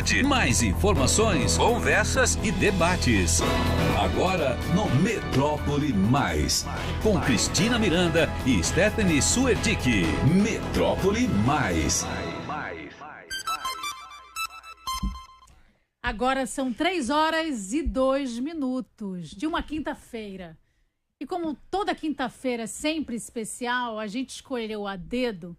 tarde. Mais informações, conversas e debates. Agora no Metrópole Mais. Com Cristina Miranda e Stephanie Suerdick. Metrópole Mais. Agora são 3h02 de uma quinta-feira. E como toda quinta-feira é sempre especial, a gente escolheu a dedo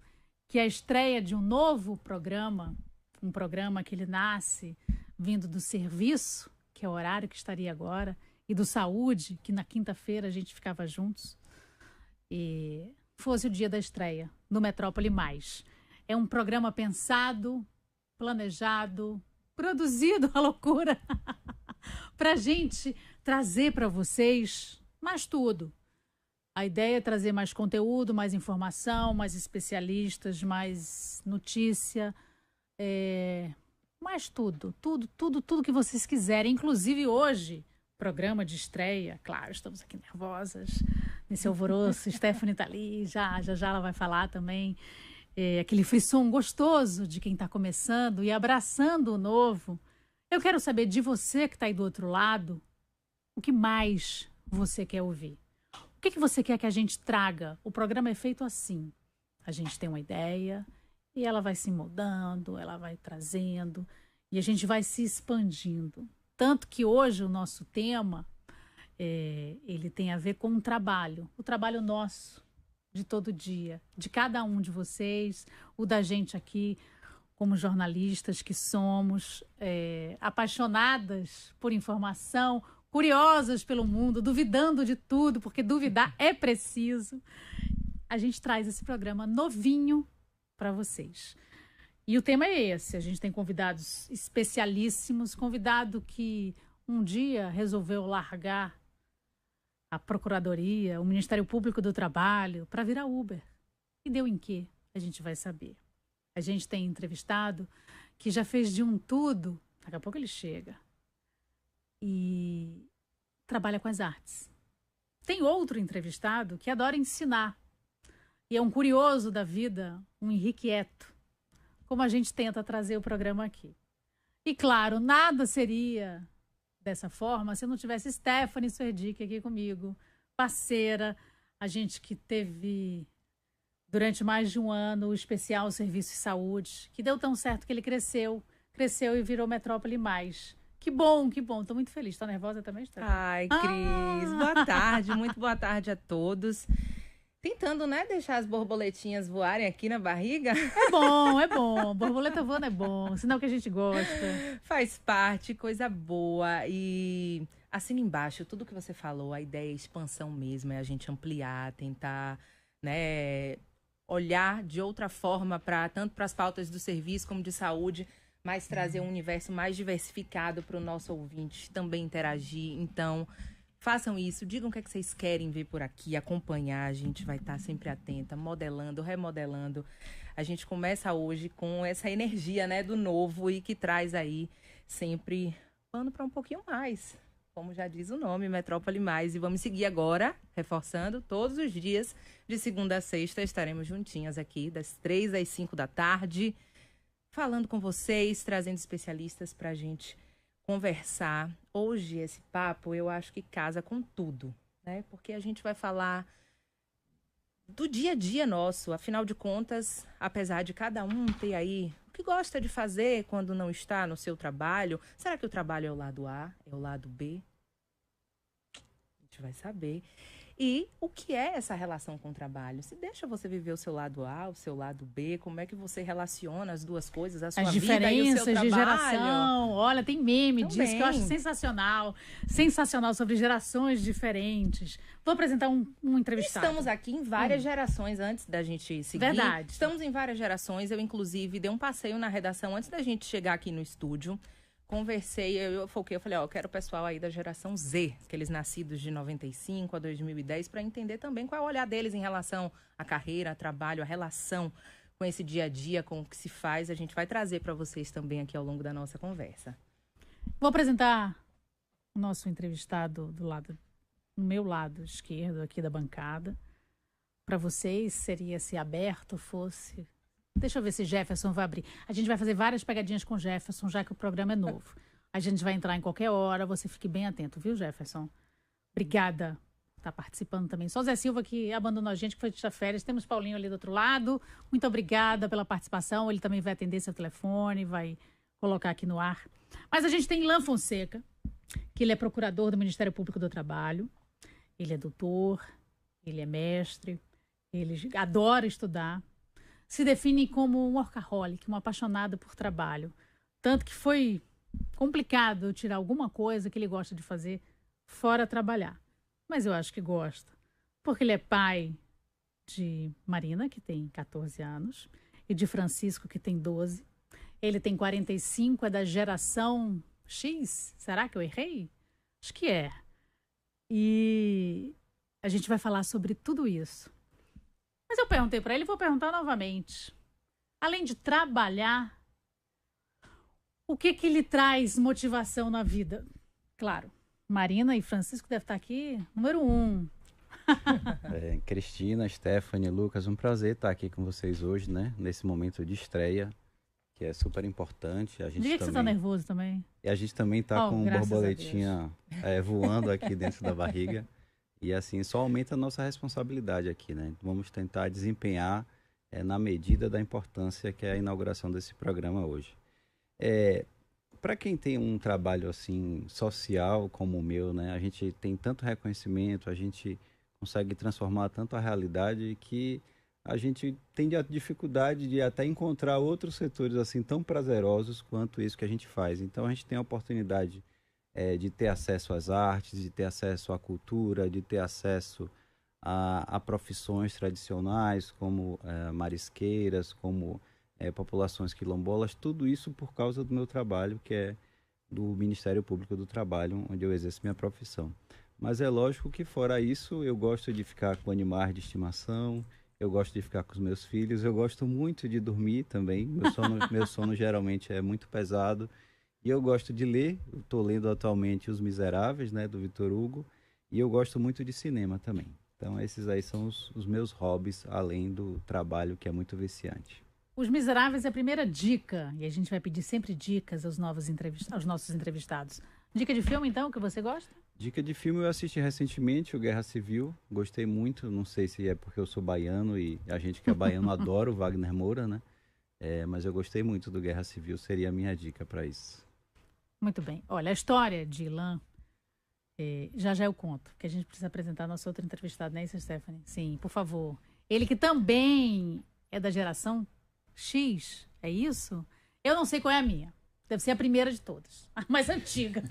que é a estreia de um novo programa, um programa que ele nasce vindo do serviço, que é o horário que estaria agora, e do saúde, que na quinta-feira a gente ficava juntos, e fosse o dia da estreia no Metrópole Mais. É um programa pensado, planejado, produzido a loucura para a gente trazer para vocês mais tudo. A ideia é trazer mais conteúdo, mais informação, mais especialistas, mais notícia, mais tudo que vocês quiserem. Inclusive hoje, programa de estreia, claro, estamos aqui nervosas, nesse alvoroço, Stephanie tá ali, já ela vai falar também. Aquele frisson gostoso de quem está começando e abraçando o novo. Eu quero saber de você que está aí do outro lado, o que mais você quer ouvir? O que você quer que a gente traga? O programa é feito assim. A gente tem uma ideia e ela vai se moldando, ela vai trazendo e a gente vai se expandindo. Tanto que hoje o nosso tema, ele tem a ver com o trabalho nosso, de todo dia, de cada um de vocês, o da gente aqui, como jornalistas que somos, apaixonadas por informação, curiosas pelo mundo, duvidando de tudo, porque duvidar é preciso. A gente traz esse programa novinho para vocês. E o tema é esse, a gente tem convidados especialíssimos, convidado que um dia resolveu largar a Procuradoria, o Ministério Público do Trabalho, para virar Uber. E deu em quê? A gente vai saber. A gente tem entrevistado que já fez de um tudo, daqui a pouco ele chega, e trabalha com as artes. Tem outro entrevistado que adora ensinar, e é um curioso da vida, um irrequieto, como a gente tenta trazer o programa aqui. E claro, nada seria dessa forma se não tivesse Stephanie Suerdick aqui comigo, parceira, a gente que teve durante mais de um ano o especial Serviço de Saúde, que deu tão certo que ele cresceu e virou Metrópole Mais. Que bom, tô muito feliz. Tá nervosa também, Stephanie? Ai, Cris, boa tarde, muito boa tarde a todos. Tentando, né, deixar as borboletinhas voarem aqui na barriga. É bom. Borboleta voando é bom, sinal que a gente gosta. Faz parte, coisa boa. E assina embaixo tudo que você falou, a ideia é expansão mesmo, é a gente ampliar, tentar, né, olhar de outra forma tanto para as pautas do serviço como de saúde, mas trazer um universo mais diversificado para o nosso ouvinte também interagir. Então, façam isso, digam o que é que vocês querem ver por aqui, acompanhar, a gente vai estar sempre atenta, modelando, remodelando. A gente começa hoje com essa energia, né, do novo e que traz aí sempre pano para um pouquinho mais, como já diz o nome, Metrópole Mais. E vamos seguir agora, reforçando, todos os dias, de segunda a sexta, estaremos juntinhas aqui, das 3 às 5 da tarde, falando com vocês, trazendo especialistas para a gente conversar. Hoje, esse papo, eu acho que casa com tudo, né? Porque a gente vai falar do dia a dia nosso. Afinal de contas, apesar de cada um ter aí o que gosta de fazer quando não está no seu trabalho, será que o trabalho é o lado A, é o lado B? A gente vai saber. E o que é essa relação com o trabalho? Se deixa você viver o seu lado A, o seu lado B, como é que você relaciona as duas coisas, a sua as vida e o seu trabalho? Diferenças de geração. Olha, tem meme Também. disso que eu acho sensacional. Sensacional, sobre gerações diferentes. Vou apresentar um entrevistado. Estamos aqui em várias gerações antes da gente seguir. Verdade. Estamos em várias gerações. Eu, inclusive, dei um passeio na redação antes da gente chegar aqui no estúdio. Conversei, eu foquei, eu falei, eu quero o pessoal aí da geração Z, aqueles nascidos de 95 a 2010, para entender também qual é o olhar deles em relação à carreira, ao trabalho, à relação com esse dia a dia, com o que se faz. A gente vai trazer para vocês também aqui ao longo da nossa conversa. Vou apresentar o nosso entrevistado no meu lado esquerdo aqui da bancada. Para vocês seria se aberto fosse Deixa eu ver se Jefferson vai abrir. A gente vai fazer várias pegadinhas com Jefferson, já que o programa é novo. A gente vai entrar em qualquer hora, você fique bem atento, viu, Jefferson? Obrigada por estar participando também. Só o Zé Silva que abandonou a gente, que foi tirar férias. Temos Paulinho ali do outro lado. Muito obrigada pela participação. Ele também vai atender seu telefone, vai colocar aqui no ar. Mas a gente tem Ilan Fonseca, que ele é procurador do Ministério Público do Trabalho. Ele é doutor, ele é mestre, ele adora estudar. Se define como um workaholic, um apaixonado por trabalho. Tanto que foi complicado tirar alguma coisa que ele gosta de fazer fora trabalhar. Mas eu acho que gosta. Porque ele é pai de Marina, que tem 14 anos, e de Francisco, que tem 12. Ele tem 45, é da geração X. Será que eu errei? Acho que é. E a gente vai falar sobre tudo isso. Mas eu perguntei para ele e vou perguntar novamente. Além de trabalhar, o que lhe traz motivação na vida? Claro, Marina e Francisco devem estar aqui, número 1. Cristina, Stephanie, Lucas, um prazer estar aqui com vocês hoje, né? Nesse momento de estreia, que é super importante. A gente Diga que você está nervoso também. E a gente também está com borboletinha voando aqui dentro da barriga. E assim, só aumenta a nossa responsabilidade aqui, né? Vamos tentar desempenhar na medida da importância que é a inauguração desse programa hoje. Para quem tem um trabalho assim social como o meu, né? A gente tem tanto reconhecimento, a gente consegue transformar tanto a realidade que a gente tem a dificuldade de até encontrar outros setores assim tão prazerosos quanto isso que a gente faz. Então a gente tem a oportunidade de ter acesso às artes, de ter acesso à cultura, de ter acesso a profissões tradicionais como marisqueiras, como populações quilombolas, tudo isso por causa do meu trabalho, que é do Ministério Público do Trabalho, onde eu exerço minha profissão. Mas é lógico que fora isso, eu gosto de ficar com animais de estimação, eu gosto de ficar com os meus filhos, eu gosto muito de dormir também, meu sono geralmente é muito pesado. E eu gosto de ler, eu estou lendo atualmente Os Miseráveis, né, do Victor Hugo, e eu gosto muito de cinema também. Então esses aí são os meus hobbies, além do trabalho que é muito viciante. Os Miseráveis é a primeira dica, e a gente vai pedir sempre dicas aos nossos entrevistados. Dica de filme, então, que você gosta? Dica de filme eu assisti recentemente, o Guerra Civil, gostei muito, não sei se é porque eu sou baiano e a gente que é baiano adora o Wagner Moura, né? Mas eu gostei muito do Guerra Civil, seria a minha dica para isso. Muito bem. Olha, a história de Ilan, já eu conto, que a gente precisa apresentar nosso outro entrevistado, não é isso, Stephanie? Sim, por favor. Ele que também é da geração X, é isso? Eu não sei qual é a minha. Deve ser a primeira de todas, a mais antiga.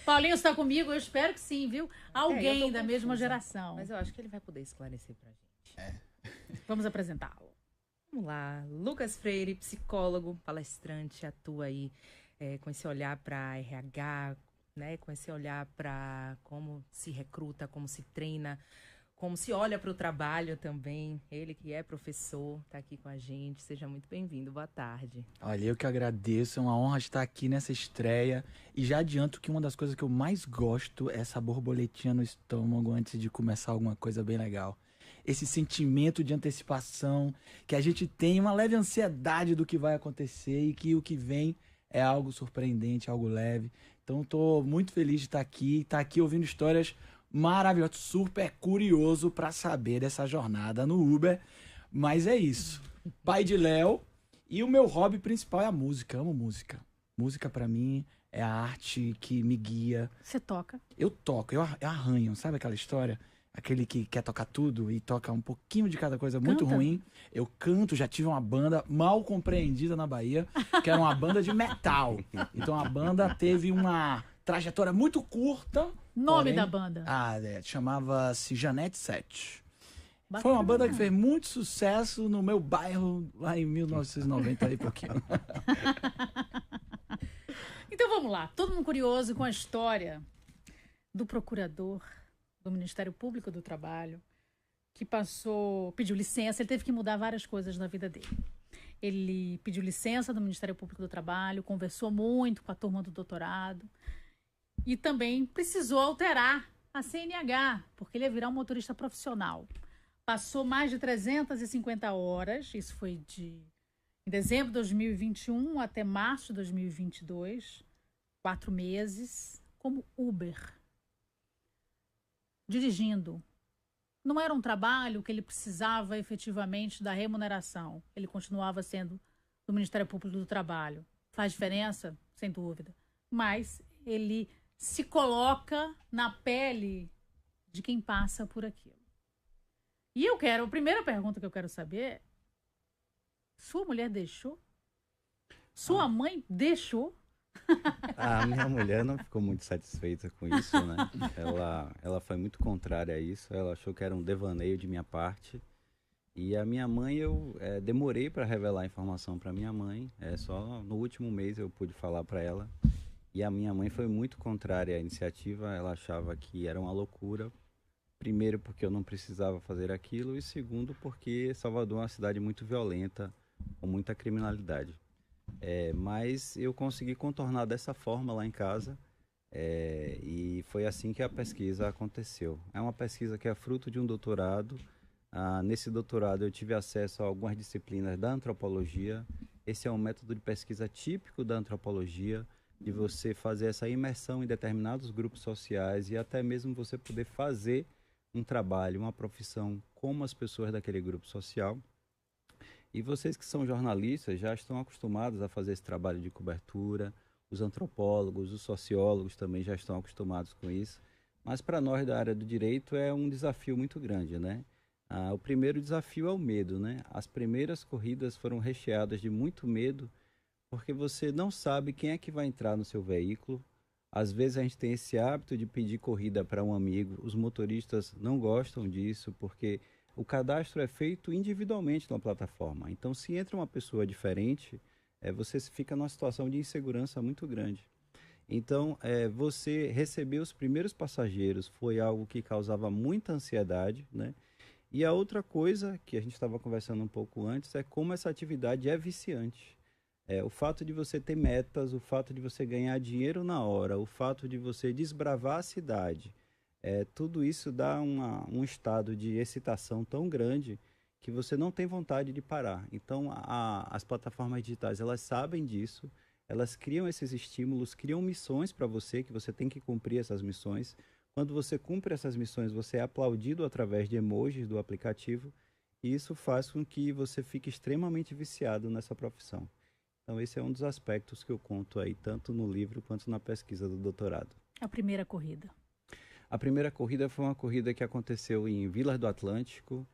Paulinho está comigo? Eu espero que sim, viu? Alguém da mesma geração. Mas eu acho que ele vai poder esclarecer pra gente. Vamos apresentá-lo. Vamos lá. Lucas Freire, psicólogo, palestrante, atua aí com esse olhar para RH, né? Com esse olhar para como se recruta, como se treina, como se olha para o trabalho também. Ele que é professor, está aqui com a gente. Seja muito bem-vindo. Boa tarde. Olha, eu que agradeço. É uma honra estar aqui nessa estreia. E já adianto que uma das coisas que eu mais gosto é essa borboletinha no estômago antes de começar alguma coisa bem legal. Esse sentimento de antecipação, que a gente tem uma leve ansiedade do que vai acontecer e que o que vem é algo surpreendente, algo leve. Então, estou muito feliz de estar aqui ouvindo histórias maravilhoso, super curioso para saber dessa jornada no Uber, mas é isso. Pai de Léo, e o meu hobby principal é a música, amo música. Música para mim é a arte que me guia. Você toca? Eu toco, eu arranho, sabe aquela história? Aquele que quer tocar tudo e toca um pouquinho de cada coisa muito ruim. Eu canto, já tive uma banda mal compreendida na Bahia, que era uma banda de metal. Então a banda teve uma trajetória muito curta. Nome da banda? Chamava-se Janete 7. Bacana. Foi uma banda que fez muito sucesso no meu bairro lá em 1990 e pouquinho. Então vamos lá, todo mundo curioso com a história do procurador do Ministério Público do Trabalho, que pediu licença, ele teve que mudar várias coisas na vida dele. Ele pediu licença do Ministério Público do Trabalho, conversou muito com a turma do doutorado e também precisou alterar a CNH, porque ele ia virar um motorista profissional. passou mais de 350 horas, isso foi em dezembro de 2021 até março de 2022, 4 meses, como Uber, dirigindo. Não era um trabalho que ele precisava efetivamente da remuneração. Ele continuava sendo do Ministério Público do Trabalho. Faz diferença? Sem dúvida. Mas ele se coloca na pele de quem passa por aquilo. E a primeira pergunta que eu quero saber é: sua mulher deixou? Sua mãe deixou? A minha mulher não ficou muito satisfeita com isso, né? Ela foi muito contrária a isso. Ela achou que era um devaneio de minha parte. E a minha mãe, eu demorei para revelar a informação para minha mãe. Só no último mês eu pude falar para ela. E a minha mãe foi muito contrária à iniciativa. Ela achava que era uma loucura. Primeiro, porque eu não precisava fazer aquilo. E segundo, porque Salvador é uma cidade muito violenta, com muita criminalidade. Mas eu consegui contornar dessa forma lá em casa. E foi assim que a pesquisa aconteceu. É uma pesquisa que é fruto de um doutorado. Nesse doutorado eu tive acesso a algumas disciplinas da antropologia. Esse é um método de pesquisa típico da antropologia, de você fazer essa imersão em determinados grupos sociais e até mesmo você poder fazer um trabalho, uma profissão como as pessoas daquele grupo social. E vocês que são jornalistas já estão acostumados a fazer esse trabalho de cobertura, os antropólogos, os sociólogos também já estão acostumados com isso, mas para nós da área do direito é um desafio muito grande, né? O primeiro desafio é o medo, né? As primeiras corridas foram recheadas de muito medo, porque você não sabe quem é que vai entrar no seu veículo. Às vezes a gente tem esse hábito de pedir corrida para um amigo, os motoristas não gostam disso, porque o cadastro é feito individualmente na plataforma. Então, se entra uma pessoa diferente, você fica numa situação de insegurança muito grande. Então, você receber os primeiros passageiros foi algo que causava muita ansiedade, né? E a outra coisa que a gente estava conversando um pouco antes é como essa atividade é viciante. O fato de você ter metas, o fato de você ganhar dinheiro na hora, o fato de você desbravar a cidade, tudo isso dá um estado de excitação tão grande que você não tem vontade de parar. Então, as plataformas digitais, elas sabem disso, elas criam esses estímulos, criam missões para você, que você tem que cumprir essas missões. Quando você cumpre essas missões, você é aplaudido através de emojis do aplicativo, e isso faz com que você fique extremamente viciado nessa profissão. Então, esse é um dos aspectos que eu conto aí, tanto no livro quanto na pesquisa do doutorado. A primeira corrida? A primeira corrida foi uma corrida que aconteceu em Vilas do Atlântico.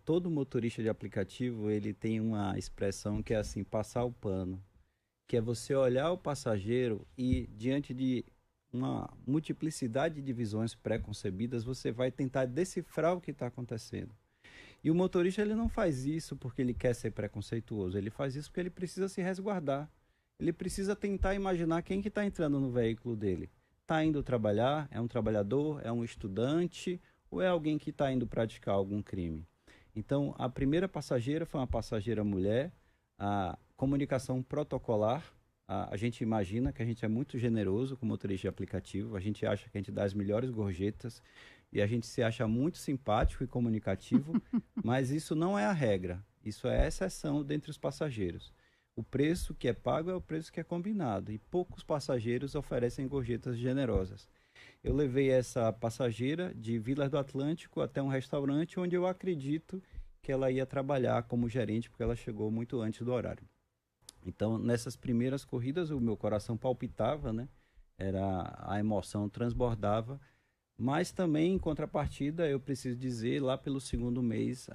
Todo motorista de aplicativo, ele tem uma expressão que é assim, passar o pano, que é você olhar o passageiro e, diante de uma multiplicidade de visões pré-concebidas, você vai tentar decifrar o que está acontecendo. E o motorista, ele não faz isso porque ele quer ser preconceituoso, ele faz isso porque ele precisa se resguardar. Ele precisa tentar imaginar quem que está entrando no veículo dele. Está indo trabalhar? É um trabalhador? É um estudante? Ou é alguém que está indo praticar algum crime? Então, a primeira passageira foi uma passageira mulher. A comunicação protocolar, a gente imagina que a gente é muito generoso com motorista de aplicativo, a gente acha que a gente dá as melhores gorjetas e a gente se acha muito simpático e comunicativo, mas isso não é a regra, isso é a exceção dentre os passageiros. O preço que é pago é o preço que é combinado e poucos passageiros oferecem gorjetas generosas. Eu levei essa passageira de Vilas do Atlântico até um restaurante onde eu acredito que ela ia trabalhar como gerente, porque ela chegou muito antes do horário. Então, nessas primeiras corridas, o meu coração palpitava, né? A emoção transbordava, mas também, em contrapartida, eu preciso dizer, lá pelo segundo mês,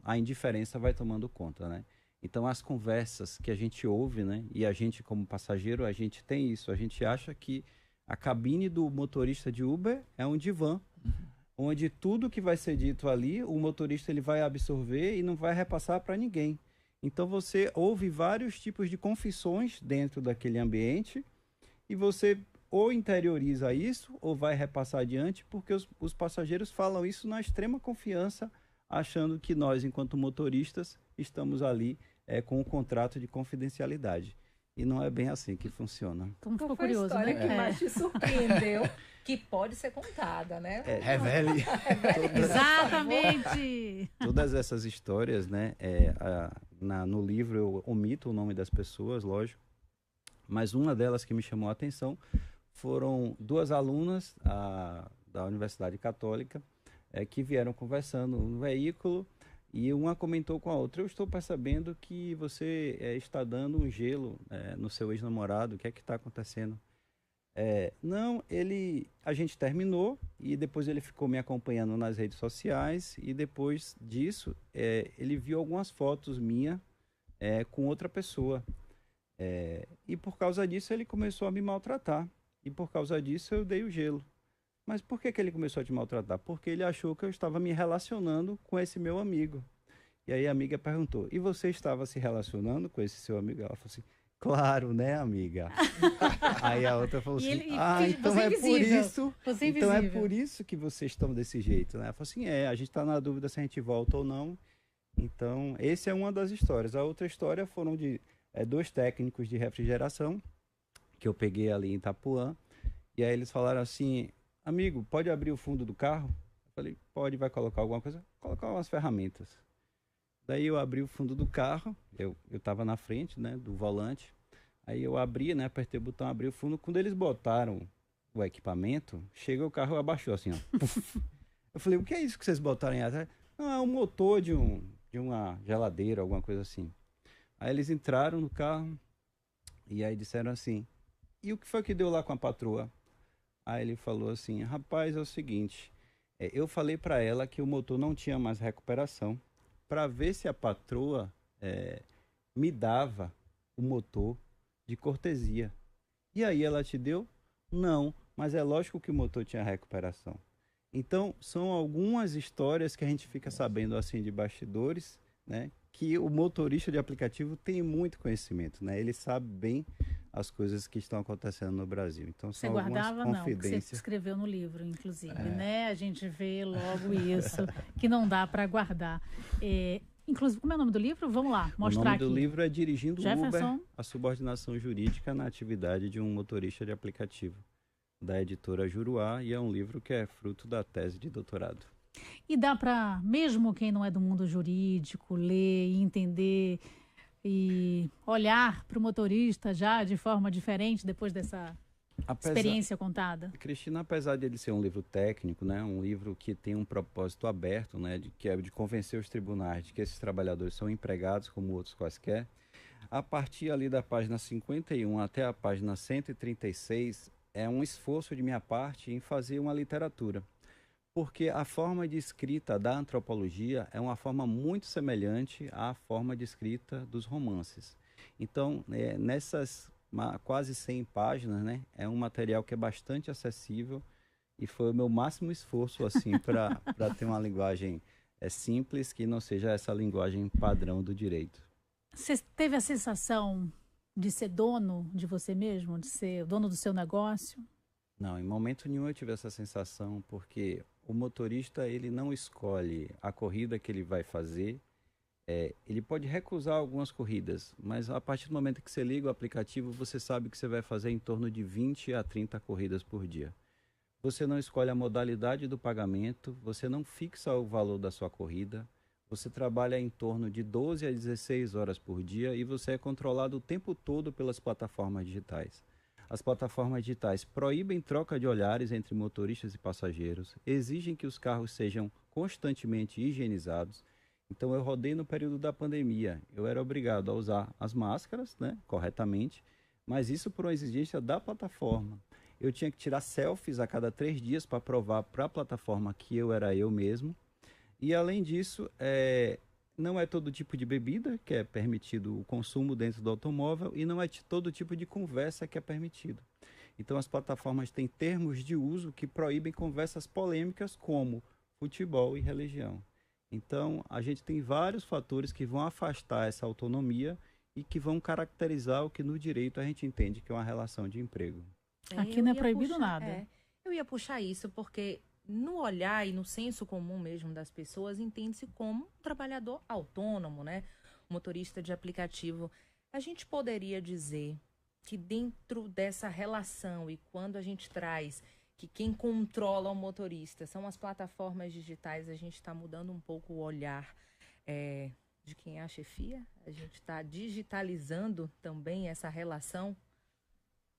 a indiferença vai tomando conta, né? Então, as conversas que a gente ouve, né? E a gente, como passageiro, a gente tem isso, a gente acha que a cabine do motorista de Uber é um divã, onde tudo que vai ser dito ali, o motorista ele vai absorver e não vai repassar para ninguém. Então você ouve vários tipos de confissões dentro daquele ambiente e você ou interioriza isso ou vai repassar adiante, porque os passageiros falam isso na extrema confiança, achando que nós, enquanto motoristas, estamos ali com um contrato de confidencialidade. E não é bem assim que funciona. Então ficou foi curioso, a história né? que mais te surpreendeu, que pode ser contada, né? Revele. Exatamente! Todas essas histórias, né? No livro eu omito o nome das pessoas, lógico. Mas uma delas que me chamou a atenção foram 2 alunas da Universidade Católica que vieram conversando no veículo e uma comentou com a outra: eu estou percebendo que você está dando um gelo no seu ex-namorado, o que é que está acontecendo? Não, a gente terminou e depois ele ficou me acompanhando nas redes sociais e depois disso ele viu algumas fotos minhas com outra pessoa. E por causa disso ele começou a me maltratar. E por causa disso eu dei o gelo. Mas por que ele começou a te maltratar? Porque ele achou que eu estava me relacionando com esse meu amigo. E aí a amiga perguntou: e você estava se relacionando com esse seu amigo? Ela falou assim: claro, né, amiga? Aí a outra falou assim: então é por isso. Então é por isso que vocês estão desse jeito, né? Ela falou assim: a gente está na dúvida se a gente volta ou não. Então, essa é uma das histórias. A outra história foram de 2 técnicos de refrigeração que eu peguei ali em Itapuã. E aí eles falaram assim: amigo, pode abrir o fundo do carro? Eu falei: pode. Vai colocar alguma coisa? Colocar umas ferramentas. Daí eu abri o fundo do carro, eu estava na frente, né, do volante. Aí eu abri, né, apertei o botão, abri o fundo. Quando eles botaram o equipamento, chega o carro e abaixou assim, ó. Eu falei: o que é isso que vocês botaram aí atrás? Não, é um motor de uma geladeira, alguma coisa assim. Aí eles entraram no carro e aí disseram assim: e o que foi que deu lá com a patroa? Aí ele falou assim: rapaz, é o seguinte, eu falei para ela que o motor não tinha mais recuperação, para ver se a patroa me dava o motor de cortesia. E aí ela te deu? Não, mas é lógico que o motor tinha recuperação. Então, são algumas histórias que a gente fica sabendo assim de bastidores, né? Que o motorista de aplicativo tem muito conhecimento, né? Ele sabe bem as coisas que estão acontecendo no Brasil. Então, Você são guardava, algumas não, que confidências. você escreveu no livro, inclusive, né? A gente vê logo isso, que não dá para guardar. Inclusive, como é o nome do livro? Vamos lá, mostrar aqui. O nome do livro é Dirigindo Jefferson. Uber, a subordinação jurídica na atividade de um motorista de aplicativo, da editora Juruá, e é um livro que é fruto da tese de doutorado. E dá para, mesmo quem não é do mundo jurídico, ler e entender e olhar para o motorista já de forma diferente depois dessa experiência contada? Cristina, apesar de ele ser um livro técnico, né, um livro que tem um propósito aberto, né, que é de convencer os tribunais de que esses trabalhadores são empregados como outros quaisquer, a partir ali da página 51 até a página 136, é um esforço de minha parte em fazer uma literatura. Porque a forma de escrita da antropologia é uma forma muito semelhante à forma de escrita dos romances. Então, nessas quase 100 páginas, né, é um material que é bastante acessível e foi o meu máximo esforço assim para ter uma linguagem simples, que não seja essa linguagem padrão do direito. Você teve a sensação de ser dono de você mesmo, de ser dono do seu negócio? Não, em momento nenhum eu tive essa sensação, porque o motorista ele não escolhe a corrida que ele vai fazer. Ele pode recusar algumas corridas, mas a partir do momento que você liga o aplicativo, você sabe que você vai fazer em torno de 20 a 30 corridas por dia. Você não escolhe a modalidade do pagamento, você não fixa o valor da sua corrida, você trabalha em torno de 12 a 16 horas por dia e você é controlado o tempo todo pelas plataformas digitais. As plataformas digitais proíbem troca de olhares entre motoristas e passageiros, exigem que os carros sejam constantemente higienizados. Então eu rodei no período da pandemia, eu era obrigado a usar as máscaras, né, corretamente, mas isso por uma exigência da plataforma. Eu tinha que tirar selfies a cada 3 dias para provar para a plataforma que eu era eu mesmo. E além disso, não é todo tipo de bebida que é permitido o consumo dentro do automóvel e não é todo tipo de conversa que é permitido. Então as plataformas têm termos de uso que proíbem conversas polêmicas como futebol e religião. Então a gente tem vários fatores que vão afastar essa autonomia e que vão caracterizar o que no direito a gente entende que é uma relação de emprego. Aqui não é proibido nada. Eu ia puxar isso porque no olhar e no senso comum mesmo das pessoas, entende-se como um trabalhador autônomo, né? Motorista de aplicativo. A gente poderia dizer que dentro dessa relação e quando a gente traz que quem controla o motorista são as plataformas digitais, a gente está mudando um pouco o olhar de quem é a chefia? A gente está digitalizando também essa relação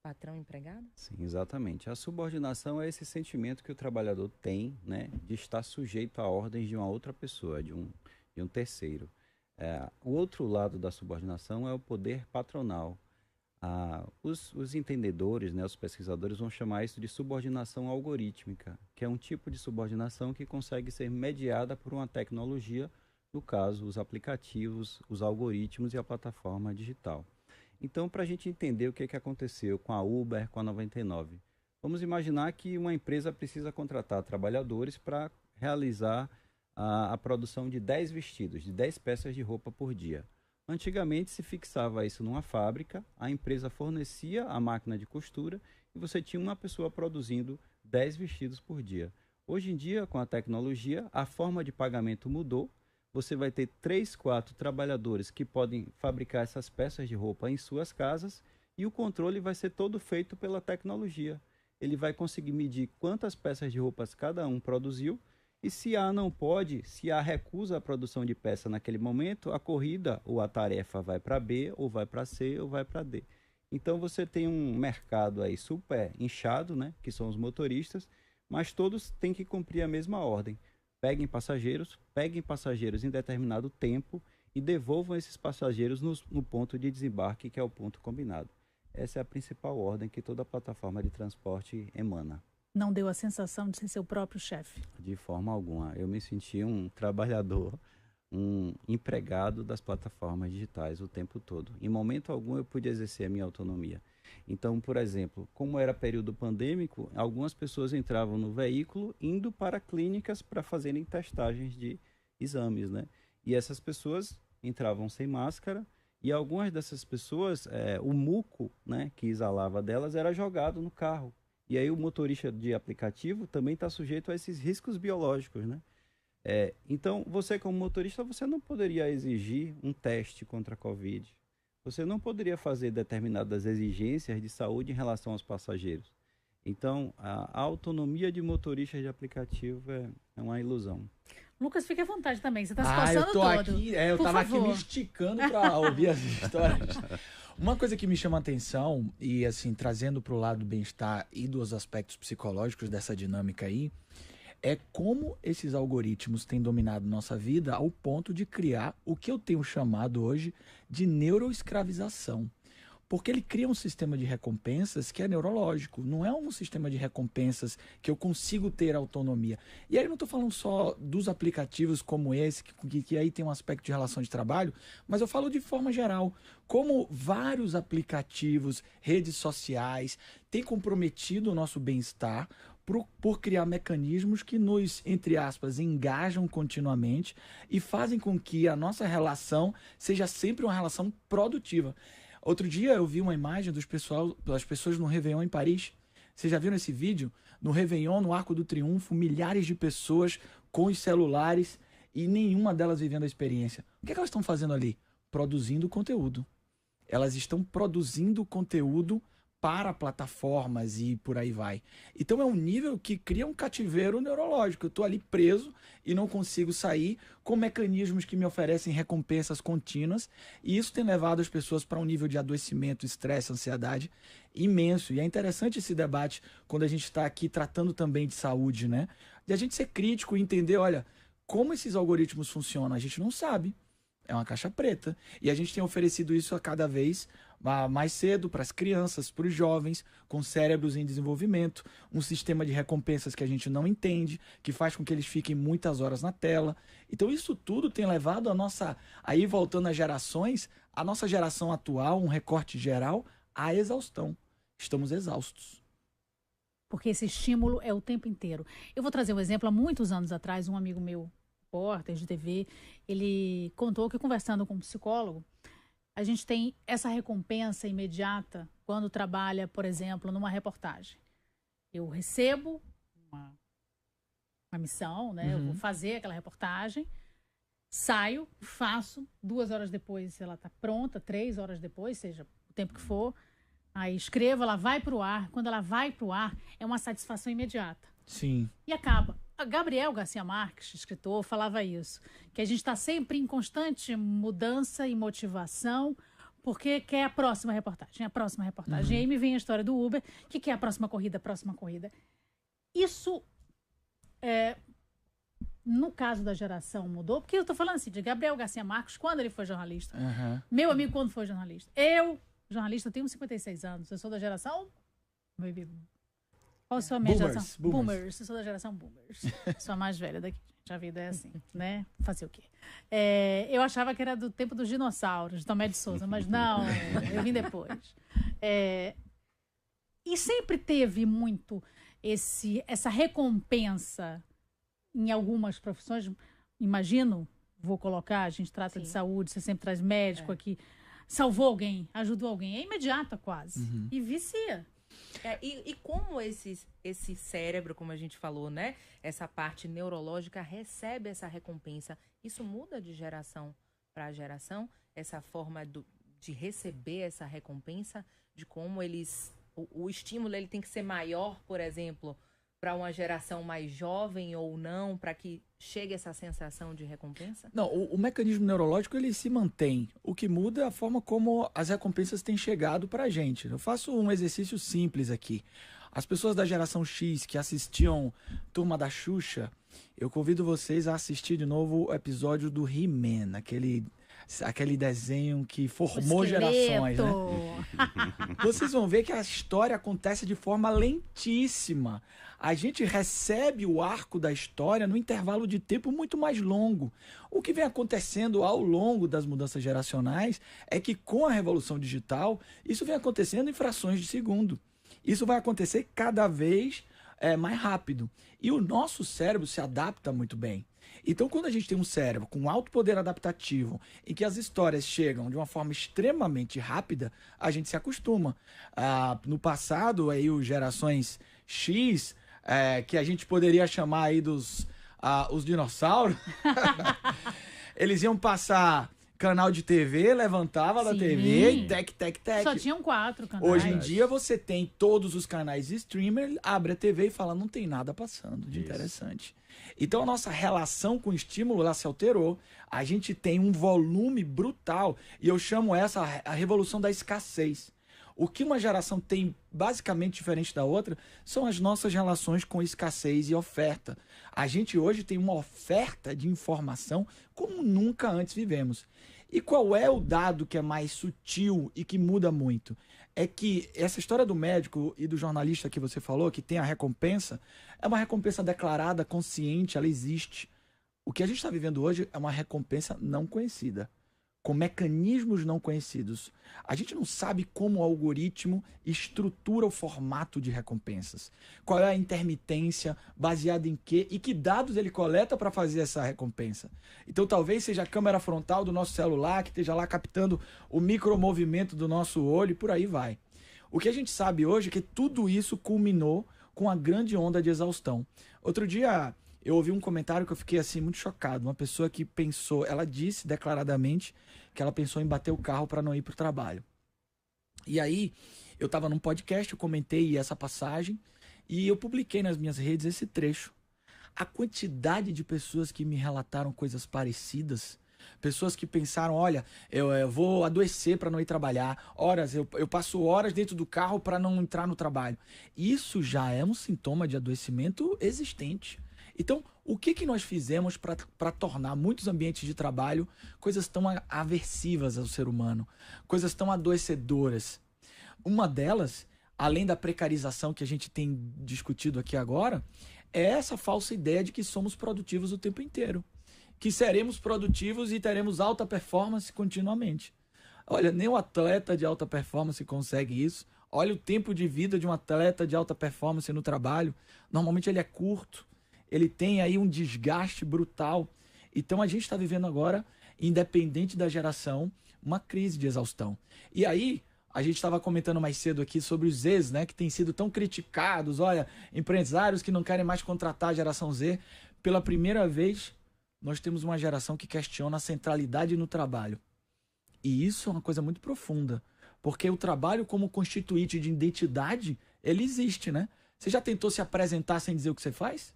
patrão-empregado? Sim, exatamente. A subordinação é esse sentimento que o trabalhador tem, né, de estar sujeito a ordens de uma outra pessoa, de um terceiro. O outro lado da subordinação é o poder patronal. Os entendedores, né, os pesquisadores vão chamar isso de subordinação algorítmica, que é um tipo de subordinação que consegue ser mediada por uma tecnologia, no caso, os aplicativos, os algoritmos e a plataforma digital. Então, para a gente entender o que aconteceu com a Uber, com a 99, vamos imaginar que uma empresa precisa contratar trabalhadores para realizar a produção de 10 vestidos, de 10 peças de roupa por dia. Antigamente se fixava isso numa fábrica, a empresa fornecia a máquina de costura e você tinha uma pessoa produzindo 10 vestidos por dia. Hoje em dia, com a tecnologia, a forma de pagamento mudou. Você vai ter 3, 4 trabalhadores que podem fabricar essas peças de roupa em suas casas e o controle vai ser todo feito pela tecnologia. Ele vai conseguir medir quantas peças de roupas cada um produziu e se A não pode, se A recusa a produção de peça naquele momento, a corrida ou a tarefa vai para B, ou vai para C, ou vai para D. Então você tem um mercado aí super inchado, né, que são os motoristas, mas todos têm que cumprir a mesma ordem. Peguem passageiros em determinado tempo e devolvam esses passageiros no ponto de desembarque, que é o ponto combinado. Essa é a principal ordem que toda plataforma de transporte emana. Não deu a sensação de ser seu próprio chefe? De forma alguma. Eu me senti um trabalhador, um empregado das plataformas digitais o tempo todo. Em momento algum eu pude exercer a minha autonomia. Então, por exemplo, como era período pandêmico, algumas pessoas entravam no veículo indo para clínicas para fazerem testagens de exames, né? E essas pessoas entravam sem máscara e algumas dessas pessoas, o muco, né, que exalava delas era jogado no carro. E aí o motorista de aplicativo também está sujeito a esses riscos biológicos, né? Então, você como motorista, você não poderia exigir um teste contra a Covid. Você não poderia fazer determinadas exigências de saúde em relação aos passageiros. Então, a autonomia de motoristas de aplicativo é uma ilusão. Lucas, fique à vontade também, você está se coçando todo. Eu estava aqui me esticando para ouvir as histórias. Uma coisa que me chama a atenção, e assim, trazendo para o lado do bem-estar e dos aspectos psicológicos dessa dinâmica aí, é como esses algoritmos têm dominado nossa vida ao ponto de criar o que eu tenho chamado hoje de neuroescravização. Porque ele cria um sistema de recompensas que é neurológico, não é um sistema de recompensas que eu consigo ter autonomia. E aí eu não estou falando só dos aplicativos como esse, que aí tem um aspecto de relação de trabalho, mas eu falo de forma geral, como vários aplicativos, redes sociais, têm comprometido o nosso bem-estar por criar mecanismos que nos, entre aspas, engajam continuamente e fazem com que a nossa relação seja sempre uma relação produtiva. Outro dia eu vi uma imagem das pessoas no Réveillon em Paris. Vocês já viram esse vídeo? No Réveillon, no Arco do Triunfo, milhares de pessoas com os celulares e nenhuma delas vivendo a experiência. O que elas estão fazendo ali? Produzindo conteúdo. Elas estão produzindo conteúdo para plataformas e por aí vai. Então é um nível que cria um cativeiro neurológico. Eu estou ali preso e não consigo sair com mecanismos que me oferecem recompensas contínuas e isso tem levado as pessoas para um nível de adoecimento, estresse, ansiedade imenso. E é interessante esse debate quando a gente está aqui tratando também de saúde, né? De a gente ser crítico e entender, olha, como esses algoritmos funcionam, a gente não sabe. É uma caixa preta. E a gente tem oferecido isso a cada vez mais cedo para as crianças, para os jovens, com cérebros em desenvolvimento, um sistema de recompensas que a gente não entende, que faz com que eles fiquem muitas horas na tela. Então isso tudo tem levado a nossa, aí voltando às gerações, a nossa geração atual, um recorte geral, à exaustão. Estamos exaustos. Porque esse estímulo é o tempo inteiro. Eu vou trazer um exemplo. Há muitos anos atrás, um amigo meu, repórter de TV, ele contou que conversando com um psicólogo, a gente tem essa recompensa imediata quando trabalha, por exemplo, numa reportagem. Eu recebo uma missão, né? Eu vou fazer aquela reportagem, saio, faço, 2 horas depois ela tá pronta, 3 horas depois, seja o tempo que for. Aí escrevo, ela vai pro ar. Quando ela vai pro ar, é uma satisfação imediata. Sim. E acaba. A Gabriel Garcia Marques, escritor, falava isso, que a gente está sempre em constante mudança e motivação, porque quer a próxima reportagem, E aí me vem a história do Uber, que quer a próxima corrida. Isso, no caso da geração, mudou, porque eu estou falando assim, de Gabriel Garcia Marques, quando ele foi jornalista. Meu amigo, quando foi jornalista. Eu, jornalista, tenho 56 anos, eu sou da geração... Qual a sua minha geração? Boomers. Eu sou da geração Boomers. Sou a mais velha daqui. A vida é assim, né? Fazer o quê? Eu achava que era do tempo dos dinossauros, de Tomé de Souza, mas não, eu vim depois. E sempre teve muito essa recompensa em algumas profissões. Imagino, vou colocar, a gente trata de saúde, você sempre traz médico aqui. Salvou alguém, ajudou alguém. É imediata quase. E vicia. E como esse cérebro, como a gente falou, né? Essa parte neurológica recebe essa recompensa. Isso muda de geração para geração? Essa forma de receber essa recompensa? De como o estímulo ele tem que ser maior, por exemplo, para uma geração mais jovem ou não, para que chegue essa sensação de recompensa? Não, o mecanismo neurológico ele se mantém. O que muda é a forma como as recompensas têm chegado para a gente. Eu faço um exercício simples aqui. As pessoas da geração X que assistiam Turma da Xuxa, eu convido vocês a assistir de novo o episódio do He-Man, aquele desenho que formou gerações, né? Vocês vão ver que a história acontece de forma lentíssima. A gente recebe o arco da história no intervalo de tempo muito mais longo. O que vem acontecendo ao longo das mudanças geracionais é que com a revolução digital, isso vem acontecendo em frações de segundo. Isso vai acontecer cada vez mais rápido. E o nosso cérebro se adapta muito bem. Então, quando a gente tem um cérebro com alto poder adaptativo, em que as histórias chegam de uma forma extremamente rápida, a gente se acostuma. No passado, aí, os gerações X, que a gente poderia chamar aí os dinossauros, eles iam passar canal de TV, levantava da TV e tec. Só tinham 4 canais. Hoje em dia você tem todos os canais de streamer, abre a TV e fala, não tem nada passando de interessante. Então a nossa relação com o estímulo, ela se alterou. A gente tem um volume brutal e eu chamo essa a revolução da escassez. O que uma geração tem basicamente diferente da outra são as nossas relações com escassez e oferta. A gente hoje tem uma oferta de informação como nunca antes vivemos. E qual é o dado que é mais sutil e que muda muito? É que essa história do médico e do jornalista que você falou, que tem a recompensa, é uma recompensa declarada, consciente, ela existe. O que a gente está vivendo hoje é uma recompensa não conhecida, com mecanismos não conhecidos. A gente não sabe como o algoritmo estrutura o formato de recompensas. Qual é a intermitência, baseada em quê e que dados ele coleta para fazer essa recompensa. Então talvez seja a câmera frontal do nosso celular que esteja lá captando o micromovimento do nosso olho e por aí vai. O que a gente sabe hoje é que tudo isso culminou com a grande onda de exaustão. Outro dia eu ouvi um comentário que eu fiquei assim muito chocado. Uma pessoa que pensou, ela disse declaradamente que ela pensou em bater o carro para não ir para o trabalho. E aí, eu estava num podcast, eu comentei essa passagem e eu publiquei nas minhas redes esse trecho. A quantidade de pessoas que me relataram coisas parecidas, pessoas que pensaram, olha, eu vou adoecer para não ir trabalhar, eu passo horas dentro do carro para não entrar no trabalho. Isso já é um sintoma de adoecimento existente. Então, o que nós fizemos para tornar muitos ambientes de trabalho coisas tão aversivas ao ser humano, coisas tão adoecedoras? Uma delas, além da precarização que a gente tem discutido aqui agora, é essa falsa ideia de que somos produtivos o tempo inteiro, que seremos produtivos e teremos alta performance continuamente. Olha, nem um atleta de alta performance consegue isso. Olha o tempo de vida de um atleta de alta performance no trabalho. Normalmente ele é curto. Ele tem aí um desgaste brutal. Então a gente está vivendo agora, independente da geração, uma crise de exaustão. E aí, a gente estava comentando mais cedo aqui sobre os Zs, né, que têm sido tão criticados. Olha, empresários que não querem mais contratar a geração Z. Pela primeira vez nós temos uma geração que questiona a centralidade no trabalho. E isso é uma coisa muito profunda, porque o trabalho como constituinte de identidade, ele existe, né? Você já tentou se apresentar sem dizer o que você faz?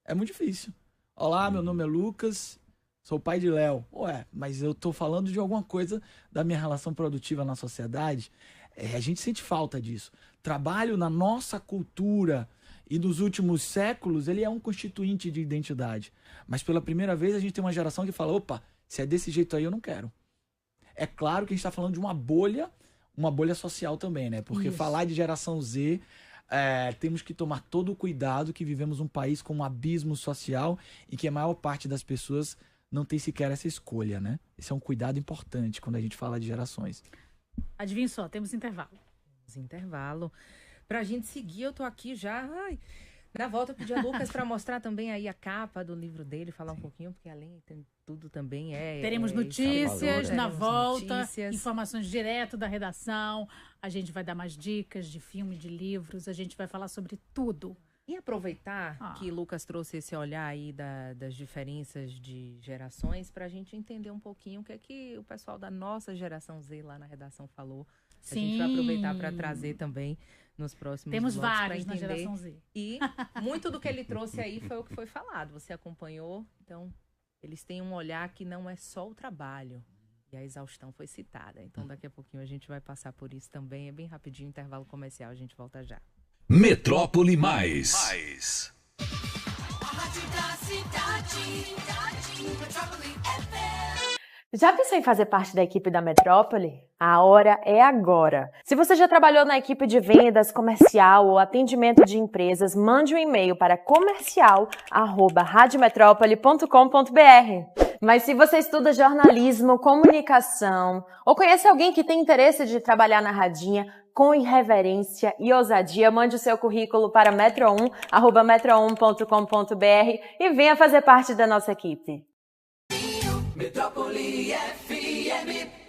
É muito difícil. Olá, meu nome é Lucas, sou pai de Léo. Ué, mas eu tô falando de alguma coisa da minha relação produtiva na sociedade. A gente sente falta disso. Trabalho na nossa cultura e nos últimos séculos, ele é um constituinte de identidade. Mas pela primeira vez a gente tem uma geração que fala, opa, se é desse jeito aí eu não quero. É claro que a gente está falando de uma bolha social também, né? Porque falar de geração Z, temos que tomar todo o cuidado que vivemos um país com um abismo social e que a maior parte das pessoas não tem sequer essa escolha, né? Esse é um cuidado importante quando a gente fala de gerações. Adivinha só, temos intervalo. Pra gente seguir, eu tô aqui já. Na volta eu pedi a Lucas para mostrar também aí a capa do livro dele, falar um pouquinho, porque além de tudo também teremos notícias na volta, informações direto da redação, a gente vai dar mais dicas de filme, de livros, a gente vai falar sobre tudo. E aproveitar que Lucas trouxe esse olhar aí das diferenças de gerações para a gente entender um pouquinho o que é que o pessoal da nossa geração Z lá na redação falou. Sim. A gente vai aproveitar para trazer também nos próximos Temos vários na geração Z. E muito do que ele trouxe aí foi o que foi falado. Você acompanhou, então eles têm um olhar que não é só o trabalho. E a exaustão foi citada. Então daqui a pouquinho a gente vai passar por isso também. É bem rapidinho, intervalo comercial, a gente volta já. Metrópole Mais. A rádio da cidade. Metrópole FM. Já pensou em fazer parte da equipe da Metrópole? A hora é agora! Se você já trabalhou na equipe de vendas, comercial ou atendimento de empresas, mande um e-mail para comercial@radiometropole.com.br. Mas se você estuda jornalismo, comunicação ou conhece alguém que tem interesse de trabalhar na Radinha, com irreverência e ousadia, mande o seu currículo para metro1@metro1.com.br e venha fazer parte da nossa equipe. Metrópole FM.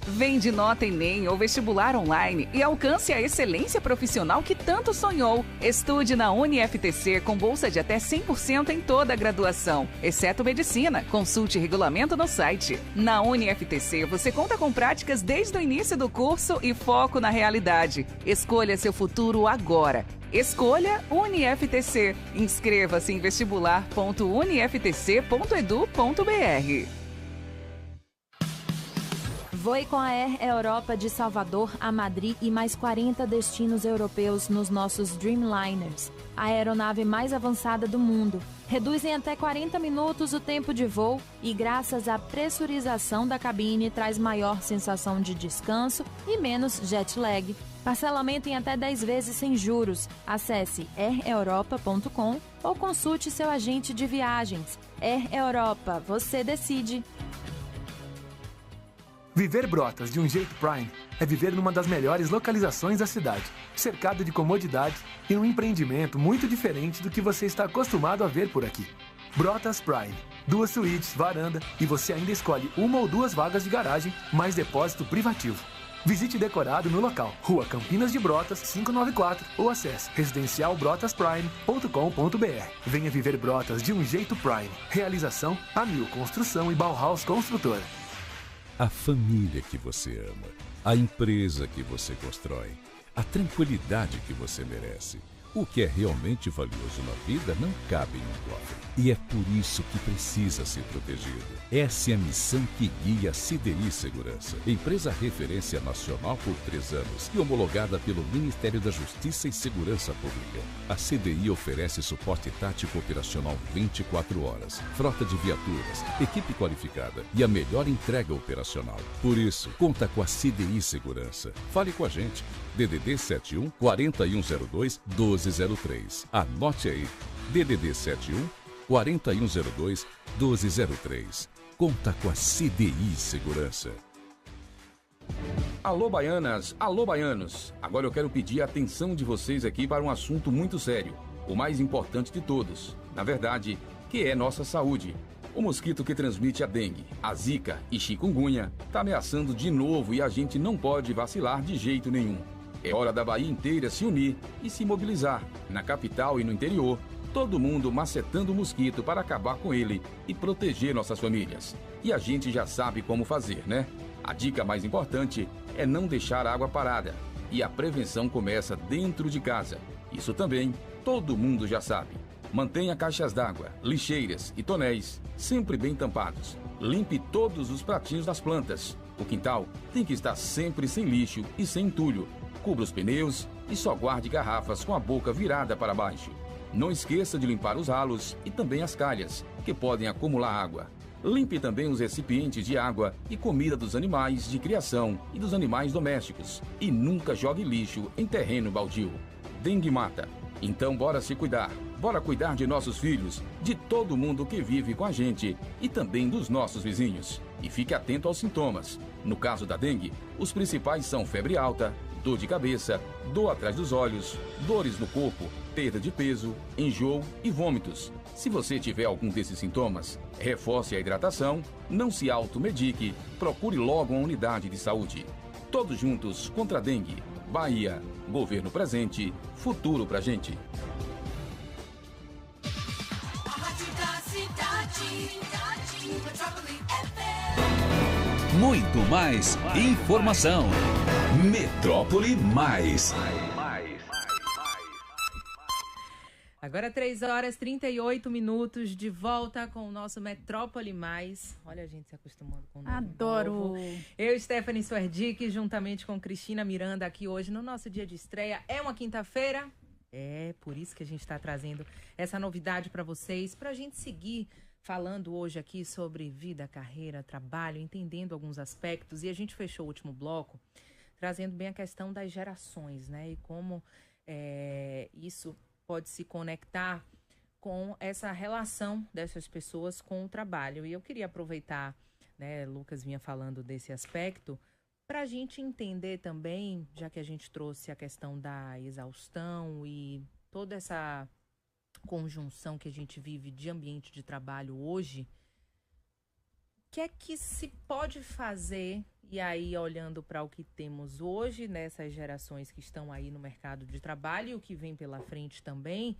Vem de nota Enem ou vestibular online e alcance a excelência profissional que tanto sonhou. Estude na UniFTC com bolsa de até 100% em toda a graduação, exceto medicina. Consulte regulamento no site. Na UniFTC você conta com práticas desde o início do curso e foco na realidade. Escolha seu futuro agora. Escolha UniFTC. Inscreva-se em vestibular.uniftc.edu.br. Voe com a Air Europa de Salvador a Madrid e mais 40 destinos europeus nos nossos Dreamliners, a aeronave mais avançada do mundo. Reduz em até 40 minutos o tempo de voo e, graças à pressurização da cabine, traz maior sensação de descanso e menos jet lag. Parcelamento em até 10 vezes sem juros. Acesse aireuropa.com ou consulte seu agente de viagens. Air Europa, você decide. Viver Brotas de um jeito Prime é viver numa das melhores localizações da cidade, cercado de comodidade e um empreendimento muito diferente do que você está acostumado a ver por aqui. Brotas Prime, 2 suítes, varanda e você ainda escolhe 1 ou 2 vagas de garagem, mais depósito privativo. Visite decorado no local, Rua Campinas de Brotas, 594 ou acesse residencialbrotasprime.com.br. Venha viver Brotas de um jeito Prime. Realização Amil Construção e Bauhaus Construtora. A família que você ama, a empresa que você constrói, a tranquilidade que você merece. O que é realmente valioso na vida não cabe em um cofre. E é por isso que precisa ser protegido. Essa é a missão que guia a CDI Segurança, empresa referência nacional por 3 anos e homologada pelo Ministério da Justiça e Segurança Pública. A CDI oferece suporte tático operacional 24 horas, frota de viaturas, equipe qualificada e a melhor entrega operacional. Por isso, conta com a CDI Segurança. Fale com a gente. DDD 71 4102 1203. Anote aí. DDD 71 4102 1203. Conta com a CDI Segurança. Alô, baianas, alô, baianos. Agora eu quero pedir a atenção de vocês aqui para um assunto muito sério. O mais importante de todos, na verdade, que é nossa saúde. O mosquito que transmite a dengue, a zika e chikungunya está ameaçando de novo e a gente não pode vacilar de jeito nenhum. É hora da Bahia inteira se unir e se mobilizar, na capital e no interior, todo mundo macetando o mosquito para acabar com ele e proteger nossas famílias. E a gente já sabe como fazer, né? A dica mais importante é não deixar a água parada. E a prevenção começa dentro de casa. Isso também todo mundo já sabe. Mantenha caixas d'água, lixeiras e tonéis sempre bem tampados. Limpe todos os pratinhos das plantas. O quintal tem que estar sempre sem lixo e sem entulho. Cubra os pneus e só guarde garrafas com a boca virada para baixo. Não esqueça de limpar os ralos e também as calhas, que podem acumular água. Limpe também os recipientes de água e comida dos animais de criação e dos animais domésticos. E nunca jogue lixo em terreno baldio. Dengue mata. Então bora se cuidar. Bora cuidar de nossos filhos, de todo mundo que vive com a gente e também dos nossos vizinhos. E fique atento aos sintomas. No caso da dengue, os principais são febre alta, dor de cabeça, dor atrás dos olhos, dores no corpo, perda de peso, enjoo e vômitos. Se você tiver algum desses sintomas, reforce a hidratação, não se automedique, procure logo uma unidade de saúde. Todos juntos contra a dengue. Bahia, governo presente, futuro pra gente. A rádio da cidade, Metrópole FM. Muito mais informação. Metrópole Mais. Agora 3h38, de volta com o nosso Metrópole Mais. Olha a gente se acostumando com o novo. Adoro! Eu, Stephanie Swerdick, juntamente com Cristina Miranda, aqui hoje no nosso dia de estreia. É uma quinta-feira, é por isso que a gente está trazendo essa novidade para vocês, para a gente seguir falando hoje aqui sobre vida, carreira, trabalho, entendendo alguns aspectos. E a gente fechou o último bloco trazendo bem a questão das gerações, né? E como isso pode se conectar com essa relação dessas pessoas com o trabalho. E eu queria aproveitar, né, Lucas vinha falando desse aspecto, para a gente entender também, já que a gente trouxe a questão da exaustão e toda essa conjunção que a gente vive de ambiente de trabalho hoje, o que é que se pode fazer, e aí olhando para o que temos hoje, nessas gerações que estão aí no mercado de trabalho e o que vem pela frente também,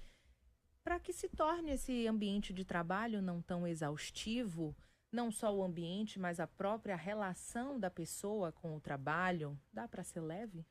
para que se torne esse ambiente de trabalho não tão exaustivo, não só o ambiente, mas a própria relação da pessoa com o trabalho, dá para ser leve?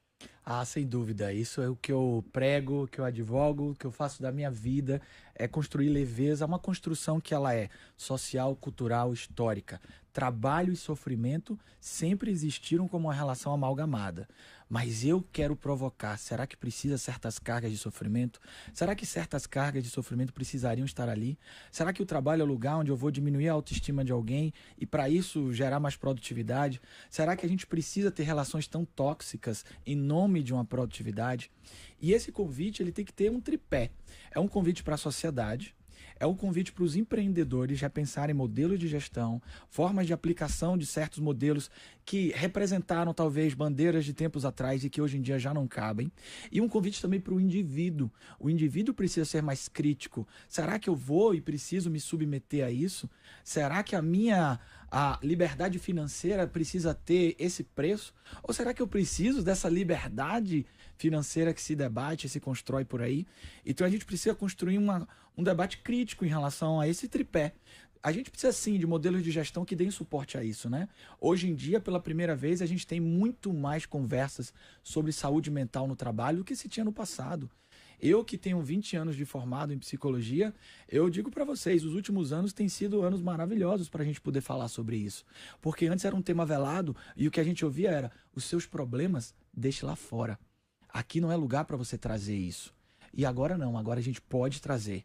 Ah, sem dúvida. Isso é o que eu prego, o que eu advogo, o que eu faço da minha vida, é construir leveza, uma construção que ela é social, cultural, histórica. Trabalho e sofrimento sempre existiram como uma relação amalgamada. Mas eu quero provocar, será que precisa certas cargas de sofrimento? Será que certas cargas de sofrimento precisariam estar ali? Será que o trabalho é o lugar onde eu vou diminuir a autoestima de alguém e para isso gerar mais produtividade? Será que a gente precisa ter relações tão tóxicas em nome de uma produtividade? E esse convite ele tem que ter um tripé. É um convite para a sociedade, é um convite para os empreendedores repensarem modelos de gestão, formas de aplicação de certos modelos que representaram talvez bandeiras de tempos atrás e que hoje em dia já não cabem. E um convite também para o indivíduo. O indivíduo precisa ser mais crítico. Será que eu vou e preciso me submeter a isso? Será que a liberdade financeira precisa ter esse preço? Ou será que eu preciso dessa liberdade financeira que se debate e se constrói por aí? Então a gente precisa construir um debate crítico em relação a esse tripé. A gente precisa sim de modelos de gestão que deem suporte a isso, né? Hoje em dia, pela primeira vez, a gente tem muito mais conversas sobre saúde mental no trabalho do que se tinha no passado. Eu que tenho 20 anos de formado em psicologia, eu digo para vocês, os últimos anos têm sido anos maravilhosos para a gente poder falar sobre isso. Porque antes era um tema velado e o que a gente ouvia era, os seus problemas, deixe lá fora. Aqui não é lugar para você trazer isso. E agora não, agora a gente pode trazer.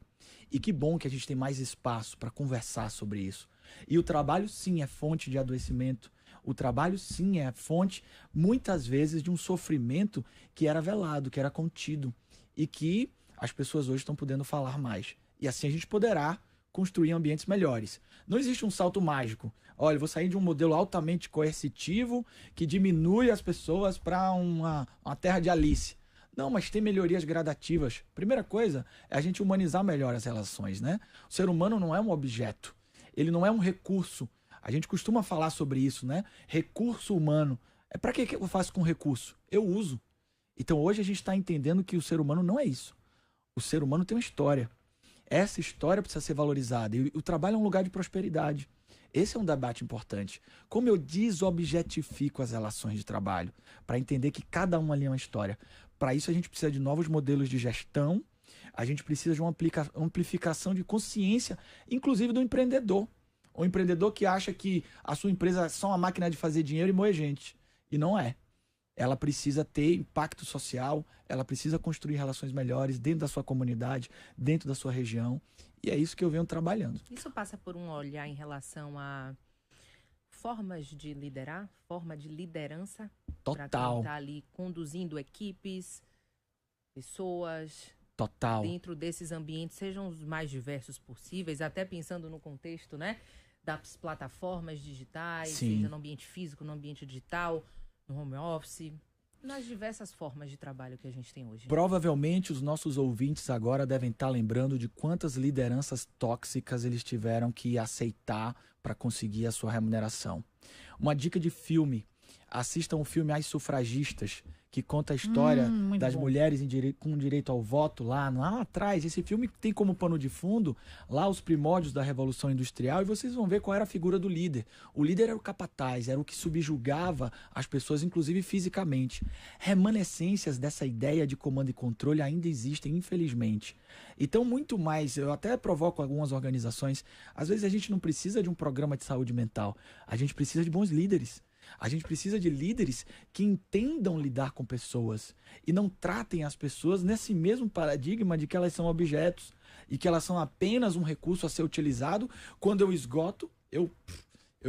E que bom que a gente tem mais espaço para conversar sobre isso. E o trabalho sim é fonte de adoecimento. O trabalho sim é fonte, muitas vezes, de um sofrimento que era velado, que era contido. E que as pessoas hoje estão podendo falar mais. E assim a gente poderá construir ambientes melhores. Não existe um salto mágico. Olha, eu vou sair de um modelo altamente coercitivo que diminui as pessoas para uma terra de Alice. Não, mas tem melhorias gradativas. Primeira coisa é a gente humanizar melhor as relações, né? O ser humano não é um objeto. Ele não é um recurso. A gente costuma falar sobre isso, né? Recurso humano. Para que eu faço com recurso? Eu uso. Então hoje a gente está entendendo que o ser humano não é isso. O ser humano tem uma história. Essa história precisa ser valorizada. E o trabalho é um lugar de prosperidade. Esse é um debate importante. Como eu desobjetifico as relações de trabalho? Para entender que cada um ali é uma história. Para isso, a gente precisa de novos modelos de gestão, a gente precisa de uma amplificação de consciência, inclusive do empreendedor. O empreendedor que acha que a sua empresa é só uma máquina de fazer dinheiro e moer gente. E não é. Ela precisa ter impacto social, ela precisa construir relações melhores dentro da sua comunidade, dentro da sua região. E é isso que eu venho trabalhando. Isso passa por um olhar em relação a formas de liderar, forma de liderança? Total. Para estar ali conduzindo equipes, pessoas... Total. Dentro desses ambientes, sejam os mais diversos possíveis, até pensando no contexto, né, das plataformas digitais, Sim. seja no ambiente físico, no ambiente digital, no home office, nas diversas formas de trabalho que a gente tem hoje. Provavelmente os nossos ouvintes agora devem estar lembrando de quantas lideranças tóxicas eles tiveram que aceitar para conseguir a sua remuneração. Uma dica de filme: assistam o filme As Sufragistas, que conta a história das mulheres com direito ao voto lá atrás. Esse filme tem como pano de fundo lá os primórdios da Revolução Industrial, e vocês vão ver qual era a figura do líder. O líder era o capataz, era o que subjugava as pessoas, inclusive fisicamente. Remanescências dessa ideia de comando e controle ainda existem, infelizmente. Então, muito mais, eu até provoco algumas organizações, às vezes a gente não precisa de um programa de saúde mental, a gente precisa de bons líderes. A gente precisa de líderes que entendam lidar com pessoas e não tratem as pessoas nesse mesmo paradigma de que elas são objetos e que elas são apenas um recurso a ser utilizado. Quando eu esgoto, eu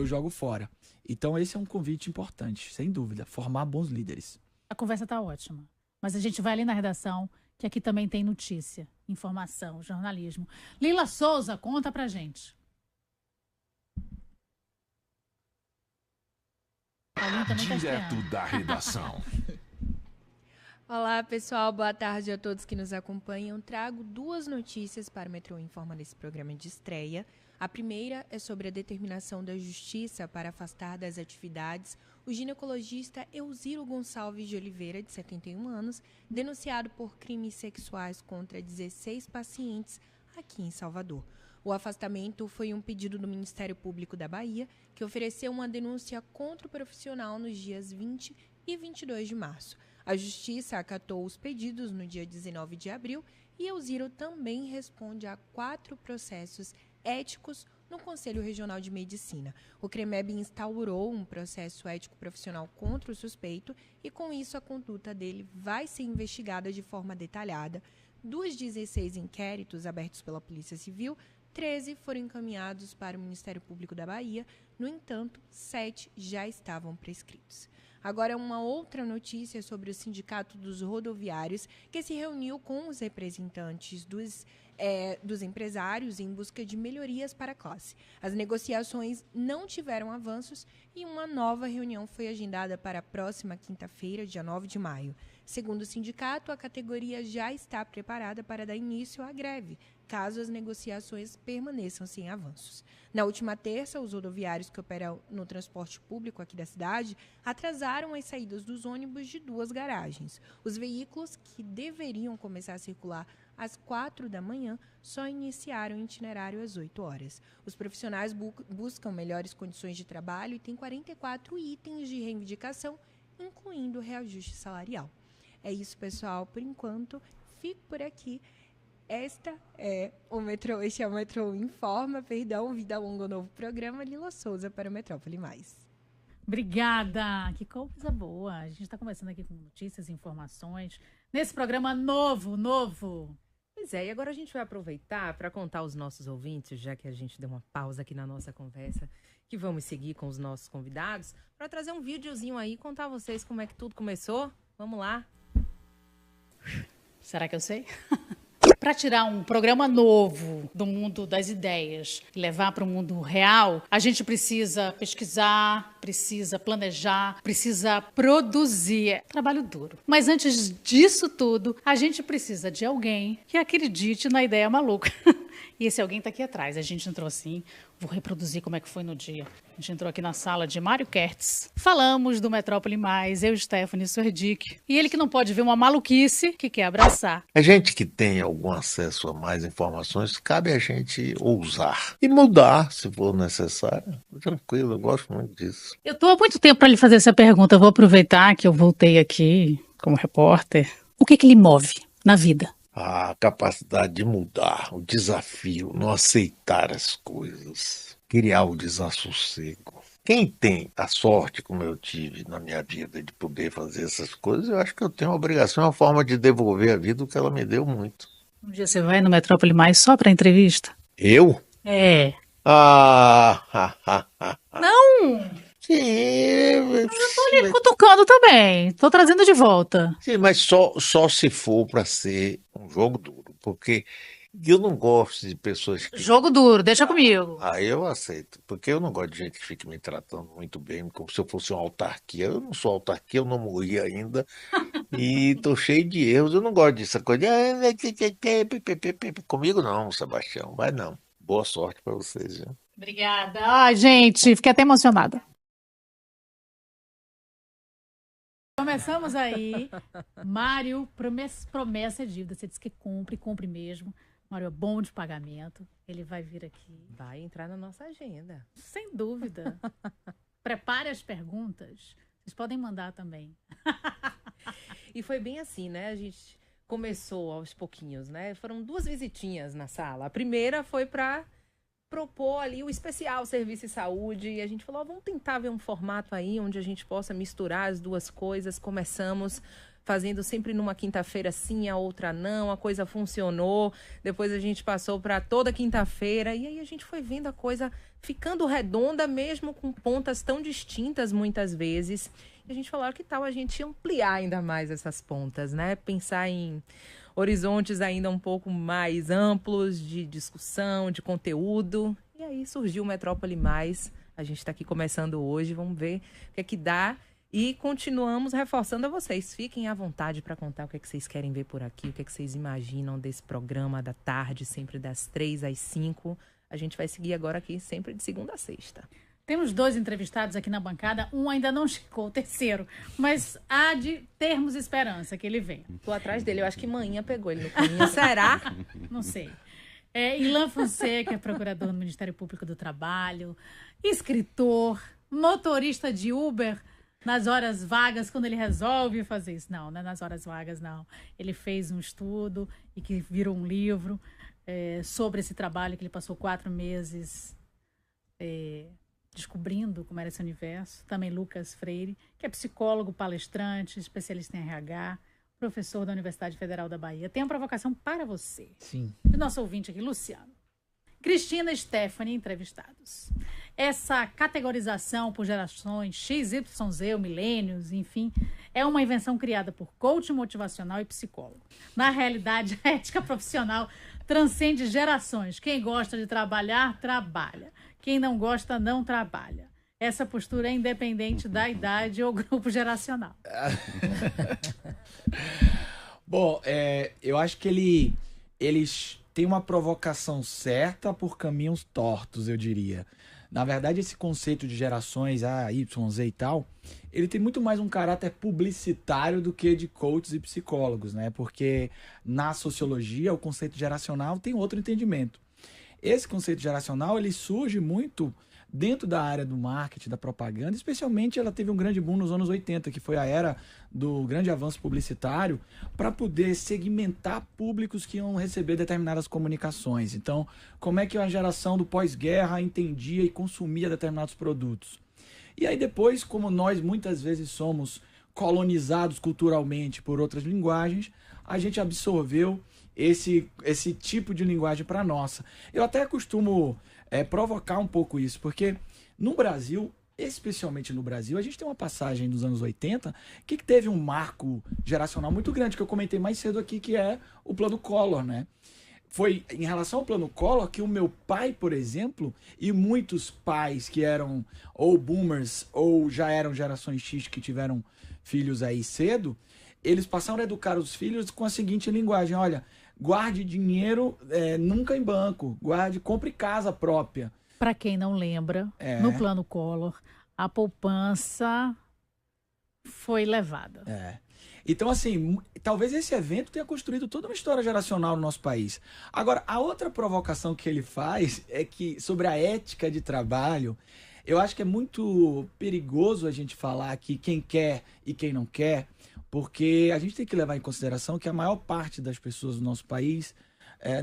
jogo fora. Então esse é um convite importante, sem dúvida, formar bons líderes. A conversa tá ótima, mas a gente vai ali na redação, que aqui também tem notícia, informação, jornalismo. Lila Souza, conta pra gente. Direto da redação. Olá, pessoal. Boa tarde a todos que nos acompanham. Trago duas notícias para o Metrô Informa nesse programa de estreia. A primeira é sobre a determinação da Justiça para afastar das atividades o ginecologista Elziro Gonçalves de Oliveira, de 71 anos, denunciado por crimes sexuais contra 16 pacientes aqui em Salvador. O afastamento foi um pedido do Ministério Público da Bahia, que ofereceu uma denúncia contra o profissional nos dias 20 e 22 de março. A Justiça acatou os pedidos no dia 19 de abril e Elziro também responde a 4 processos éticos no Conselho Regional de Medicina. O CREMEB instaurou um processo ético profissional contra o suspeito e, com isso, a conduta dele vai ser investigada de forma detalhada. Dos 16 inquéritos abertos pela Polícia Civil, 13 foram encaminhados para o Ministério Público da Bahia, no entanto, 7 já estavam prescritos. Agora, uma outra notícia sobre o Sindicato dos Rodoviários, que se reuniu com os representantes dos empresários em busca de melhorias para a classe. As negociações não tiveram avanços e uma nova reunião foi agendada para a próxima quinta-feira, dia 9 de maio. Segundo o sindicato, a categoria já está preparada para dar início à greve, caso as negociações permaneçam sem avanços. Na última terça, os rodoviários que operam no transporte público aqui da cidade atrasaram as saídas dos ônibus de 2 garagens. Os veículos que deveriam começar a circular às 4 da manhã só iniciaram o itinerário às 8 horas. Os profissionais buscam melhores condições de trabalho e têm 44 itens de reivindicação, incluindo o reajuste salarial. É isso, pessoal. Por enquanto, fico por aqui. Este é o Metrô Informa, vida longa ao novo programa. Lila Souza para o Metrópole Mais. Obrigada! Que coisa boa! A gente está começando aqui com notícias e informações nesse programa novo. Pois é, e agora a gente vai aproveitar para contar aos nossos ouvintes, já que a gente deu uma pausa aqui na nossa conversa, que vamos seguir com os nossos convidados, para trazer um videozinho aí e contar a vocês como é que tudo começou. Vamos lá! Será que eu sei? Para tirar um programa novo do mundo das ideias e levar para o mundo real, a gente precisa pesquisar, precisa planejar, precisa produzir. É trabalho duro. Mas antes disso tudo, a gente precisa de alguém que acredite na ideia maluca. E esse alguém está aqui atrás. A gente entrou assim, vou reproduzir como é que foi no dia. A gente entrou aqui na sala de Mário Kertz. Falamos do Metrópole Mais, eu, Stephanie Suerdick. E ele que não pode ver uma maluquice que quer abraçar. A gente que tem algum acesso a mais informações, cabe a gente ousar e mudar, se for necessário. Tranquilo, eu gosto muito disso. Eu estou há muito tempo para lhe fazer essa pergunta. Eu vou aproveitar que eu voltei aqui como repórter. O que lhe move na vida? A capacidade de mudar, o desafio, não aceitar as coisas, criar o desassossego. Quem tem a sorte, como eu tive na minha vida, de poder fazer essas coisas, eu acho que eu tenho a obrigação, uma forma de devolver à vida o que ela me deu muito. Um dia você vai no Metrópole Mais só para entrevista? Eu? É. Não! Sim. Eu tô lhe cutucando também. Tô trazendo de volta. Sim, mas só se for para ser um jogo duro, porque eu não gosto de pessoas que... Jogo duro, deixa comigo. Eu aceito, porque eu não gosto de gente que fique me tratando muito bem, como se eu fosse uma autarquia. Eu não sou autarquia, eu não morri ainda e tô cheio de erros. Eu não gosto dessa coisa. Comigo não, Sebastião, vai não. Boa sorte para vocês, viu? Obrigada. Ai, gente, fiquei até emocionada. Começamos aí. Mário, promessa é dívida. Você disse que cumpre mesmo. Mário é bom de pagamento. Ele vai vir aqui. Vai entrar na nossa agenda. Sem dúvida. Prepare as perguntas. Vocês podem mandar também. E foi bem assim, né? A gente começou aos pouquinhos, né? Foram 2 visitinhas na sala. A primeira foi para propor ali o especial Serviço e Saúde, e a gente falou, vamos tentar ver um formato aí onde a gente possa misturar as duas coisas. Começamos fazendo sempre numa quinta-feira sim, a outra não, a coisa funcionou, depois a gente passou para toda quinta-feira, e aí a gente foi vendo a coisa ficando redonda, mesmo com pontas tão distintas muitas vezes, e a gente falou, que tal a gente ampliar ainda mais essas pontas, né? Pensar em horizontes ainda um pouco mais amplos de discussão, de conteúdo. E aí surgiu o Metrópole Mais. A gente está aqui começando hoje, vamos ver o que é que dá. E continuamos reforçando a vocês. Fiquem à vontade para contar o que é que vocês querem ver por aqui, o que é que vocês imaginam desse programa da tarde, sempre das 3 às 5. A gente vai seguir agora aqui sempre de segunda a sexta. Temos 2 entrevistados aqui na bancada, um ainda não chegou, o terceiro, mas há de termos esperança que ele venha. Tô atrás dele, eu acho que manhã pegou ele no caminho. Será? Não sei. Ilan Fonseca é procurador no Ministério Público do Trabalho, escritor, motorista de Uber nas horas vagas, quando ele resolve fazer isso. Não é nas horas vagas, não. Ele fez um estudo e que virou um livro sobre esse trabalho que ele passou 4 meses descobrindo como era esse universo. Também Lucas Freire, que é psicólogo, palestrante, especialista em RH, professor da Universidade Federal da Bahia. Tem uma provocação para você. Sim. Do nosso ouvinte aqui, Luciano. Cristina e Stephanie, entrevistados. Essa categorização por gerações X, Y, Z, milênios, enfim, é uma invenção criada por coach motivacional e psicólogo. Na realidade, a ética profissional transcende gerações. Quem gosta de trabalhar, trabalha. Quem não gosta, não trabalha. Essa postura é independente da idade ou grupo geracional. Bom, eu acho que eles têm uma provocação certa por caminhos tortos, eu diria. Na verdade, esse conceito de gerações A, Y, Z e tal, ele tem muito mais um caráter publicitário do que de coaches e psicólogos, né? Porque na sociologia, o conceito geracional tem outro entendimento. Esse conceito geracional, ele surge muito dentro da área do marketing, da propaganda, especialmente ela teve um grande boom nos anos 80, que foi a era do grande avanço publicitário, para poder segmentar públicos que iam receber determinadas comunicações. Então, como é que a geração do pós-guerra entendia e consumia determinados produtos? E aí depois, como nós muitas vezes somos colonizados culturalmente por outras linguagens, a gente absorveu esse tipo de linguagem para nossa. Eu até costumo provocar um pouco isso, porque no Brasil, especialmente no Brasil, a gente tem uma passagem dos anos 80 que teve um marco geracional muito grande, que eu comentei mais cedo aqui, que é o Plano Collor, né? Foi em relação ao Plano Collor que o meu pai, por exemplo, e muitos pais que eram ou boomers ou já eram gerações X que tiveram filhos aí cedo, eles passaram a educar os filhos com a seguinte linguagem: olha, guarde dinheiro nunca em banco, compre casa própria. Para quem não lembra, no Plano Collor, a poupança foi levada. Então, assim, talvez esse evento tenha construído toda uma história geracional no nosso país. Agora, a outra provocação que ele faz é que, sobre a ética de trabalho, eu acho que é muito perigoso a gente falar aqui quem quer e quem não quer, porque a gente tem que levar em consideração que a maior parte das pessoas do nosso país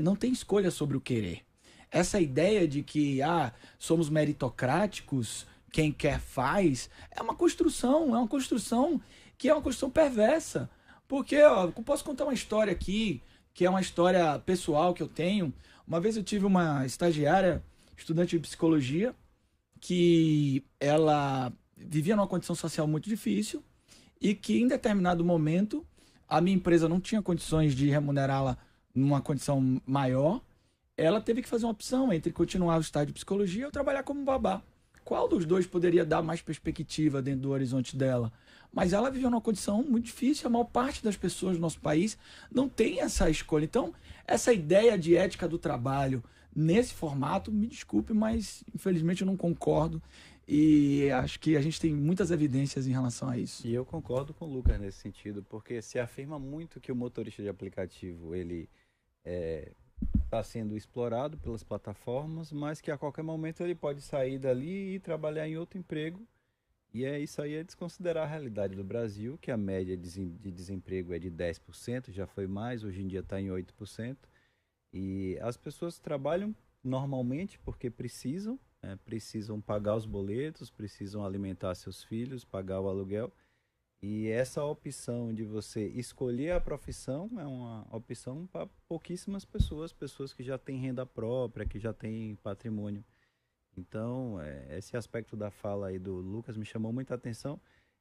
não tem escolha sobre o querer. Essa ideia de que somos meritocráticos, quem quer faz, é uma construção que é uma construção perversa. Porque eu posso contar uma história aqui, que é uma história pessoal que eu tenho. Uma vez eu tive uma estagiária, estudante de psicologia, que ela vivia numa condição social muito difícil e que em determinado momento a minha empresa não tinha condições de remunerá-la numa condição maior. Ela teve que fazer uma opção entre continuar o estágio de psicologia ou trabalhar como babá. Qual dos dois poderia dar mais perspectiva dentro do horizonte dela? Mas ela viveu numa condição muito difícil. A maior parte das pessoas do nosso país não tem essa escolha. Então, essa ideia de ética do trabalho nesse formato, me desculpe, mas infelizmente eu não concordo. E acho que a gente tem muitas evidências em relação a isso. E eu concordo com o Lucas nesse sentido, porque se afirma muito que o motorista de aplicativo, ele está sendo explorado pelas plataformas, mas que a qualquer momento ele pode sair dali e trabalhar em outro emprego. E isso aí é desconsiderar a realidade do Brasil, que a média de desemprego é de 10%, já foi mais, hoje em dia está em 8%. E as pessoas trabalham normalmente porque precisam pagar os boletos, precisam alimentar seus filhos, pagar o aluguel. E essa opção de você escolher a profissão é uma opção para pouquíssimas pessoas que já têm renda própria, que já têm patrimônio. Então, esse aspecto da fala aí do Lucas me chamou muita atenção.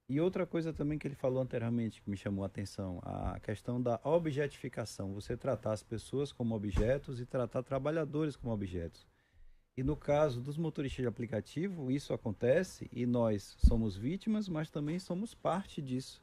E outra coisa também que ele falou anteriormente que me chamou a atenção, a questão da objetificação. Você tratar as pessoas como objetos e tratar trabalhadores como objetos. E no caso dos motoristas de aplicativo, isso acontece e nós somos vítimas, mas também somos parte disso.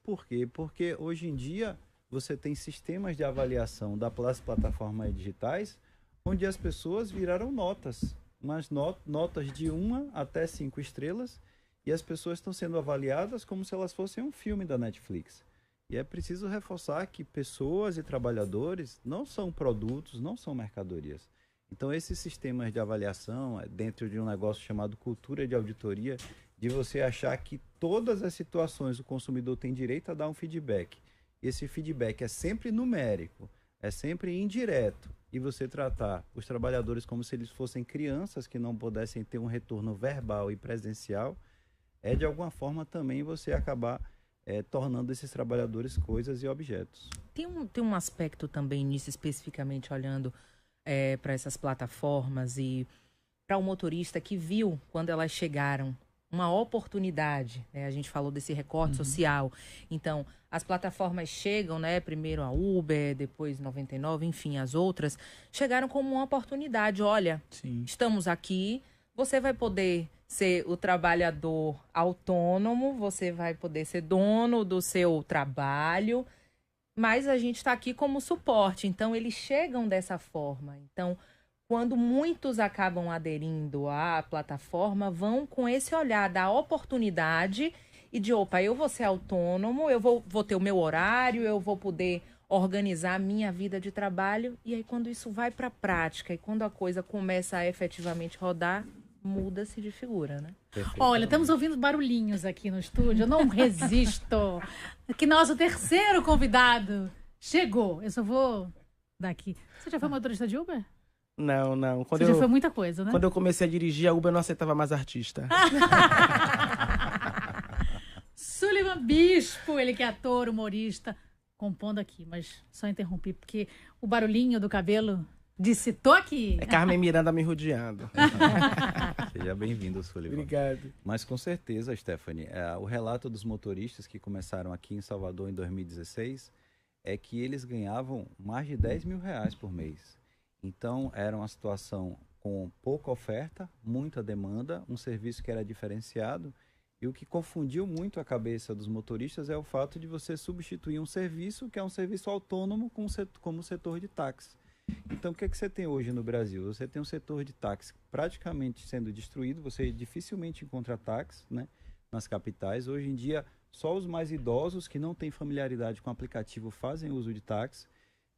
Por quê? Porque hoje em dia você tem sistemas de avaliação das plataformas digitais onde as pessoas viraram notas, mas notas de 1 até 5 estrelas, e as pessoas estão sendo avaliadas como se elas fossem um filme da Netflix. E é preciso reforçar que pessoas e trabalhadores não são produtos, não são mercadorias. Então, esses sistemas de avaliação, dentro de um negócio chamado cultura de auditoria, de você achar que todas as situações o consumidor tem direito a dar um feedback. E esse feedback é sempre numérico, é sempre indireto. E você tratar os trabalhadores como se eles fossem crianças que não pudessem ter um retorno verbal e presencial, de alguma forma também você acabar tornando esses trabalhadores coisas e objetos. Tem um aspecto também nisso, especificamente olhando para essas plataformas e para o motorista que viu, quando elas chegaram, uma oportunidade, né? A gente falou desse recorte social. Então, as plataformas chegam, né? Primeiro a Uber, depois 99, enfim, as outras, chegaram como uma oportunidade. Olha, estamos aqui, você vai poder ser o trabalhador autônomo, você vai poder ser dono do seu trabalho, mas a gente está aqui como suporte. Então, eles chegam dessa forma. Então, quando muitos acabam aderindo à plataforma, vão com esse olhar da oportunidade e de, opa, eu vou ser autônomo, eu vou ter o meu horário, eu vou poder organizar a minha vida de trabalho. E aí, quando isso vai para a prática e quando a coisa começa a efetivamente rodar, muda-se de figura, né? Olha, estamos ouvindo barulhinhos aqui no estúdio, eu não resisto. Que nosso terceiro convidado chegou. Eu só vou daqui. Você já foi motorista de Uber? Não. Você já foi muita coisa, né? Quando eu comecei a dirigir, a Uber não aceitava mais artista. Sullivan Bispo, ele que é ator, humorista, compondo aqui, mas só interrompi, porque o barulhinho do cabelo disse, tô aqui. É Carmen Miranda me rodeando. Seja bem-vindo, Sullivan. Obrigado. Mas com certeza, Stephanie, o relato dos motoristas que começaram aqui em Salvador em 2016 é que eles ganhavam mais de 10 mil reais por mês. Então, era uma situação com pouca oferta, muita demanda, um serviço que era diferenciado E o que confundiu muito a cabeça dos motoristas é o fato de você substituir um serviço que é um serviço autônomo como o setor de táxi. Então, o que é que você tem hoje no Brasil? Você tem um setor de táxi praticamente sendo destruído, você dificilmente encontra táxi, né, nas capitais. Hoje em dia, só os mais idosos que não têm familiaridade com o aplicativo fazem uso de táxi.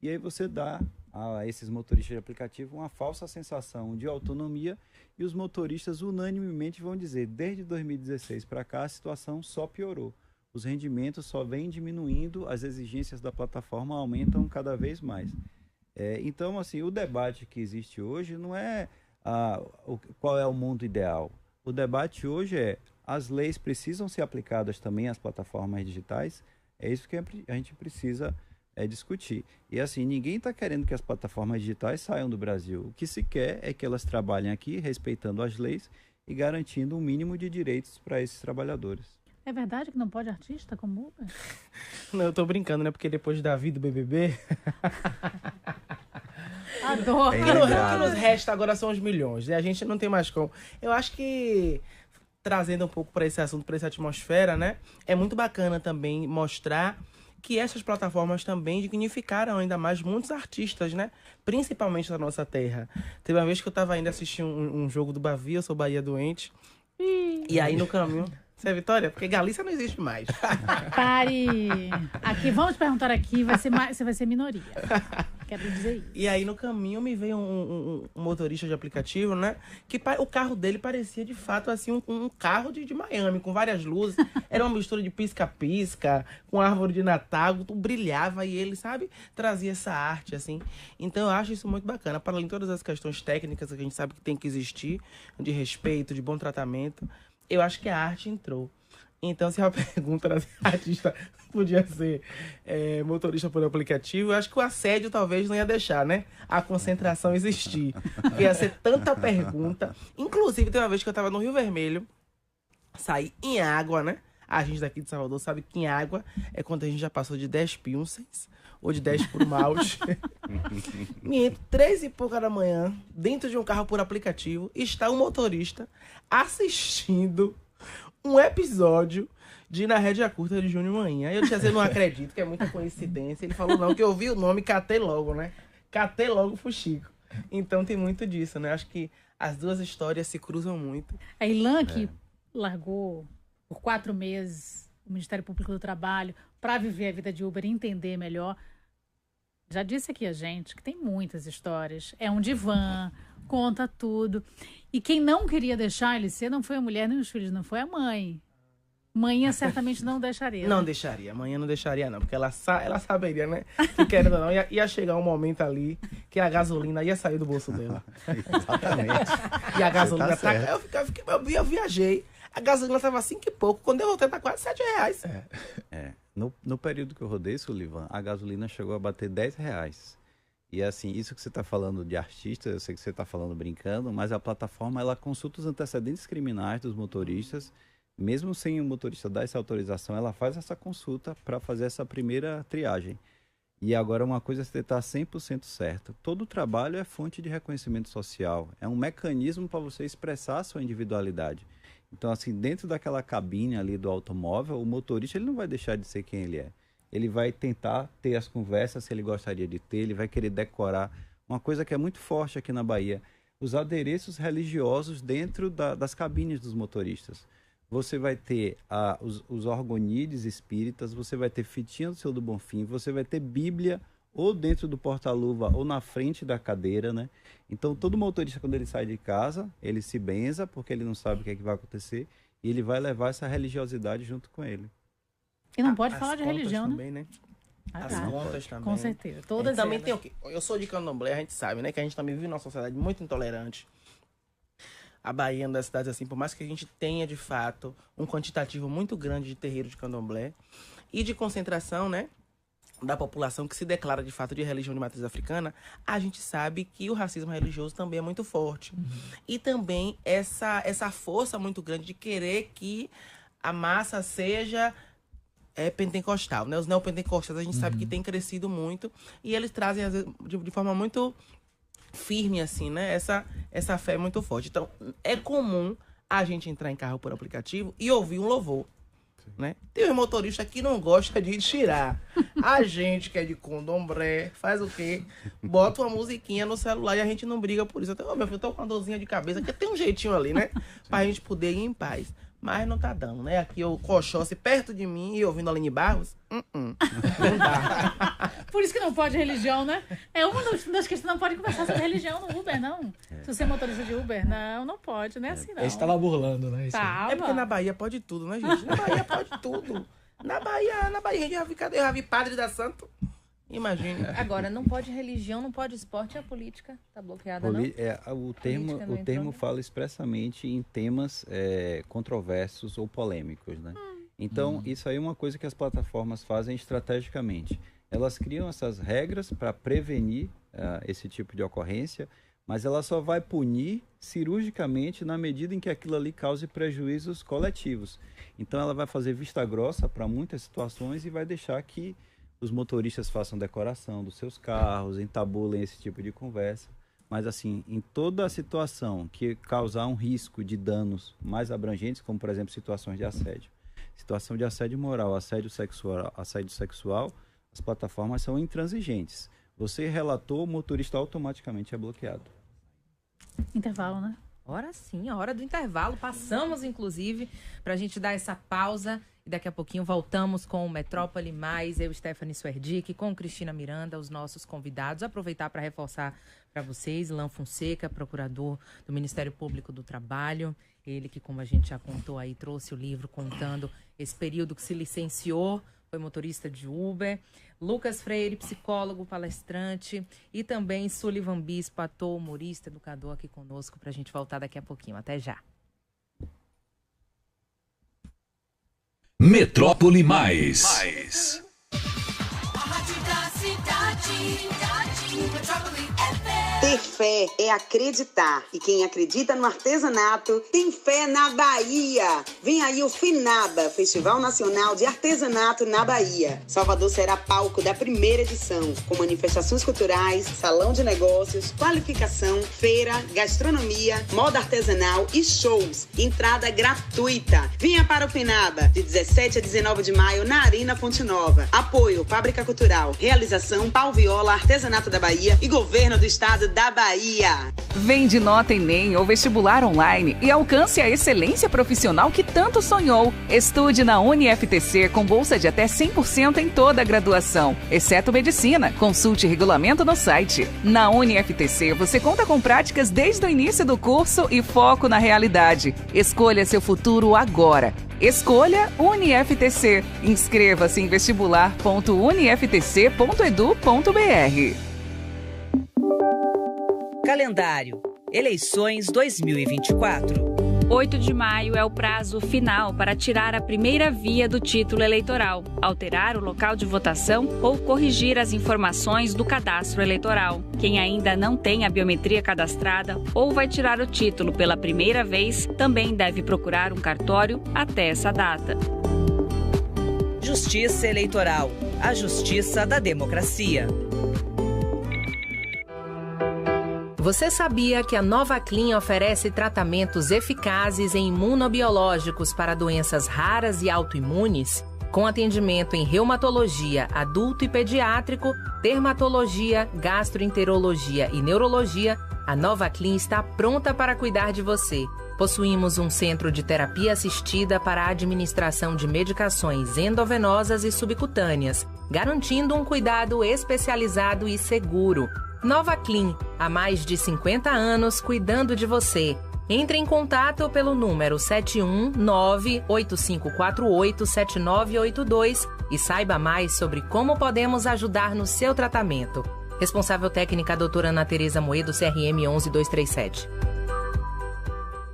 E aí você dá a esses motoristas de aplicativo uma falsa sensação de autonomia e os motoristas unanimemente vão dizer, desde 2016 para cá, a situação só piorou. Os rendimentos só vêm diminuindo, as exigências da plataforma aumentam cada vez mais. Então, assim, o debate que existe hoje não é qual é o mundo ideal. O debate hoje é as leis precisam ser aplicadas também às plataformas digitais. É isso que a gente precisa discutir. E assim, ninguém está querendo que as plataformas digitais saiam do Brasil. O que se quer é que elas trabalhem aqui respeitando as leis e garantindo um mínimo de direitos para esses trabalhadores. É verdade que não pode artista como Uber? Não, eu tô brincando, né? Porque depois da vida do BBB... Adoro. O que nos resta agora são os milhões, né? A gente não tem mais como. Eu acho que, trazendo um pouco para esse assunto, para essa atmosfera, né? É muito bacana também mostrar que essas plataformas também dignificaram ainda mais muitos artistas, né? Principalmente da nossa terra. Teve uma vez que eu tava indo assistir um jogo do Bavi, eu sou Bahia doente. E aí no caminho... Você é Vitória? Porque Galícia não existe mais. Pare! Aqui, vamos perguntar aqui, você vai ser minoria. Quero dizer isso. E aí no caminho me veio um motorista de aplicativo, né? Que o carro dele parecia de fato assim um carro de Miami, com várias luzes. Era uma mistura de pisca-pisca, com árvore de Natal, tudo brilhava e ele, sabe, trazia essa arte, assim. Então eu acho isso muito bacana. Para além de todas as questões técnicas que a gente sabe que tem que existir, de respeito, de bom tratamento, eu acho que a arte entrou. Então, se a pergunta era se artista podia ser motorista por aplicativo, eu acho que o assédio talvez não ia deixar, né? A concentração existir. Porque ia ser tanta pergunta. Inclusive, tem uma vez que eu tava no Rio Vermelho, saí em água, né? A gente daqui de Salvador sabe que em água é quando a gente já passou de 10 pilsens ou de 10 por malte. Me entro 3 e pouca da manhã, dentro de um carro por aplicativo, está um motorista assistindo um episódio de Na Rédea Curta de Júnior Manhinha. Aí eu disse assim, não acredito, que é muita coincidência. Ele falou, não, que eu vi o nome e catei logo, né? Catei logo o Fuxico. Então tem muito disso, né? Acho que as duas histórias se cruzam muito. A Ilan, que largou por 4 meses o Ministério Público do Trabalho para viver a vida de Uber e entender melhor, já disse aqui a gente que tem muitas histórias. É um divã, conta tudo. E quem não queria deixar ele ser não foi a mulher nem os filhos, não foi a mãe. Mãe certamente não deixaria. Não deixaria. Amanhã não deixaria, não. Porque ela saberia, né? Que querendo ou não, ia chegar um momento ali que a gasolina ia sair do bolso dela. Exatamente. E a gasolina Você tá certo. eu viajei. A gasolina tava 5 e pouco. Quando eu voltei, tá quase R$7. No período que eu rodei, Sullivan, a gasolina chegou a bater R$10. E assim, isso que você está falando de artista, eu sei que você está falando brincando, mas a plataforma, ela consulta os antecedentes criminais dos motoristas. Mesmo sem o motorista dar essa autorização, ela faz essa consulta para fazer essa primeira triagem. E agora uma coisa você está 100% certo. Todo trabalho é fonte de reconhecimento social. É um mecanismo para você expressar a sua individualidade. Então, assim, dentro daquela cabine ali do automóvel, o motorista ele não vai deixar de ser quem ele é. Ele vai tentar ter as conversas que ele gostaria de ter, ele vai querer decorar. Uma coisa que é muito forte aqui na Bahia, os adereços religiosos dentro das cabines dos motoristas. Você vai ter os orgonídeos espíritas, você vai ter fitinha do Seu do Bonfim, você vai ter Bíblia ou dentro do porta-luva ou na frente da cadeira, né? Então, todo motorista, quando ele sai de casa, ele se benza, porque ele não sabe o que é que vai acontecer, e ele vai levar essa religiosidade junto com ele. E não pode falar de religião, também, né? As contas também. Com certeza. Todas também elas. tem o quê? Eu sou de Candomblé, a gente sabe, né? Que a gente também vive numa sociedade muito intolerante. A Bahia é uma das cidades assim, por mais que a gente tenha, de fato, um quantitativo muito grande de terreiro de Candomblé e de concentração, né? Da população que se declara, de fato, de religião de matriz africana, a gente sabe que o racismo religioso também é muito forte. E também essa força muito grande de querer que a massa seja pentecostal, né? Os neopentecostais a gente sabe que tem crescido muito e eles trazem, às vezes, de forma muito firme, assim, né? Essa fé é muito forte. Então, é comum a gente entrar em carro por aplicativo e ouvir um louvor. Né? Tem um motorista que não gosta de tirar. A gente que é de condombré faz o quê? Bota uma musiquinha no celular e a gente não briga por isso. Até, meu filho, eu tô com uma dorzinha de cabeça, que tem um jeitinho ali, né? Pra gente poder ir em paz. Mas não tá dando, né? Aqui o Coxosse perto de mim e ouvindo a Aline Barros. Não dá. Por isso que não pode religião, né? É uma das questões, não pode conversar sobre religião no Uber, não. Se você é motorista de Uber, não pode, não é assim, não. Ele estava burlando, né? Tava. É porque na Bahia pode tudo, né, gente? Na Bahia pode tudo. Na Bahia eu já vi padre da santo. Imagina. Agora, não pode religião, não pode esporte, e a política tá bloqueada, não? O termo fala expressamente em temas controversos ou polêmicos, né? Então, isso aí é uma coisa que as plataformas fazem estrategicamente. Elas criam essas regras para prevenir esse tipo de ocorrência, mas ela só vai punir cirurgicamente na medida em que aquilo ali cause prejuízos coletivos. Então, ela vai fazer vista grossa para muitas situações e vai deixar que os motoristas façam decoração dos seus carros, entabulem esse tipo de conversa. Mas, assim, em toda a situação que causar um risco de danos mais abrangentes, como, por exemplo, situações de assédio, situação de assédio moral, assédio sexual, as plataformas são intransigentes. Você relatou, o motorista automaticamente é bloqueado. Intervalo, né? Hora sim, a hora do intervalo. Passamos, inclusive, para a gente dar essa pausa. E daqui a pouquinho voltamos com o Metrópole Mais, eu, Stephanie Suerdick, com Cristina Miranda, os nossos convidados. Aproveitar para reforçar para vocês, Ilan Fonseca, procurador do Ministério Público do Trabalho. Ele que, como a gente já contou aí, trouxe o livro contando esse período que se licenciou, foi motorista de Uber. Lucas Freire, psicólogo, palestrante. E também Sullivan Bispo, ator, humorista, educador aqui conosco, para a gente voltar daqui a pouquinho. Até já. Metrópole Mais. Ter fé é acreditar. E quem acredita no artesanato tem fé na Bahia. Vem aí o FINABA, Festival Nacional de Artesanato na Bahia. Salvador será palco da primeira edição, com manifestações culturais, salão de negócios, qualificação, feira, gastronomia, moda artesanal e shows. Entrada gratuita. Venha para o FINABA, de 17 a 19 de maio, na Arena Ponte Nova. Apoio Fábrica Cultural. Realização Pau Viola, Artesanato da Bahia e Governo do Estado da Bahia. Vende nota Enem ou vestibular online e alcance a excelência profissional que tanto sonhou. Estude na UniFTC com bolsa de até 100% em toda a graduação, exceto medicina. Consulte regulamento no site. Na UniFTC você conta com práticas desde o início do curso e foco na realidade. Escolha seu futuro agora. Escolha UniFTC. Inscreva-se em vestibular.uniftc.edu.br. Calendário. Eleições 2024. 8 de maio é o prazo final para tirar a primeira via do título eleitoral, alterar o local de votação ou corrigir as informações do cadastro eleitoral. Quem ainda não tem a biometria cadastrada ou vai tirar o título pela primeira vez, também deve procurar um cartório até essa data. Justiça Eleitoral. A justiça da democracia. Você sabia que a Nova Clean oferece tratamentos eficazes em imunobiológicos para doenças raras e autoimunes? Com atendimento em reumatologia, adulto e pediátrico, dermatologia, gastroenterologia e neurologia, a Nova Clean está pronta para cuidar de você. Possuímos um centro de terapia assistida para a administração de medicações endovenosas e subcutâneas, garantindo um cuidado especializado e seguro. Nova Clean, há mais de 50 anos cuidando de você. Entre em contato pelo número 719-8548-7982 e saiba mais sobre como podemos ajudar no seu tratamento. Responsável técnica, doutora Ana Tereza Moedo, CRM 11237.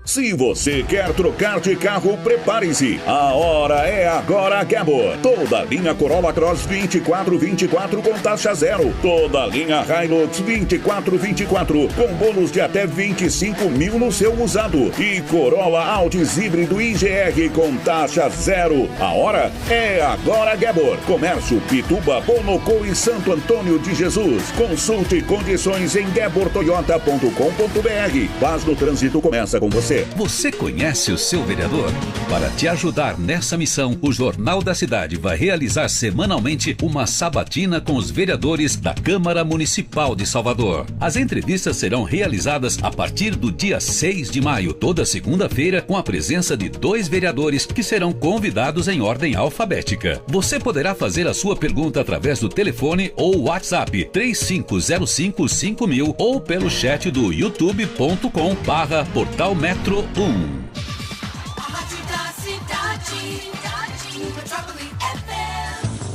Se você quer trocar de carro, prepare-se. A hora é agora, Gabor. Toda a linha Corolla Cross 2424 com taxa zero. Toda a linha Hilux 2424 com bônus de até 25 mil no seu usado. E Corolla Altis híbrido IGR com taxa zero. A hora é agora, Gabor. Comércio Pituba, Bonocô e Santo Antônio de Jesus. Consulte condições em gabortoyota.com.br. Paz no trânsito começa com você. você. Você conhece o seu vereador? Para te ajudar nessa missão, o Jornal da Cidade vai realizar semanalmente uma sabatina com os vereadores da Câmara Municipal de Salvador. As entrevistas serão realizadas a partir do dia 6 de maio, toda segunda-feira, com a presença de 2 vereadores que serão convidados em ordem alfabética. Você poderá fazer a sua pergunta através do telefone ou WhatsApp 35055000 ou pelo chat do youtube.com/Portal Metro 1.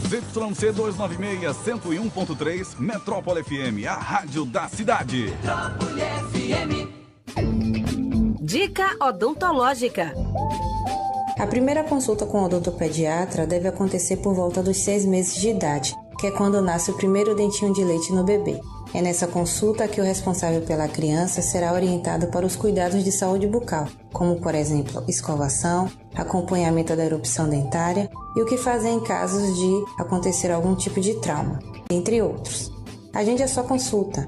ZYC 296, 101.3, Metrópole FM, a rádio da cidade. Metrópole FM. Dica odontológica. A primeira consulta com o odontopediatra deve acontecer por volta dos 6 meses de idade, que é quando nasce o primeiro dentinho de leite no bebê. É nessa consulta que o responsável pela criança será orientado para os cuidados de saúde bucal, como, por exemplo, escovação, acompanhamento da erupção dentária e o que fazer em casos de acontecer algum tipo de trauma, entre outros. Agende a sua consulta.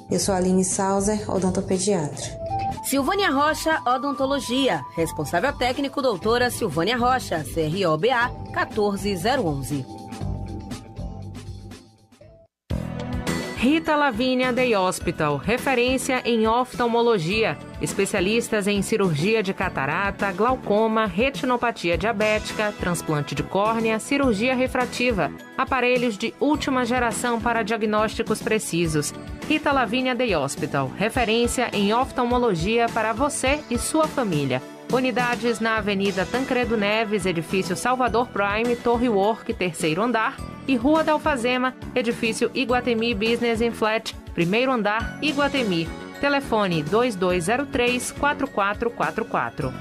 Eu sou a Aline Sauser, odontopediatra. Silvânia Rocha Odontologia. Responsável técnico, doutora Silvânia Rocha, CROBA 14011. Rita Lavínia Day Hospital, referência em oftalmologia, especialistas em cirurgia de catarata, glaucoma, retinopatia diabética, transplante de córnea, cirurgia refrativa, aparelhos de última geração para diagnósticos precisos. Rita Lavínia Day Hospital, referência em oftalmologia para você e sua família. Unidades na Avenida Tancredo Neves, edifício Salvador Prime, Torre Work, 3º andar, e Rua da Alfazema, edifício Iguatemi Business and Flat, 1º andar, Iguatemi. Telefone 2203-4444.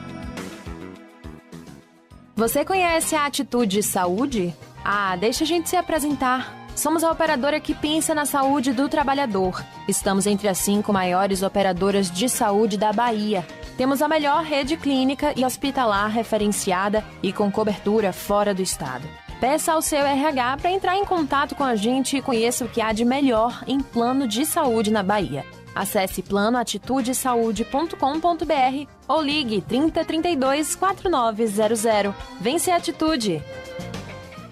Você conhece a Atitude Saúde? Ah, deixa a gente se apresentar. Somos a operadora que pensa na saúde do trabalhador. Estamos entre as 5 maiores operadoras de saúde da Bahia. Temos a melhor rede clínica e hospitalar referenciada e com cobertura fora do estado. Peça ao seu RH para entrar em contato com a gente e conheça o que há de melhor em plano de saúde na Bahia. Acesse planoatitudesaude.com.br ou ligue 3032 4900. Vem ser Atitude!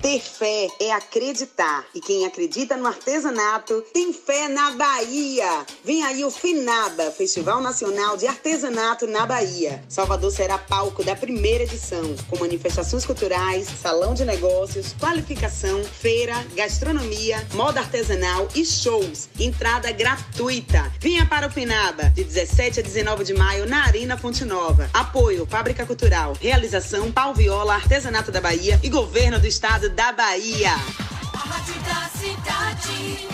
Ter fé é acreditar. E quem acredita no artesanato tem fé na Bahia. Vem aí o FINABA, Festival Nacional de Artesanato na Bahia. Salvador será palco da primeira edição, com manifestações culturais, salão de negócios, qualificação, feira, gastronomia, moda artesanal e shows. Entrada gratuita. Venha para o FINABA, de 17 a 19 de maio, na Arena Fonte Nova. Apoio Fábrica Cultural. Realização Pau Viola, Artesanato da Bahia e Governo do Estado da Bahia. A rádio da cidade,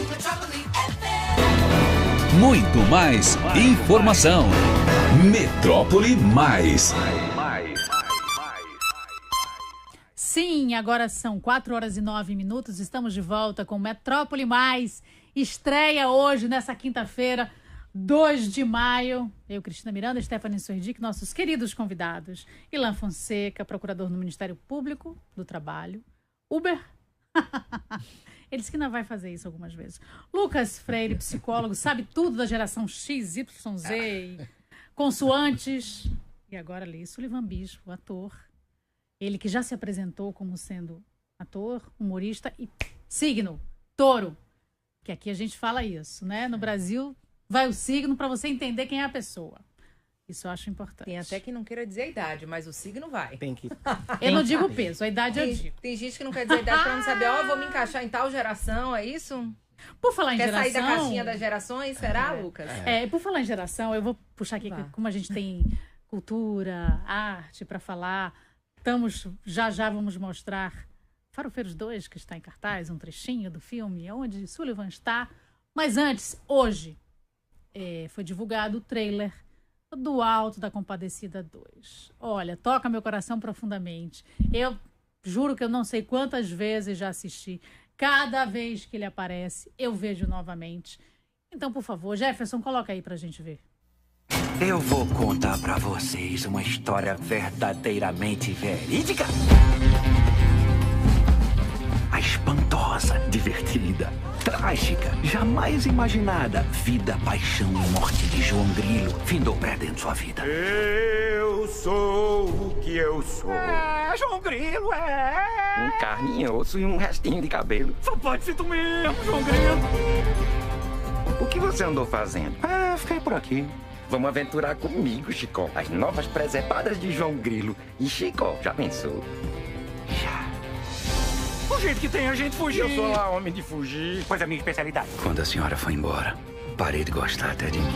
Metrópole FM. Muito mais informação. Metrópole Mais. Sim, agora são 4h09. Estamos de volta com Metrópole Mais. Estreia hoje, nessa quinta-feira, 2 de maio. Eu, Cristina Miranda, Stephanie Sordic, nossos queridos convidados. Ilan Fonseca, procurador do Ministério Público do Trabalho. Uber. Ele disse que ainda vai fazer isso algumas vezes. Lucas Freire, psicólogo, sabe tudo da geração X, Y, Z, e consoantes. E agora ali, Sullivan Bispo, ator. Ele que já se apresentou como sendo ator, humorista e signo, touro. Que aqui a gente fala isso, né? No Brasil, vai o signo para você entender quem é a pessoa. Isso eu acho importante. Tem até que não queira dizer a idade, mas o signo vai. Tem que. Eu não digo o peso, a idade eu digo. Tem gente que não quer dizer a idade pra não saber, vou me encaixar em tal geração, é isso? Por falar em geração... Quer sair da caixinha das gerações, será, Lucas? Por falar em geração, eu vou puxar aqui, como a gente tem cultura, arte para falar. Já vamos mostrar Farofeiros 2, que está em cartaz, um trechinho do filme, onde Sullivan está. Mas antes, hoje, foi divulgado o trailer do Alto da Compadecida 2. Olha, toca meu coração profundamente. Eu juro que eu não sei quantas vezes já assisti. Cada vez que ele aparece, eu vejo novamente. Então, por favor, Jefferson, coloca aí pra gente ver. Eu vou contar pra vocês uma história verdadeiramente verídica. A espantosa Perigosa, divertida, trágica, jamais imaginada. Vida, paixão e morte de João Grilo. Findou perdendo sua vida. Eu sou o que eu sou. João Grilo, Um carne e osso e um restinho de cabelo. Só pode ser tu mesmo, João Grilo. O que você andou fazendo? Fiquei por aqui. Vamos aventurar comigo, Chicó. As novas presepadas de João Grilo. E Chicó, já pensou? O jeito que tem a gente fugir. Eu sou lá homem de fugir. Pois é a minha especialidade. Quando a senhora foi embora, parei de gostar até de mim.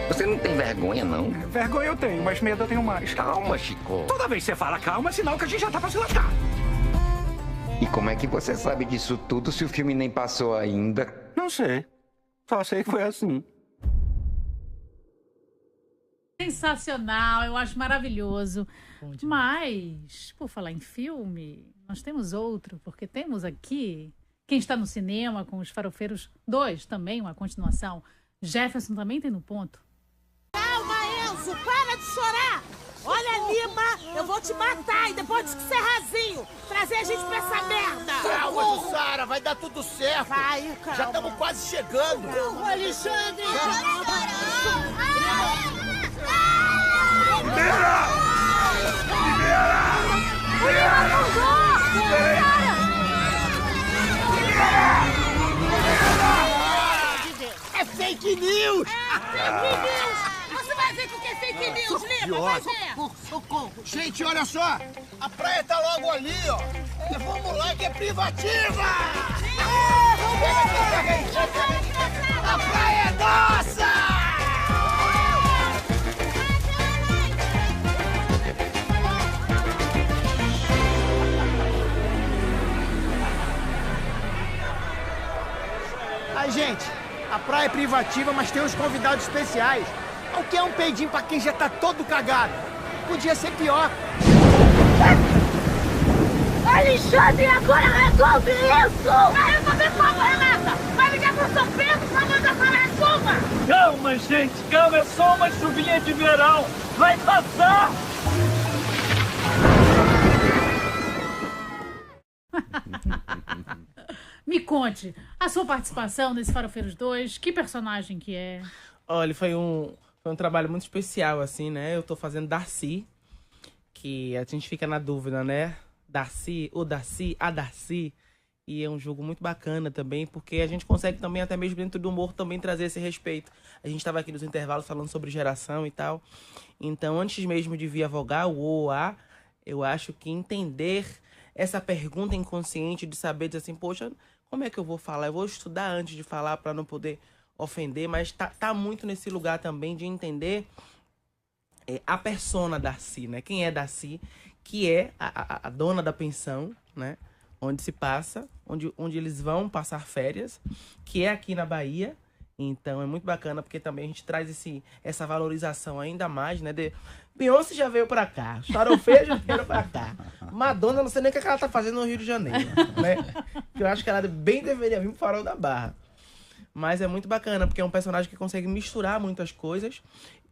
Você não tem vergonha, não? Vergonha eu tenho, mas medo eu tenho mais. Calma, Chicó. Toda vez que você fala calma, é sinal que a gente já tá pra se lascar. E como é que você sabe disso tudo se o filme nem passou ainda? Não sei. Só sei que foi assim. Sensacional, eu acho maravilhoso. Mas, por falar em filme, nós temos outro, porque temos aqui quem está no cinema com Os Farofeiros 2, também uma continuação. Jefferson também tem no ponto. Calma, Enzo, para de chorar! Olha, Lima, eu vou te matar e depois diz que você é rasinho. Trazer a gente pra essa merda. Calma, Jussara, vai dar tudo certo. Vai, calma. Já estamos quase chegando. Alexandre! Libera! É fake news! Fake news! Você vai ver o que é fake news, Lima, vai ver! Socorro! Gente, olha só! A praia tá logo ali, ó! Vamos lá que é privativa! A praia é nossa! Ai, gente, a praia é privativa, mas tem uns convidados especiais. O que é um peidinho pra quem já tá todo cagado? Podia ser pior. Alexandre, agora resolve isso! Vai resolver como, Renata? Vai ligar pro São Pedro pra mandar parar a chuva! Calma, gente, calma, é só uma chuvinha de verão. Vai passar! Me conte, a sua participação nesse Farofeiros 2, que personagem que é? Olha, foi um trabalho muito especial, assim, né? Eu tô fazendo Darcy, que a gente fica na dúvida, né? Darcy, o Darcy, a Darcy. E é um jogo muito bacana também, porque a gente consegue também, até mesmo dentro do humor, também trazer esse respeito. A gente estava aqui nos intervalos falando sobre geração e tal. Então, antes mesmo de vir a vogal, o ou a, eu acho que entender essa pergunta inconsciente de saber, dizer assim, poxa, como é que eu vou falar? Eu vou estudar antes de falar para não poder ofender, mas tá muito nesse lugar também de entender a persona Darcy, né? Quem é Darcy, que é a dona da pensão, né? Onde se passa, onde eles vão passar férias, que é aqui na Bahia. Então é muito bacana, porque também a gente traz essa valorização ainda mais, né? Beyoncé já veio pra cá, Farofeiro já veio pra cá. Madonna, não sei nem o que ela tá fazendo no Rio de Janeiro, né? Que eu acho que ela bem deveria vir pro Farol da Barra. Mas é muito bacana, porque é um personagem que consegue misturar muitas coisas.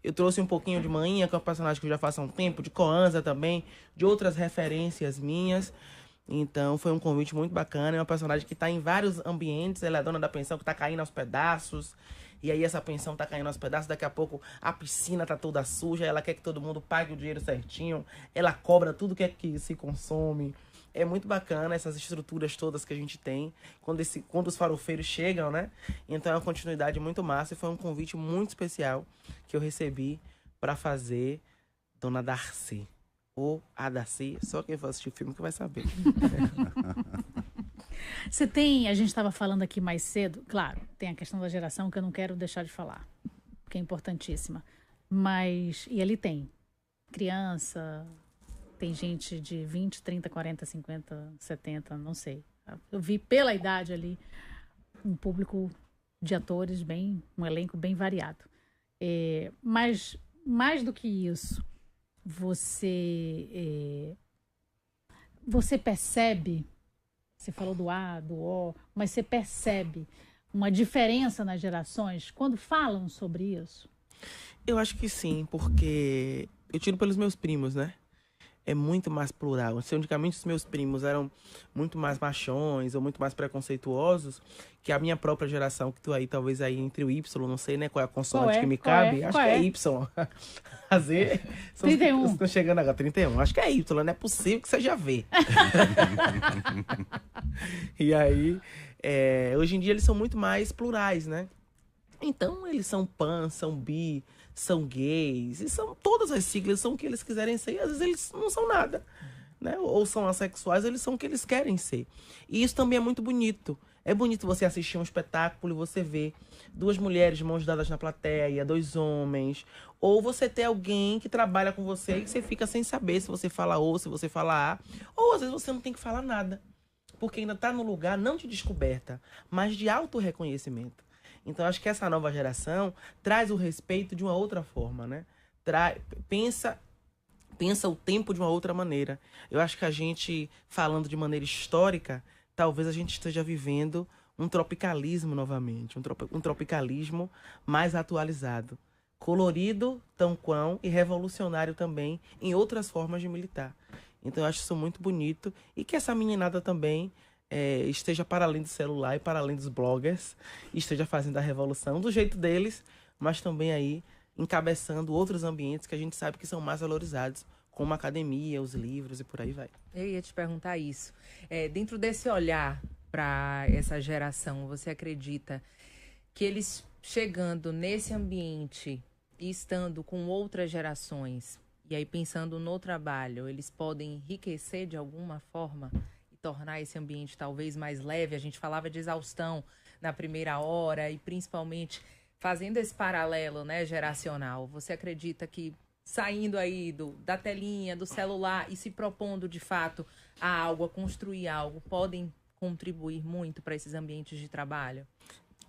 Eu trouxe um pouquinho de Manhinha, que é um personagem que eu já faço há um tempo, de Coanza também, de outras referências minhas. Então foi um convite muito bacana. É uma personagem que tá em vários ambientes. Ela é dona da pensão que tá caindo aos pedaços. E aí essa pensão tá caindo aos pedaços. Daqui a pouco a piscina tá toda suja. Ela quer que todo mundo pague o dinheiro certinho. Ela cobra tudo que se consome. É muito bacana essas estruturas todas que a gente tem quando os farofeiros chegam, né? Então é uma continuidade muito massa. E foi um convite muito especial que eu recebi para fazer Dona Darcy. Ou a Darcy, só quem for assistir o filme que vai saber. Você tem, a gente estava falando aqui mais cedo, claro, tem a questão da geração que eu não quero deixar de falar, que é importantíssima. Mas, e ali tem criança, tem gente de 20, 30, 40, 50, 70, não sei. Eu vi pela idade ali um público de atores um elenco bem variado. Mas, mais do que isso, você percebe, você falou do A, do O, mas você percebe uma diferença nas gerações quando falam sobre isso? Eu acho que sim, porque eu tiro pelos meus primos, né? é muito mais plural. Se antigamente os meus primos eram muito mais machões ou muito mais preconceituosos, que a minha própria geração, que tu aí, talvez aí entre o Y, não sei, né, qual é a consoante que me cabe, acho que é Y. A Z, 31. Estão chegando agora, 31. Acho que é Y, não é possível que seja V. E aí, hoje em dia eles são muito mais plurais, né? Então, eles são pan, são bi, são gays, e são todas as siglas, são o que eles quiserem ser, e às vezes eles não são nada, né? Ou são assexuais, eles são o que eles querem ser. E isso também é muito bonito. É bonito você assistir um espetáculo e você ver 2 mulheres de mãos dadas na plateia, 2 homens, ou você ter alguém que trabalha com você e você fica sem saber se você fala O, se você fala A, ou às vezes você não tem que falar nada, porque ainda está no lugar não de descoberta, mas de autorreconhecimento. Então, acho que essa nova geração traz o respeito de uma outra forma, né? Pensa o tempo de uma outra maneira. Eu acho que a gente, falando de maneira histórica, talvez a gente esteja vivendo um tropicalismo novamente. Um tropicalismo mais atualizado. Colorido, tão quão, e revolucionário também em outras formas de militar. Então, eu acho isso muito bonito. E que essa meninada também... esteja para além do celular e para além dos bloggers, esteja fazendo a revolução do jeito deles, mas também aí encabeçando outros ambientes que a gente sabe que são mais valorizados, como a academia, os livros e por aí vai. Eu ia te perguntar isso. Dentro desse olhar para essa geração, você acredita que eles chegando nesse ambiente e estando com outras gerações, e aí pensando no trabalho, eles podem enriquecer de alguma forma? Tornar esse ambiente talvez mais leve? A gente falava de exaustão na primeira hora e principalmente fazendo esse paralelo, né, geracional. Você acredita que saindo aí da telinha, do celular e se propondo de fato a algo, a construir algo, podem contribuir muito para esses ambientes de trabalho?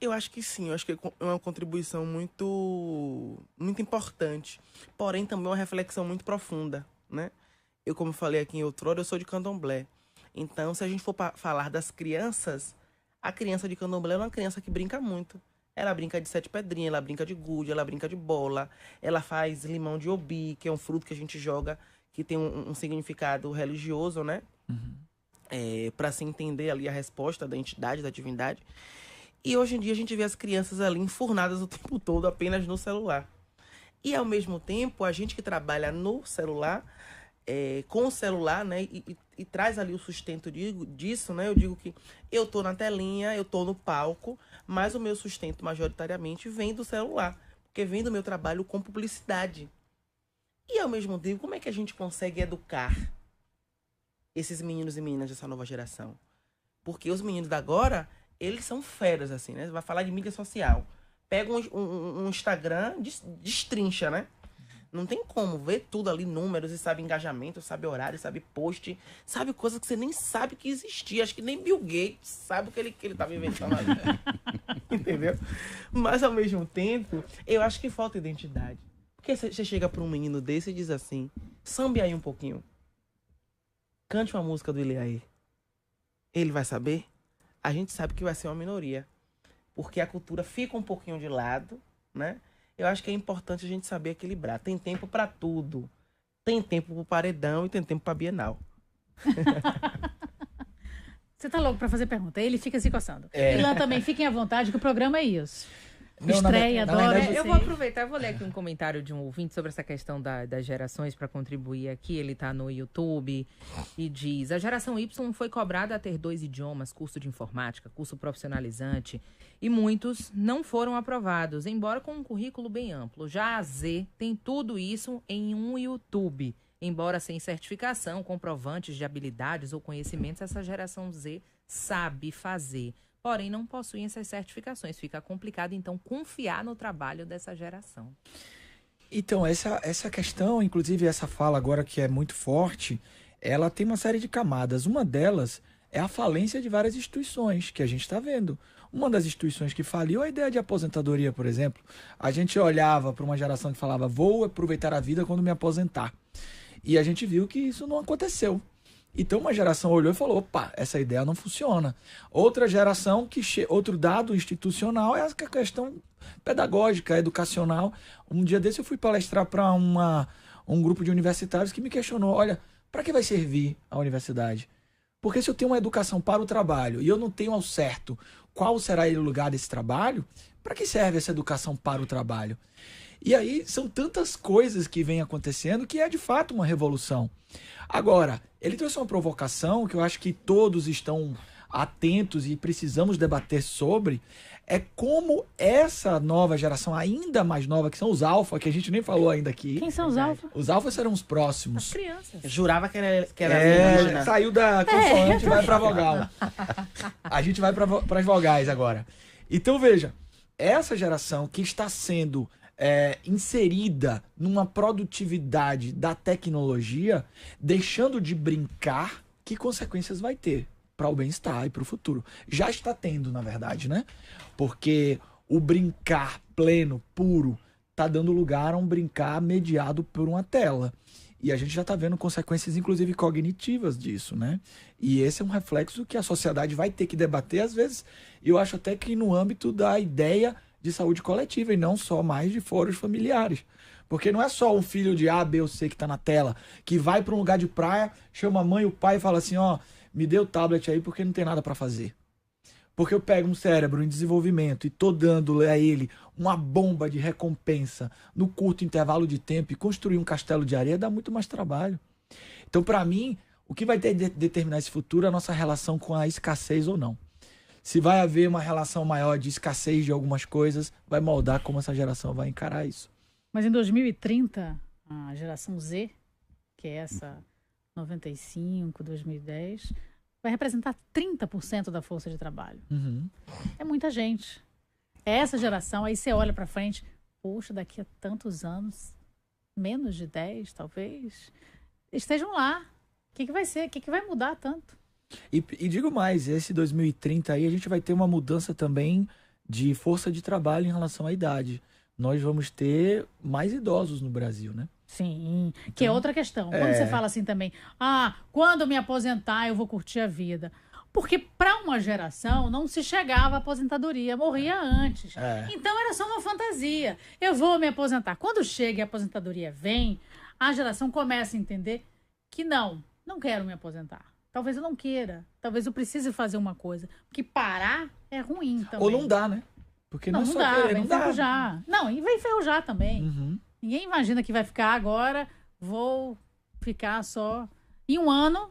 Eu acho que sim, eu acho que é uma contribuição muito, muito importante, porém também uma reflexão muito profunda, né? Eu, como falei aqui em outrora, eu sou de Candomblé. Então, se a gente for falar das crianças, a criança de Candomblé é uma criança que brinca muito. Ela brinca de 7 pedrinhas, ela brinca de gude, ela brinca de bola, ela faz limão de obi, que é um fruto que a gente joga, que tem um significado religioso, né? Para se entender ali a resposta da entidade, da divindade. E hoje em dia a gente vê as crianças ali enfurnadas o tempo todo apenas no celular. E, ao mesmo tempo, a gente que trabalha no celular... com o celular, né, e traz ali o sustento disso, né, eu digo que eu tô na telinha, eu tô no palco, mas o meu sustento majoritariamente vem do celular, porque vem do meu trabalho com publicidade. E, ao mesmo tempo, como é que a gente consegue educar esses meninos e meninas dessa nova geração? Porque os meninos da agora, eles são feras, assim, né, vai falar de mídia social, pega um Instagram, destrincha, né? Não tem como ver tudo ali, números, e sabe engajamento, sabe horário, sabe post, sabe coisas que você nem sabe que existia. Acho que nem Bill Gates sabe o que ele tava inventando ali. Entendeu? Mas, ao mesmo tempo, eu acho que falta identidade. Porque você chega para um menino desse e diz assim, sambe aí um pouquinho. Cante uma música do Ilhaê. Ele vai saber? A gente sabe que vai ser uma minoria. Porque a cultura fica um pouquinho de lado, né? Eu acho que é importante a gente saber equilibrar. Tem tempo para tudo. Tem tempo pro paredão e tem tempo pra Bienal. Você tá louco pra fazer pergunta? Ele fica se coçando. Ilan também, fiquem à vontade, que o programa é isso. Não, estreia, adora. Eu vou aproveitar, eu vou ler aqui um comentário de um ouvinte sobre essa questão das gerações para contribuir aqui. Ele tá no YouTube e diz: a geração Y foi cobrada a ter 2 idiomas, curso de informática, curso profissionalizante, e muitos não foram aprovados, embora com um currículo bem amplo. Já a Z tem tudo isso em um YouTube. Embora sem certificação, comprovantes de habilidades ou conhecimentos, essa geração Z sabe fazer. Porém, não possuem essas certificações. Fica complicado, então, confiar no trabalho dessa geração. Então, essa questão, inclusive essa fala agora que é muito forte, ela tem uma série de camadas. Uma delas é a falência de várias instituições que a gente está vendo. Uma das instituições que faliu é a ideia de aposentadoria, por exemplo. A gente olhava para uma geração que falava, vou aproveitar a vida quando me aposentar. E a gente viu que isso não aconteceu. Então uma geração olhou e falou, opa, essa ideia não funciona. Outra geração, outro dado institucional é a questão pedagógica, educacional. Um dia desse eu fui palestrar para um grupo de universitários que me questionou, olha, Para que vai servir a universidade? Porque se eu tenho uma educação para o trabalho e eu não tenho ao certo qual será o lugar desse trabalho, para que serve essa educação para o trabalho? E aí são tantas coisas que vêm acontecendo que é de fato uma revolução. Agora, ele trouxe uma provocação que eu acho que todos estão atentos e precisamos debater sobre, é como essa nova geração, ainda mais nova, que são os alfa, que a gente nem falou ainda aqui. Quem são os alfa? Os alfa serão os próximos. As crianças. Eu jurava que era saiu da consoante e vai pra vogal. A gente vai para as vogais agora. Então veja, essa geração que está sendo inserida numa produtividade da tecnologia, deixando de brincar, que consequências vai ter para o bem-estar e para o futuro? Já está tendo, na verdade, né? Porque o brincar pleno, puro, tá dando lugar a um brincar mediado por uma tela. E a gente já está vendo consequências, inclusive, cognitivas disso, né? E esse é um reflexo que a sociedade vai ter que debater, às vezes, eu acho até que no âmbito da ideia de saúde coletiva e não só mais de fóruns familiares. Porque não é só um filho de A, B ou C que está na tela, que vai para um lugar de praia, chama a mãe e o pai e fala assim, ó, me dê o tablet aí porque não tem nada para fazer. Porque eu pego um cérebro em desenvolvimento e tô dando a ele uma bomba de recompensa no curto intervalo de tempo e construir um castelo de areia dá muito mais trabalho. Então, para mim, o que vai determinar esse futuro é a nossa relação com a escassez ou não. Se vai haver uma relação maior de escassez de algumas coisas, vai moldar como essa geração vai encarar isso. Mas em 2030, a geração Z, que é essa 95, 2010... vai representar 30% da força de trabalho. Uhum. É muita gente. É essa geração, aí você olha pra frente, poxa, daqui a tantos anos, menos de 10, talvez, estejam lá. O que vai ser? O que vai mudar tanto? E digo mais, esse 2030 aí a gente vai ter uma mudança também de força de trabalho em relação à idade. Nós vamos ter mais idosos no Brasil, né? Sim, que é outra questão. Quando você fala assim também, quando eu me aposentar eu vou curtir a vida. Porque para uma geração não se chegava à aposentadoria, morria antes. Então era só uma fantasia. Eu vou me aposentar. Quando chega e a aposentadoria vem, a geração começa a entender que não quero me aposentar. Talvez eu não queira, talvez eu precise fazer uma coisa. Porque parar é ruim também. Ou não dá, né? Porque não só dá, querer, vai não dá. enferrujar. Não, e vai enferrujar também. Uhum. Ninguém imagina que vai ficar agora, vou ficar só... Em um ano,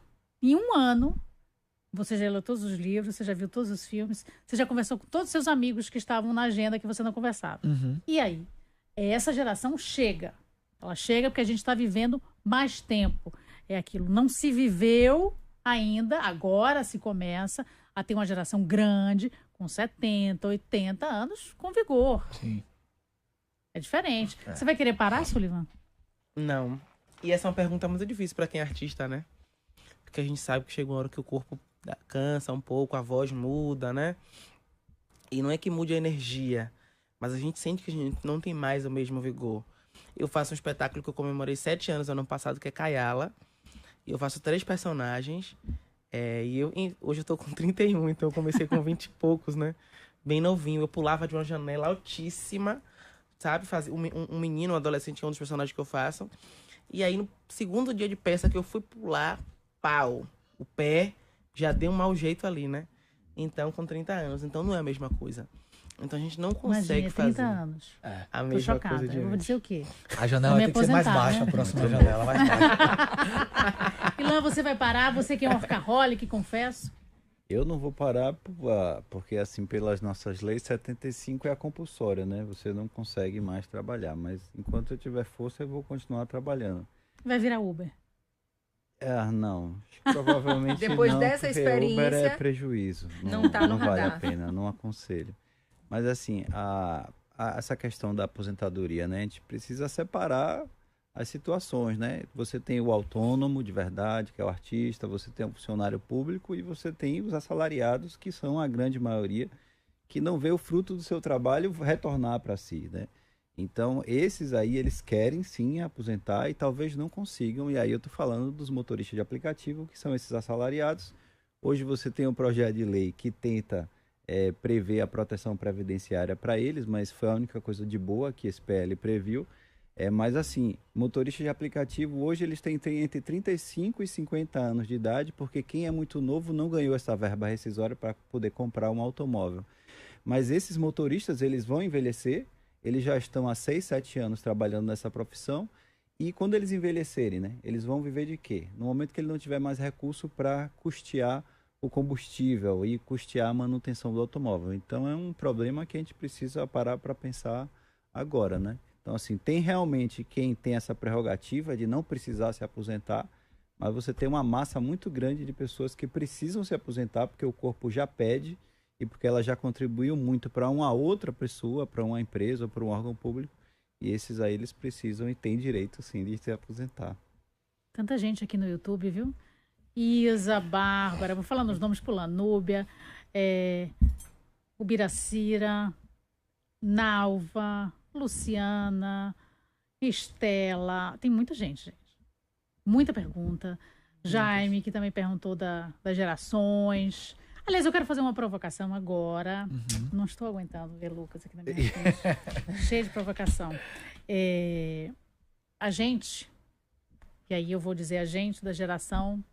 você já leu todos os livros, você já viu todos os filmes, você já conversou com todos os seus amigos que estavam na agenda que você não conversava. Uhum. E aí? Essa geração chega. Ela chega porque a gente está vivendo mais tempo. É aquilo, não se viveu ainda, agora se começa a ter uma geração grande, com 70, 80 anos, com vigor. Sim. É diferente. Você vai querer parar, Sullivan? Não. E essa é uma pergunta muito difícil pra quem é artista, né? Porque a gente sabe que chega uma hora que o corpo cansa um pouco, a voz muda, né? E não é que mude a energia, mas a gente sente que a gente não tem mais o mesmo vigor. Eu faço um espetáculo que eu comemorei 7 anos ano passado, que é Kayala. E eu faço 3 personagens. Hoje eu tô com 31, então eu comecei com 20 e poucos, né? Bem novinho. Eu pulava de uma janela altíssima, sabe? Um menino, um adolescente, é um dos personagens que eu faço. E aí, no segundo dia de peça que eu fui pular, pau! O pé já deu um mau jeito ali, né? Então, com 30 anos. Então, não é a mesma coisa. Então, a gente não consegue fazer 30 anos. a Tô mesma chocada. coisa de Eu vou antes. dizer o quê? A janela vai ter que ser mais baixa, né? a próxima janela mais baixa. Ilan, você vai parar? Você que é um workaholic, confesso. Eu não vou parar porque, assim, pelas nossas leis, 75 é a compulsória, né? Você não consegue mais trabalhar. Mas enquanto eu tiver força, eu vou continuar trabalhando. Vai virar Uber. Não. Provavelmente Depois não, dessa porque experiência, Uber é prejuízo. não tá no não vale radar. a pena, não aconselho. Mas, assim, essa questão da aposentadoria, né? A gente precisa separar as situações, né? Você tem o autônomo de verdade, que é o artista, você tem o funcionário público e você tem os assalariados, que são a grande maioria, que não vê o fruto do seu trabalho retornar para si, né? Então, esses aí, eles querem sim aposentar e talvez não consigam. E aí eu estou falando dos motoristas de aplicativo, que são esses assalariados. Hoje você tem um projeto de lei que tenta prever a proteção previdenciária para eles, mas foi a única coisa de boa que esse PL previu. Mas assim, motorista de aplicativo hoje eles têm entre 35 e 50 anos de idade, porque quem é muito novo não ganhou essa verba rescisória para poder comprar um automóvel. Mas esses motoristas, eles vão envelhecer, eles já estão há 6, 7 anos trabalhando nessa profissão, e quando eles envelhecerem, né, eles vão viver de quê? No momento que ele não tiver mais recurso para custear o combustível e custear a manutenção do automóvel. Então é um problema que a gente precisa parar para pensar agora, né? Então, assim, tem realmente quem tem essa prerrogativa de não precisar se aposentar, mas você tem uma massa muito grande de pessoas que precisam se aposentar porque o corpo já pede e porque ela já contribuiu muito para uma outra pessoa, para uma empresa ou para um órgão público, e esses aí eles precisam e têm direito, sim, de se aposentar. Tanta gente aqui no YouTube, viu? Isa, Bárbara, vou falando os nomes pulando, Núbia, Ubiracira, Nalva, Luciana, Estela, tem muita gente. Muita pergunta. Jaime, que também perguntou das gerações. Aliás, eu quero fazer uma provocação agora. Não estou aguentando ver Lucas aqui na minha frente. Cheio de provocação. A gente, e aí eu vou dizer a gente da geração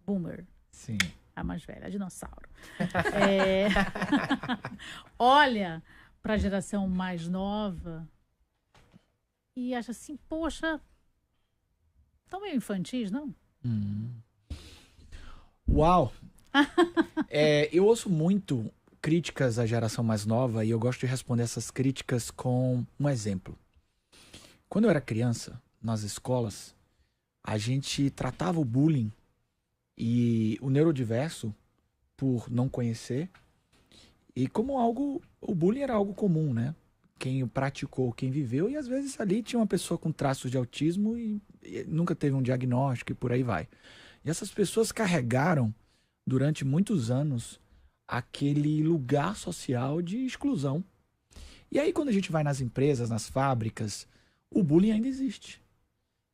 Boomer. Sim. A mais velha, a dinossauro. Olha para a geração mais nova e acha assim, poxa, tão meio infantis, não? Uau! Eu ouço muito críticas à geração mais nova e eu gosto de responder essas críticas com um exemplo. Quando eu era criança, nas escolas, a gente tratava o bullying e o neurodiverso por não conhecer e como algo, o bullying era algo comum, né? Quem praticou, quem viveu, e às vezes ali tinha uma pessoa com traços de autismo e nunca teve um diagnóstico e por aí vai. E essas pessoas carregaram durante muitos anos aquele lugar social de exclusão. E aí quando a gente vai nas empresas, nas fábricas, o bullying ainda existe.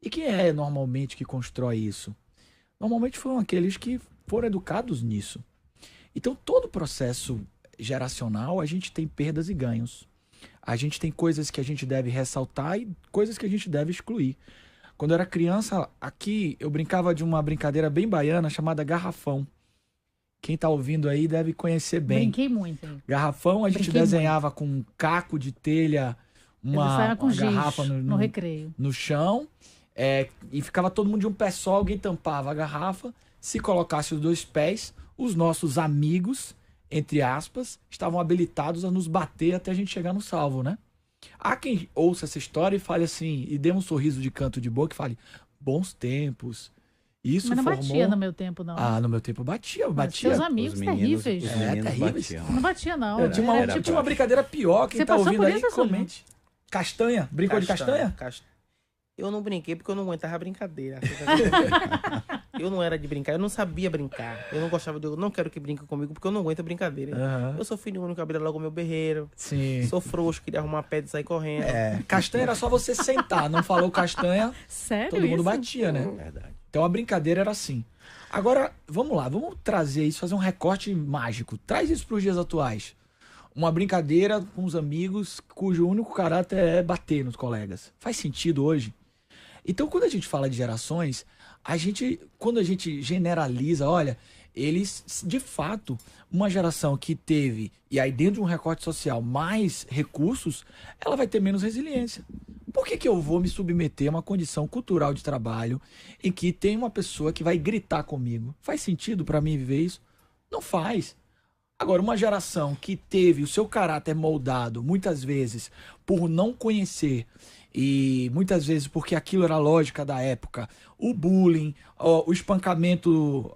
E quem é normalmente que constrói isso? Normalmente foram aqueles que foram educados nisso. Então todo o processo geracional a gente tem perdas e ganhos. A gente tem coisas que a gente deve ressaltar e coisas que a gente deve excluir. Quando eu era criança, aqui eu brincava de uma brincadeira bem baiana chamada garrafão. Quem tá ouvindo aí deve conhecer bem. Brinquei muito. Garrafão a gente desenhava com um caco de telha, uma garrafa no recreio. No chão, e ficava todo mundo de um pé só, alguém tampava a garrafa. Se colocasse os dois pés, os nossos amigos, entre aspas, estavam habilitados a nos bater até a gente chegar no salvo, né? Há quem ouça essa história e fale assim, e dê um sorriso de canto de boca e fale, bons tempos. Isso mas não formou... batia no meu tempo, não. Ah, no meu tempo batia. Seus amigos terríveis. Terríveis. Batiam. Não batia, não. Tinha uma brincadeira pior, quem tá ouvindo aí, comente. Castanha? Brincou de castanha? Eu não brinquei porque eu não aguentava brincadeira. Eu não era de brincar, eu não sabia brincar. Eu não gostava de... Eu não quero que brinque comigo porque eu não aguento brincadeira. Eu sou filho único, abria logo meu berreiro. Sim. Sou frouxo, queria arrumar pedra e sair correndo. Castanha era só você sentar. Não falou castanha, sério, todo mundo isso? batia, né? Verdade. Então a brincadeira era assim. Agora, vamos lá, vamos trazer isso, fazer um recorte mágico. Traz isso para os dias atuais. Uma brincadeira com os amigos cujo único caráter é bater nos colegas. Faz sentido hoje? Então, quando a gente fala de gerações, quando a gente generaliza, olha, eles, de fato, uma geração que teve, e aí dentro de um recorte social, mais recursos, ela vai ter menos resiliência. Por que eu vou me submeter a uma condição cultural de trabalho em que tem uma pessoa que vai gritar comigo? Faz sentido para mim viver isso? Não faz. Agora, uma geração que teve o seu caráter moldado, muitas vezes, por não conhecer, e muitas vezes porque aquilo era a lógica da época, o bullying, o espancamento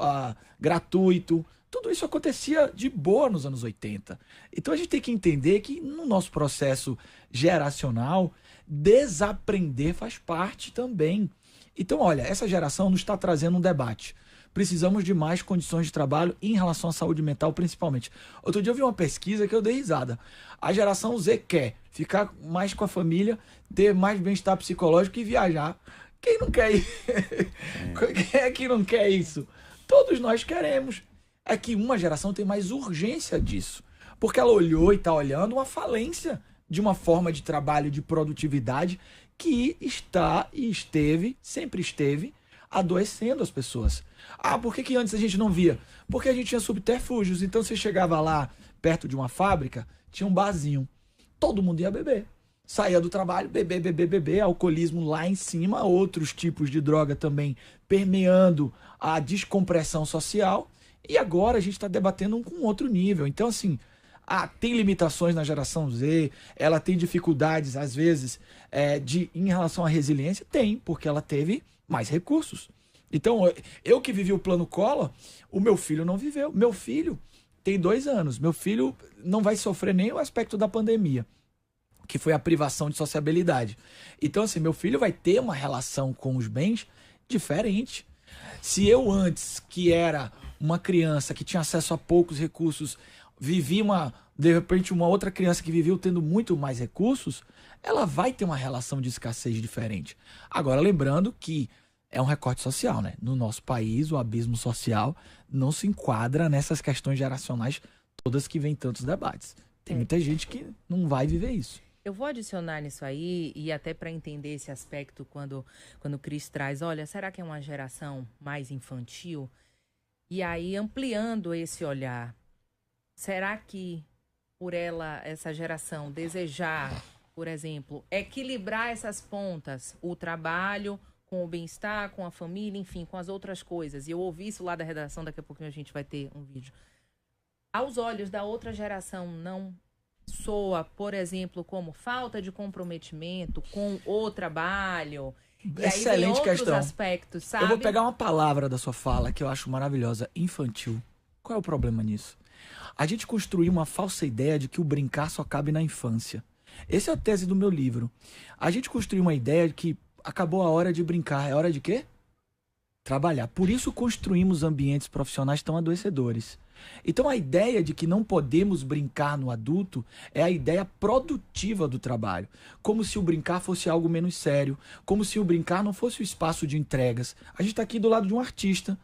gratuito, tudo isso acontecia de boa nos anos 80. Então a gente tem que entender que no nosso processo geracional, desaprender faz parte também. Então, olha, essa geração nos está trazendo um debate. Precisamos de mais condições de trabalho em relação à saúde mental, principalmente. Outro dia eu vi uma pesquisa que eu dei risada. A geração Z quer ficar mais com a família, ter mais bem-estar psicológico e viajar. Quem não quer isso? Quem é que não quer isso? Todos nós queremos. É que uma geração tem mais urgência disso. Porque ela olhou e está olhando uma falência de uma forma de trabalho, de produtividade, que está e sempre esteve, adoecendo as pessoas. Por que antes a gente não via? Porque a gente tinha subterfúgios. Então você chegava lá, perto de uma fábrica, tinha um barzinho. Todo mundo ia beber. Saía do trabalho, beber, alcoolismo lá em cima, outros tipos de droga também permeando a descompressão social. E agora a gente está debatendo com outro nível. Então, assim, tem limitações na geração Z, ela tem dificuldades, às vezes, em relação à resiliência? Tem, porque ela teve mais recursos. Então, eu que vivi o plano Collor, o meu filho não viveu. Meu filho tem 2 anos. Meu filho não vai sofrer nem o aspecto da pandemia, que foi a privação de sociabilidade. Então, assim, meu filho vai ter uma relação com os bens diferente. Se eu antes, que era uma criança que tinha acesso a poucos recursos, vivi de repente uma outra criança que viveu tendo muito mais recursos, ela vai ter uma relação de escassez diferente. Agora, lembrando que é um recorte social, né? No nosso país, o abismo social não se enquadra nessas questões geracionais todas que vêm tantos debates. Tem muita gente que não vai viver isso. Eu vou adicionar nisso aí, e até para entender esse aspecto, quando o Cris traz, olha, será que é uma geração mais infantil? E aí, ampliando esse olhar, será que por essa geração desejar, por exemplo, equilibrar essas pontas, o trabalho com o bem-estar, com a família, enfim, com as outras coisas, e eu ouvi isso lá da redação, daqui a pouquinho a gente vai ter um vídeo, aos olhos da outra geração não soa, por exemplo, como falta de comprometimento com o trabalho? E aí excelente outros questão. Aspectos, sabe? Eu vou pegar uma palavra da sua fala que eu acho maravilhosa, infantil. Qual é o problema nisso? A gente construiu uma falsa ideia de que o brincar só cabe na infância. Essa é a tese do meu livro. A gente construiu uma ideia de que acabou a hora de brincar. É hora de quê? Trabalhar. Por isso construímos ambientes profissionais tão adoecedores. Então a ideia de que não podemos brincar no adulto é a ideia produtiva do trabalho. Como se o brincar fosse algo menos sério, como se o brincar não fosse o espaço de entregas. A gente está aqui do lado de um artista.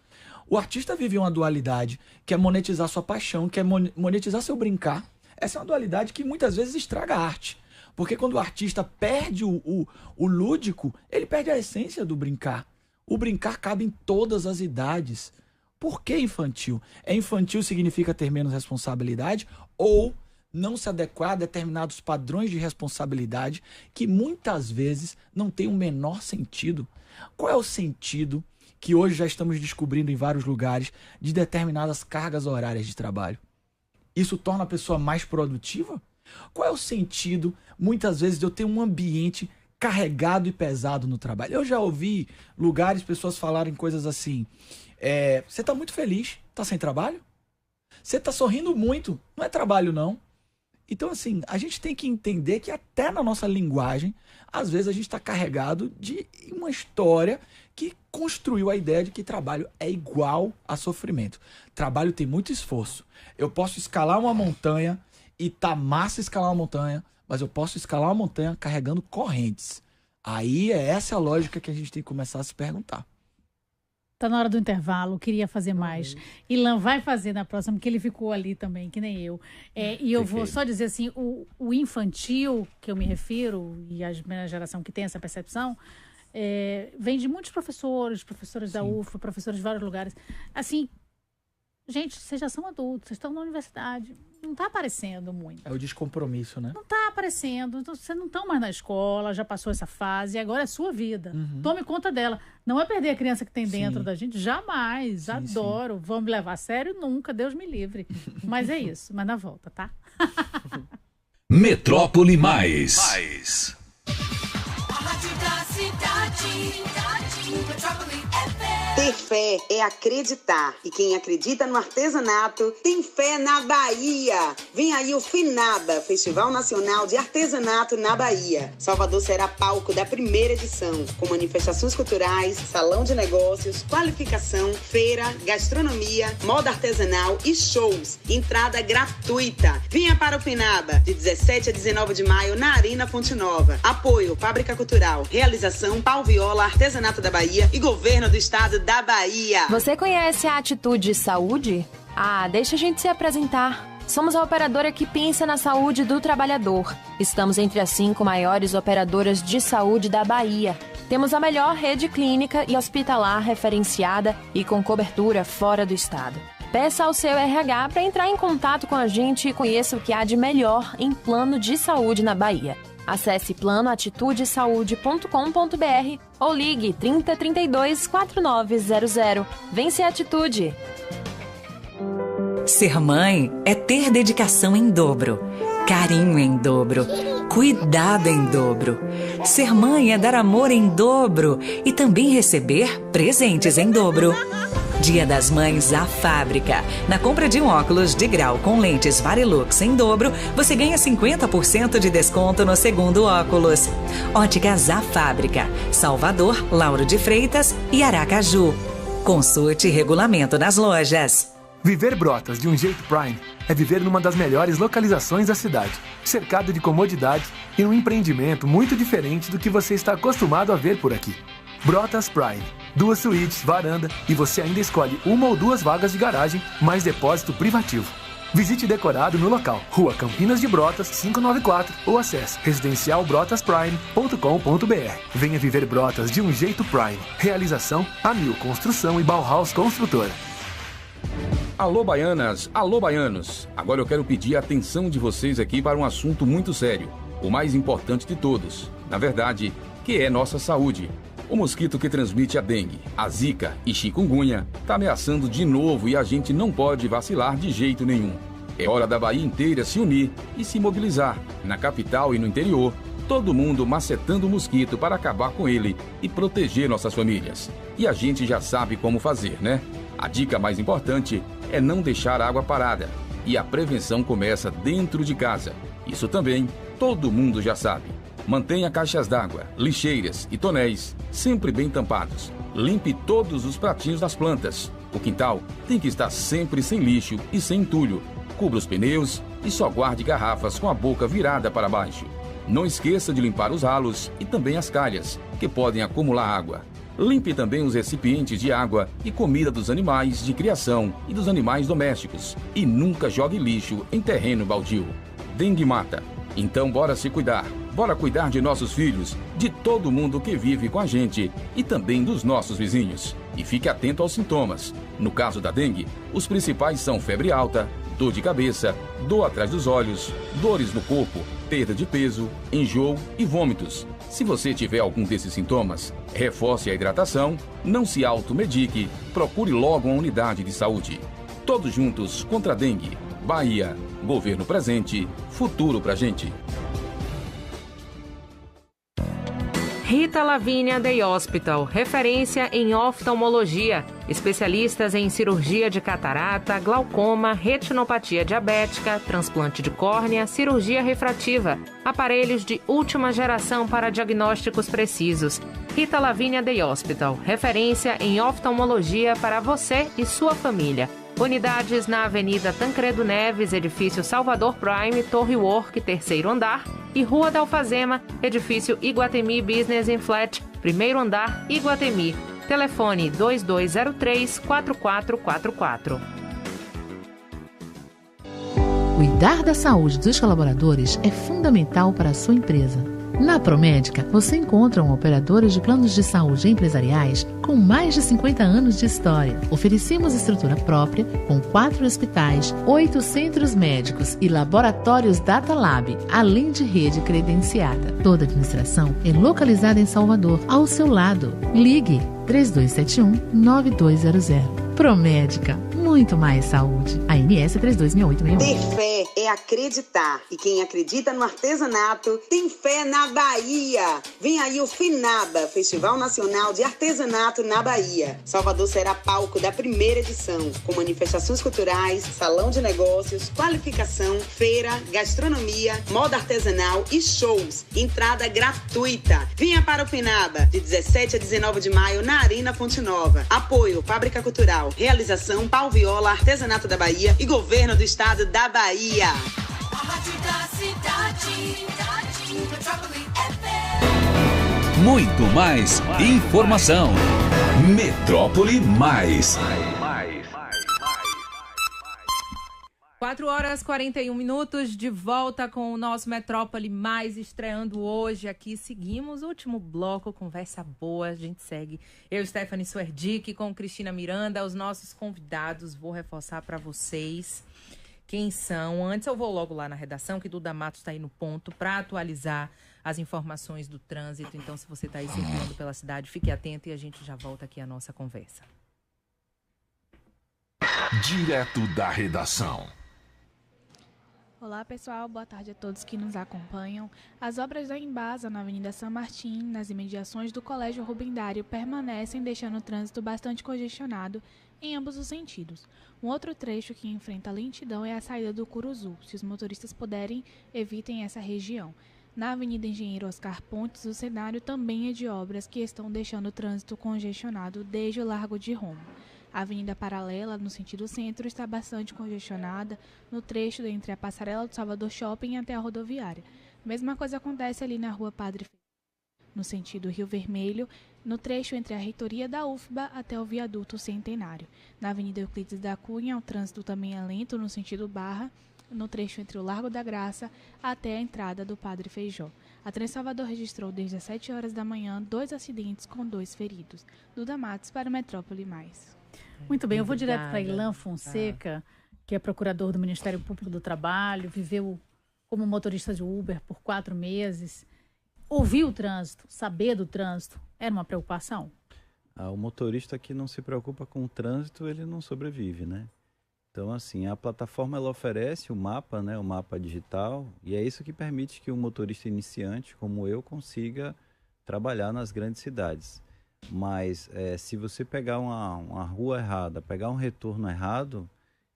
O artista vive uma dualidade, quer monetizar sua paixão, quer monetizar seu brincar. Essa é uma dualidade que muitas vezes estraga a arte. Porque quando o artista perde o lúdico, ele perde a essência do brincar. O brincar cabe em todas as idades. Por que infantil? Infantil significa ter menos responsabilidade ou não se adequar a determinados padrões de responsabilidade que muitas vezes não têm o menor sentido. Qual é o sentido que hoje já estamos descobrindo em vários lugares de determinadas cargas horárias de trabalho? Isso torna a pessoa mais produtiva? Qual é o sentido, muitas vezes, de eu ter um ambiente carregado e pesado no trabalho? Eu já ouvi lugares, pessoas falarem coisas assim: você está muito feliz, está sem trabalho? Você está sorrindo muito, não é trabalho não. Então, assim, a gente tem que entender que até na nossa linguagem, às vezes a gente está carregado de uma história que construiu a ideia de que trabalho é igual a sofrimento. Trabalho tem muito esforço. Eu posso escalar uma montanha e tá massa escalar uma montanha, mas eu posso escalar uma montanha carregando correntes. Aí essa a lógica que a gente tem que começar a se perguntar. Tá na hora do intervalo, queria fazer mais. Ilan vai fazer na próxima, porque ele ficou ali também, que nem eu. E eu vou só dizer assim, o infantil, que eu me refiro, e a minha geração que tem essa percepção, vem de muitos professores da UFA, professores de vários lugares. Assim, gente, vocês já são adultos, vocês estão na universidade, não tá aparecendo muito. É o descompromisso, né? Não tá aparecendo, então, vocês não estão mais na escola, já passou essa fase, e agora é sua vida. Tome conta dela. Não é perder a criança que tem dentro da gente, jamais, adoro. Vamos levar a sério? Nunca, Deus me livre. Mas é isso, mas na volta, tá? Metrópole Mais. A rádio da cidade. Metrópole FM. Ter fé é acreditar. E quem acredita no artesanato tem fé na Bahia. Vem aí o FINABA, Festival Nacional de Artesanato na Bahia. Salvador será palco da primeira edição, com manifestações culturais, salão de negócios, qualificação, feira, gastronomia, moda artesanal e shows. Entrada gratuita. Venha para o FINABA, de 17 a 19 de maio, na Arena Fonte Nova. Apoio, Fábrica Cultural. Realização, Pau Viola, Artesanato da Bahia e Governo do Estado da Bahia. Você conhece a Atitude Saúde? Deixa a gente se apresentar. Somos a operadora que pensa na saúde do trabalhador. Estamos entre as 5 maiores operadoras de saúde da Bahia. Temos a melhor rede clínica e hospitalar referenciada e com cobertura fora do estado. Peça ao seu RH para entrar em contato com a gente e conheça o que há de melhor em plano de saúde na Bahia. Acesse planoatitudesaude.com.br ou ligue 3032 4900. Vem ser Atitude! Ser mãe é ter dedicação em dobro, carinho em dobro, cuidado em dobro. Ser mãe é dar amor em dobro e também receber presentes em dobro. Dia das Mães à Fábrica. Na compra de um óculos de grau com lentes Varilux em dobro, você ganha 50% de desconto no segundo óculos. Óticas à Fábrica. Salvador, Lauro de Freitas e Aracaju. Consulte regulamento nas lojas. Viver Brotas de um jeito Prime é viver numa das melhores localizações da cidade, cercado de comodidades e um empreendimento muito diferente do que você está acostumado a ver por aqui. Brotas Prime. 2 suítes, varanda e você ainda escolhe 1 ou 2 vagas de garagem, mais depósito privativo. Visite decorado no local, Rua Campinas de Brotas, 594 ou acesse residencialbrotasprime.com.br. Venha viver Brotas de um jeito Prime. Realização Amil Construção e Bauhaus Construtora. Alô, baianas, alô, baianos. Agora eu quero pedir a atenção de vocês aqui para um assunto muito sério, o mais importante de todos, na verdade, que é nossa saúde. O mosquito que transmite a dengue, a zika e chikungunya está ameaçando de novo e a gente não pode vacilar de jeito nenhum. É hora da Bahia inteira se unir e se mobilizar. Na capital e no interior, todo mundo macetando o mosquito para acabar com ele e proteger nossas famílias. E a gente já sabe como fazer, né? A dica mais importante é não deixar a água parada. E a prevenção começa dentro de casa. Isso também todo mundo já sabe. Mantenha caixas d'água, lixeiras e tonéis sempre bem tampados. Limpe todos os pratinhos das plantas. O quintal tem que estar sempre sem lixo e sem entulho. Cubra os pneus e só guarde garrafas com a boca virada para baixo. Não esqueça de limpar os ralos e também as calhas, que podem acumular água. Limpe também os recipientes de água e comida dos animais de criação e dos animais domésticos. E nunca jogue lixo em terreno baldio. Dengue mata. Então bora se cuidar. Bora cuidar de nossos filhos, de todo mundo que vive com a gente e também dos nossos vizinhos. E fique atento aos sintomas. No caso da dengue, os principais são febre alta, dor de cabeça, dor atrás dos olhos, dores no corpo, perda de peso, enjoo e vômitos. Se você tiver algum desses sintomas, reforce a hidratação, não se automedique, procure logo uma unidade de saúde. Todos juntos contra a dengue. Bahia, governo presente, futuro pra gente. Rita Lavínia Day Hospital, referência em oftalmologia. Especialistas em cirurgia de catarata, glaucoma, retinopatia diabética, transplante de córnea, cirurgia refrativa. Aparelhos de última geração para diagnósticos precisos. Rita Lavínia Day Hospital, referência em oftalmologia para você e sua família. Unidades na Avenida Tancredo Neves, edifício Salvador Prime, Torre Work, 3º andar, e Rua da Alfazema, edifício Iguatemi Business and Flat, 1º andar, Iguatemi. Telefone 2203-4444. Cuidar da saúde dos colaboradores é fundamental para a sua empresa. Na Promédica, você encontra operadores de planos de saúde empresariais com mais de 50 anos de história. Oferecemos estrutura própria, com 4 hospitais, 8 centros médicos e laboratórios Data Lab, além de rede credenciada. Toda a administração é localizada em Salvador, ao seu lado. Ligue 3271-9200. Promédica, muito mais saúde. ANS 326861. Ter fé é acreditar. E quem acredita no artesanato tem fé na Bahia. Vem aí o FINABA, Festival Nacional de Artesanato na Bahia. Salvador será palco da primeira edição, com manifestações culturais, salão de negócios, qualificação, feira, gastronomia, moda artesanal e shows. Entrada gratuita. Venha para o FINABA, de 17 a 19 de maio, na Arena Fonte Nova. Apoio Fábrica Cultural. Realização Pau Viola, Artesanato da Bahia e Governo do Estado da Bahia. A rádio da cidade, Metrópole FM. Muito mais informação. Metrópole Mais. 4 horas e 41 minutos, de volta com o nosso Metrópole Mais, estreando hoje aqui. Seguimos o último bloco, conversa boa, a gente segue. Eu, Stephanie Suerdick, com Cristina Miranda, os nossos convidados. Vou reforçar para vocês quem são. Antes eu vou logo lá na redação, que Duda Matos está aí no ponto para atualizar as informações do trânsito. Então, se você está aí circulando pela cidade, fique atento e a gente já volta aqui à nossa conversa. Direto da redação. Olá pessoal, boa tarde a todos que nos acompanham. As obras da Embasa na Avenida São Martim, nas imediações do Colégio Rubem Dário, permanecem deixando o trânsito bastante congestionado em ambos os sentidos. Um outro trecho que enfrenta lentidão é a saída do Curuzu. Se os motoristas puderem, evitem essa região. Na Avenida Engenheiro Oscar Pontes, o cenário também é de obras que estão deixando o trânsito congestionado desde o Largo de Roma. A Avenida Paralela, no sentido centro, está bastante congestionada no trecho entre a passarela do Salvador Shopping até a rodoviária. A mesma coisa acontece ali na Rua Padre Fernando, no sentido Rio Vermelho, no trecho entre a reitoria da UFBA até o viaduto Centenário. Na Avenida Euclides da Cunha, o trânsito também é lento no sentido Barra, no trecho entre o Largo da Graça até a entrada do Padre Feijó. A Transalvador registrou desde as 7 horas da manhã 2 acidentes com 2 feridos. Duda Matos para o Metrópole Mais. Muito bem, eu vou direto para Ilan Fonseca, que é procurador do Ministério Público do Trabalho, viveu como motorista de Uber por 4 meses. Ouvir o trânsito, saber do trânsito, era uma preocupação? O motorista que não se preocupa com o trânsito, ele não sobrevive, né? Então, assim, a plataforma ela oferece o mapa, né, o mapa digital, e é isso que permite que um motorista iniciante, como eu, consiga trabalhar nas grandes cidades. Mas se você pegar uma rua errada, pegar um retorno errado,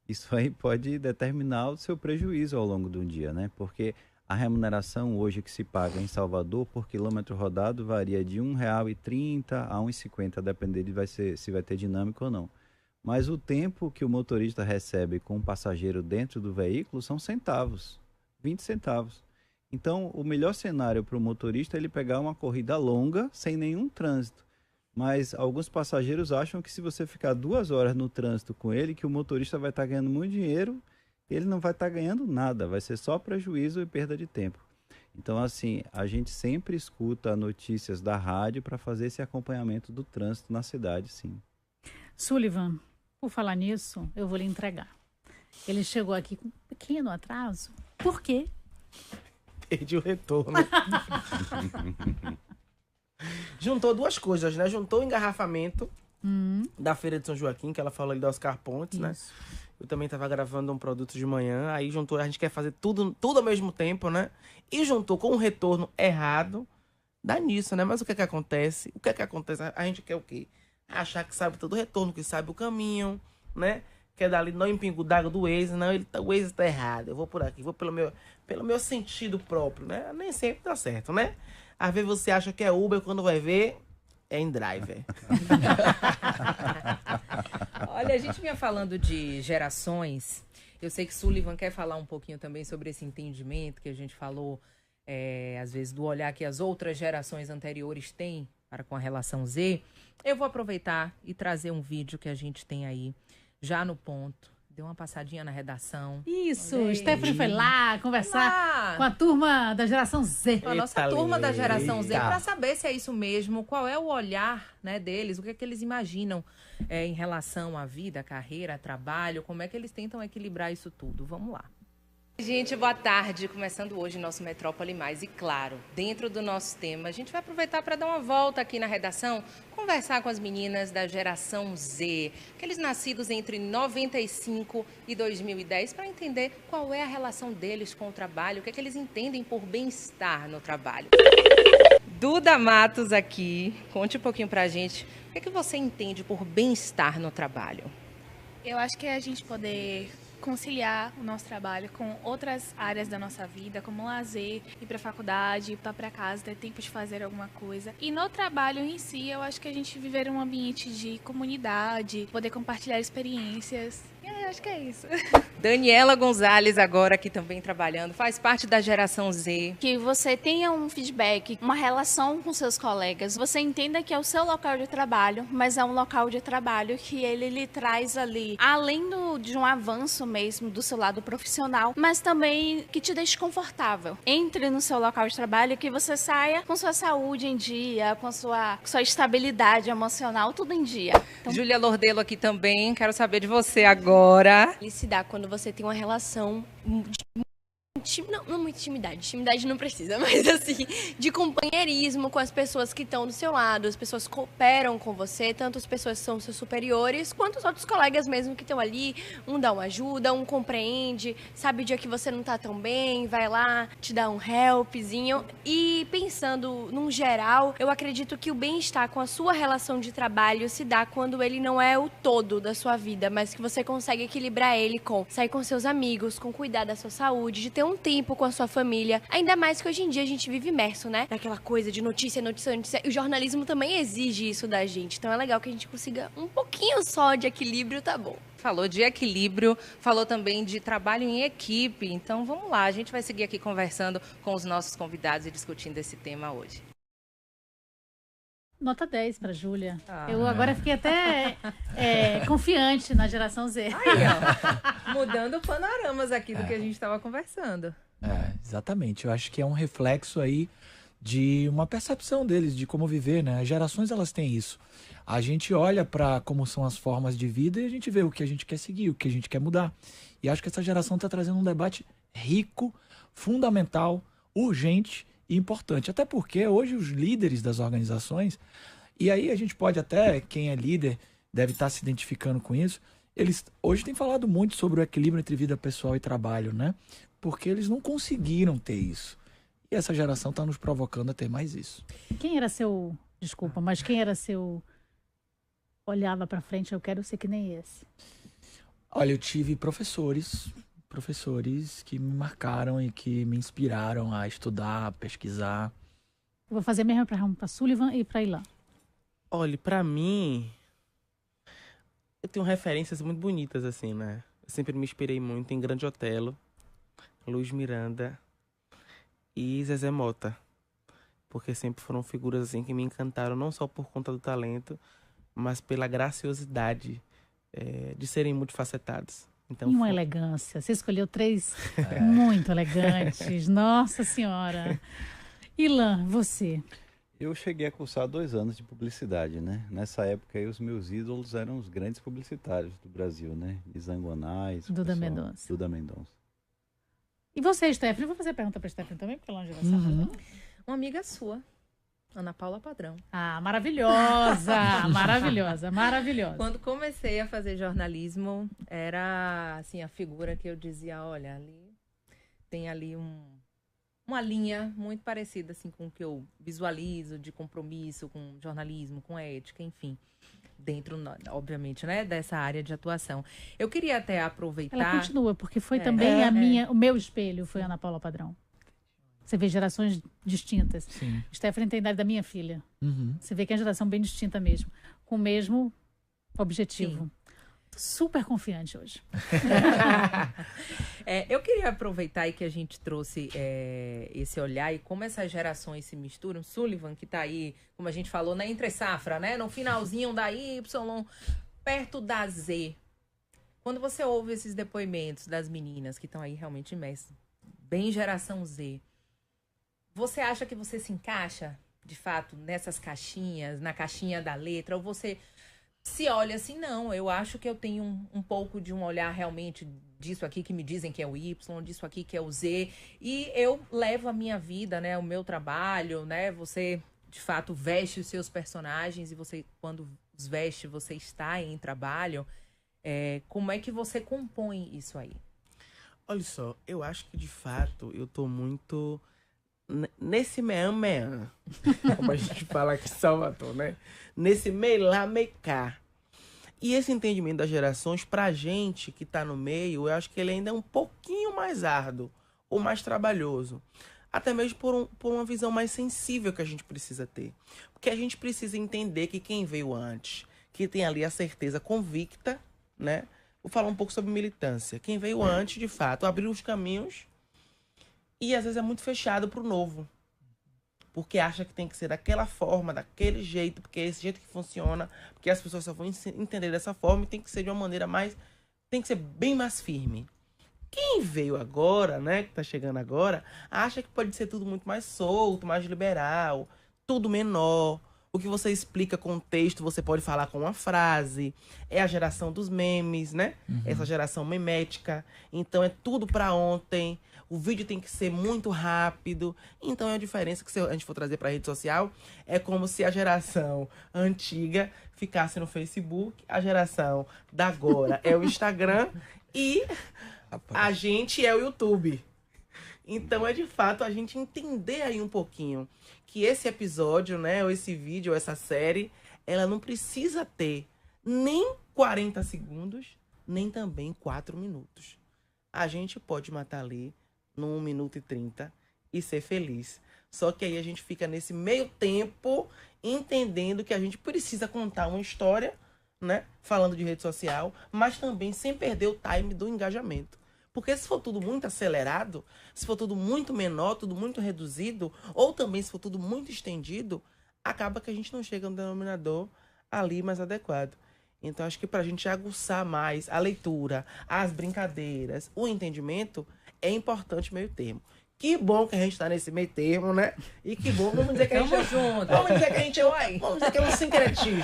isso aí pode determinar o seu prejuízo ao longo do dia, né? Porque a remuneração hoje que se paga em Salvador por quilômetro rodado varia de R$ 1,30 a R$ 1,50, dependendo se vai ter dinâmico ou não. Mas o tempo que o motorista recebe com o passageiro dentro do veículo são centavos, 20 centavos. Então, o melhor cenário para o motorista é ele pegar uma corrida longa sem nenhum trânsito. Mas alguns passageiros acham que se você ficar 2 horas no trânsito com ele, que o motorista vai estar ganhando muito dinheiro, ele não vai estar ganhando nada, vai ser só prejuízo e perda de tempo. Então, assim, a gente sempre escuta notícias da rádio para fazer esse acompanhamento do trânsito na cidade, sim. Sullivan, por falar nisso, eu vou lhe entregar. Ele chegou aqui com um pequeno atraso. Por quê? Perdi o retorno. Juntou 2 coisas, né? Juntou o engarrafamento da Feira de São Joaquim, que ela falou ali do Oscar Pontes, né? Eu também tava gravando um produto de manhã, aí juntou, a gente quer fazer tudo ao mesmo tempo, né? E juntou com um retorno errado, dá nisso, né? Mas o que é que acontece? O que é que acontece? A gente quer o quê? Achar que sabe todo o retorno, que sabe o caminho, né? Quer dar ali não em pingo d'água do Waze, não, o Waze tá errado, eu vou por aqui, vou pelo meu sentido próprio, né? Nem sempre dá certo, né? Às vezes você acha que é Uber, quando vai ver, é InDriver. Olha, a gente vinha falando de gerações. Eu sei que Sullivan quer falar um pouquinho também sobre esse entendimento que a gente falou, às vezes, do olhar que as outras gerações anteriores têm para com a relação Z. Eu vou aproveitar e trazer um vídeo que a gente tem aí, já no ponto. Deu uma passadinha na redação. Isso, Stephanie foi lá conversar com a turma da geração Z. Com a nossa turma da geração Z, para saber se é isso mesmo, qual é o olhar, né, deles, o que é que eles imaginam em relação à vida, à carreira, trabalho, como é que eles tentam equilibrar isso tudo. Vamos lá. Gente, boa tarde. Começando hoje nosso Metrópole Mais. E claro, dentro do nosso tema, a gente vai aproveitar para dar uma volta aqui na redação, conversar com as meninas da geração Z, aqueles nascidos entre 95 e 2010, para entender qual é a relação deles com o trabalho, o que é que eles entendem por bem-estar no trabalho. Duda Matos aqui, conte um pouquinho pra gente, o que é que você entende por bem-estar no trabalho? Eu acho que é a gente poder conciliar o nosso trabalho com outras áreas da nossa vida, como lazer, ir para a faculdade, ir para casa, ter tempo de fazer alguma coisa. E no trabalho em si, eu acho que a gente viver um ambiente de comunidade, poder compartilhar experiências. E acho que é isso. Daniela Gonzalez, agora aqui também trabalhando, faz parte da geração Z. Que você tenha um feedback, uma relação com seus colegas. Você entenda que é o seu local de trabalho, mas é um local de trabalho que ele lhe traz ali, além de um avanço mesmo do seu lado profissional, mas também que te deixe confortável. Entre no seu local de trabalho, que você saia com sua saúde em dia, com sua estabilidade emocional, tudo em dia. Então, Júlia Lordelo aqui também, quero saber de você agora. Felicidade quando você tem uma relação não muita intimidade. Intimidade não precisa, mas assim, de companheirismo com as pessoas que estão do seu lado, as pessoas que cooperam com você, tanto as pessoas que são seus superiores, quanto os outros colegas mesmo que estão ali. Um dá uma ajuda, um compreende, sabe o dia que você não tá tão bem, vai lá, te dá um helpzinho. E pensando num geral, eu acredito que o bem-estar com a sua relação de trabalho se dá quando ele não é o todo da sua vida, mas que você consegue equilibrar ele com sair com seus amigos, com cuidar da sua saúde, de ter um tempo com a sua família. Ainda mais que hoje em dia a gente vive imerso, né? Naquela coisa de notícia, notícia, notícia. E o jornalismo também exige isso da gente. Então é legal que a gente consiga um pouquinho só de equilíbrio, tá bom. Falou de equilíbrio, falou também de trabalho em equipe. Então vamos lá, a gente vai seguir aqui conversando com os nossos convidados e discutindo esse tema hoje. Nota 10 para Júlia. Eu agora fiquei até confiante na geração Z. Aí, ó, mudando panoramas aqui do que a gente estava conversando. Exatamente. Eu acho que é um reflexo aí de uma percepção deles, de como viver, né? As gerações, elas têm isso. A gente olha para como são as formas de vida e a gente vê o que a gente quer seguir, o que a gente quer mudar. E acho que essa geração está trazendo um debate rico, fundamental, urgente e importante. Até porque hoje os líderes das organizações, e aí a gente pode até, quem é líder deve estar se identificando com isso, eles hoje têm falado muito sobre o equilíbrio entre vida pessoal e trabalho, né? Porque eles não conseguiram ter isso. E essa geração está nos provocando a ter mais isso. Quem era seu... Desculpa, mas quem era seu... Olhava para frente, eu quero ser que nem esse. Olha, eu tive professores que me marcaram e que me inspiraram a estudar, a pesquisar. Eu vou fazer a mesma para Sullivan e para Ilan. Olha, pra mim, eu tenho referências muito bonitas, assim, né? Eu sempre me inspirei muito em Grande Otelo, Luiz Miranda e Zezé Mota. Porque sempre foram figuras, assim, que me encantaram, não só por conta do talento, mas pela graciosidade de serem multifacetados. Então, E uma elegância. Você escolheu 3 muito elegantes. Nossa Senhora. Ilan, você? Eu cheguei a cursar 2 anos de publicidade, né? Nessa época aí os meus ídolos eram os grandes publicitários do Brasil, né? Zangonais, Duda Mendonça. Duda Mendonça. E você, Stephanie? Eu vou fazer a pergunta para Stephanie também, porque ela é uma geração. Uma amiga sua, Ana Paula Padrão. Ah, maravilhosa! Maravilhosa, maravilhosa. Quando comecei a fazer jornalismo, era assim a figura que eu dizia, olha, ali tem ali uma linha muito parecida assim com o que eu visualizo de compromisso com jornalismo, com ética, enfim, dentro, obviamente, né, dessa área de atuação. Eu queria até aproveitar. Ela continua, porque foi também o meu espelho foi Ana Paula Padrão. Você vê gerações distintas. Sim. Stephanie tem a idade da minha filha. Uhum. Você vê que é uma geração bem distinta mesmo, com o mesmo objetivo. Tô super confiante hoje. Eu queria aproveitar aí que a gente trouxe esse olhar e como essas gerações se misturam. Sullivan, que tá aí, como a gente falou, na entre-safra, né? No finalzinho da Y, perto da Z. Quando você ouve esses depoimentos das meninas que estão aí realmente imersas, bem geração Z, você acha que você se encaixa, de fato, nessas caixinhas, na caixinha da letra? Ou você se olha assim, não, eu acho que eu tenho um pouco de um olhar realmente disso aqui que me dizem que é o Y, disso aqui que é o Z, e eu levo a minha vida, né, o meu trabalho, né, você, de fato, veste os seus personagens e você, quando os veste, você está em trabalho, como é que você compõe isso aí? Olha só, eu acho que, de fato, eu tô muito nesse meã-meã, como a gente fala aqui em Salvador, né? Nesse meio lá, meio cá. E esse entendimento das gerações, pra gente que tá no meio, eu acho que ele ainda é um pouquinho mais árduo, ou mais trabalhoso. Até mesmo por uma visão mais sensível que a gente precisa ter. Porque a gente precisa entender que quem veio antes, que tem ali a certeza convicta, né, Vou falar um pouco sobre militância. Quem veio antes, de fato, abriu os caminhos e às vezes é muito fechado pro novo. Porque acha que tem que ser daquela forma, daquele jeito, porque é esse jeito que funciona, porque as pessoas só vão entender dessa forma e tem que ser de uma maneira mais... Tem que ser bem mais firme. Quem veio agora, né, que tá chegando agora, acha que pode ser tudo muito mais solto, mais liberal, tudo menor. O que você explica com o texto, você pode falar com uma frase. É a geração dos memes, né? Essa geração memética. Então é tudo pra ontem. O vídeo tem que ser muito rápido. Então é a diferença que se a gente for trazer pra rede social, é como se a geração antiga ficasse no Facebook, a geração da agora é o Instagram e a gente é o YouTube. Então é de fato a gente entender aí um pouquinho que esse episódio, né, ou esse vídeo, ou essa série, ela não precisa ter nem 40 segundos, nem também 4 minutos. A gente pode matar ali no 1 minuto e 30 e ser feliz. Só que aí a gente fica nesse meio tempo entendendo que a gente precisa contar uma história, né, falando de rede social, mas também sem perder o time do engajamento. Porque se for tudo muito acelerado, se for tudo muito menor, tudo muito reduzido, ou também se for tudo muito estendido, acaba que a gente não chega no denominador ali mais adequado. Então, acho que pra gente aguçar mais a leitura, as brincadeiras, o entendimento, é importante o meio termo. Que bom que a gente tá nesse meio termo, né? E que bom, vamos dizer que a gente Tamo junto. Vamos dizer que a gente vamos dizer que é um sincretismo.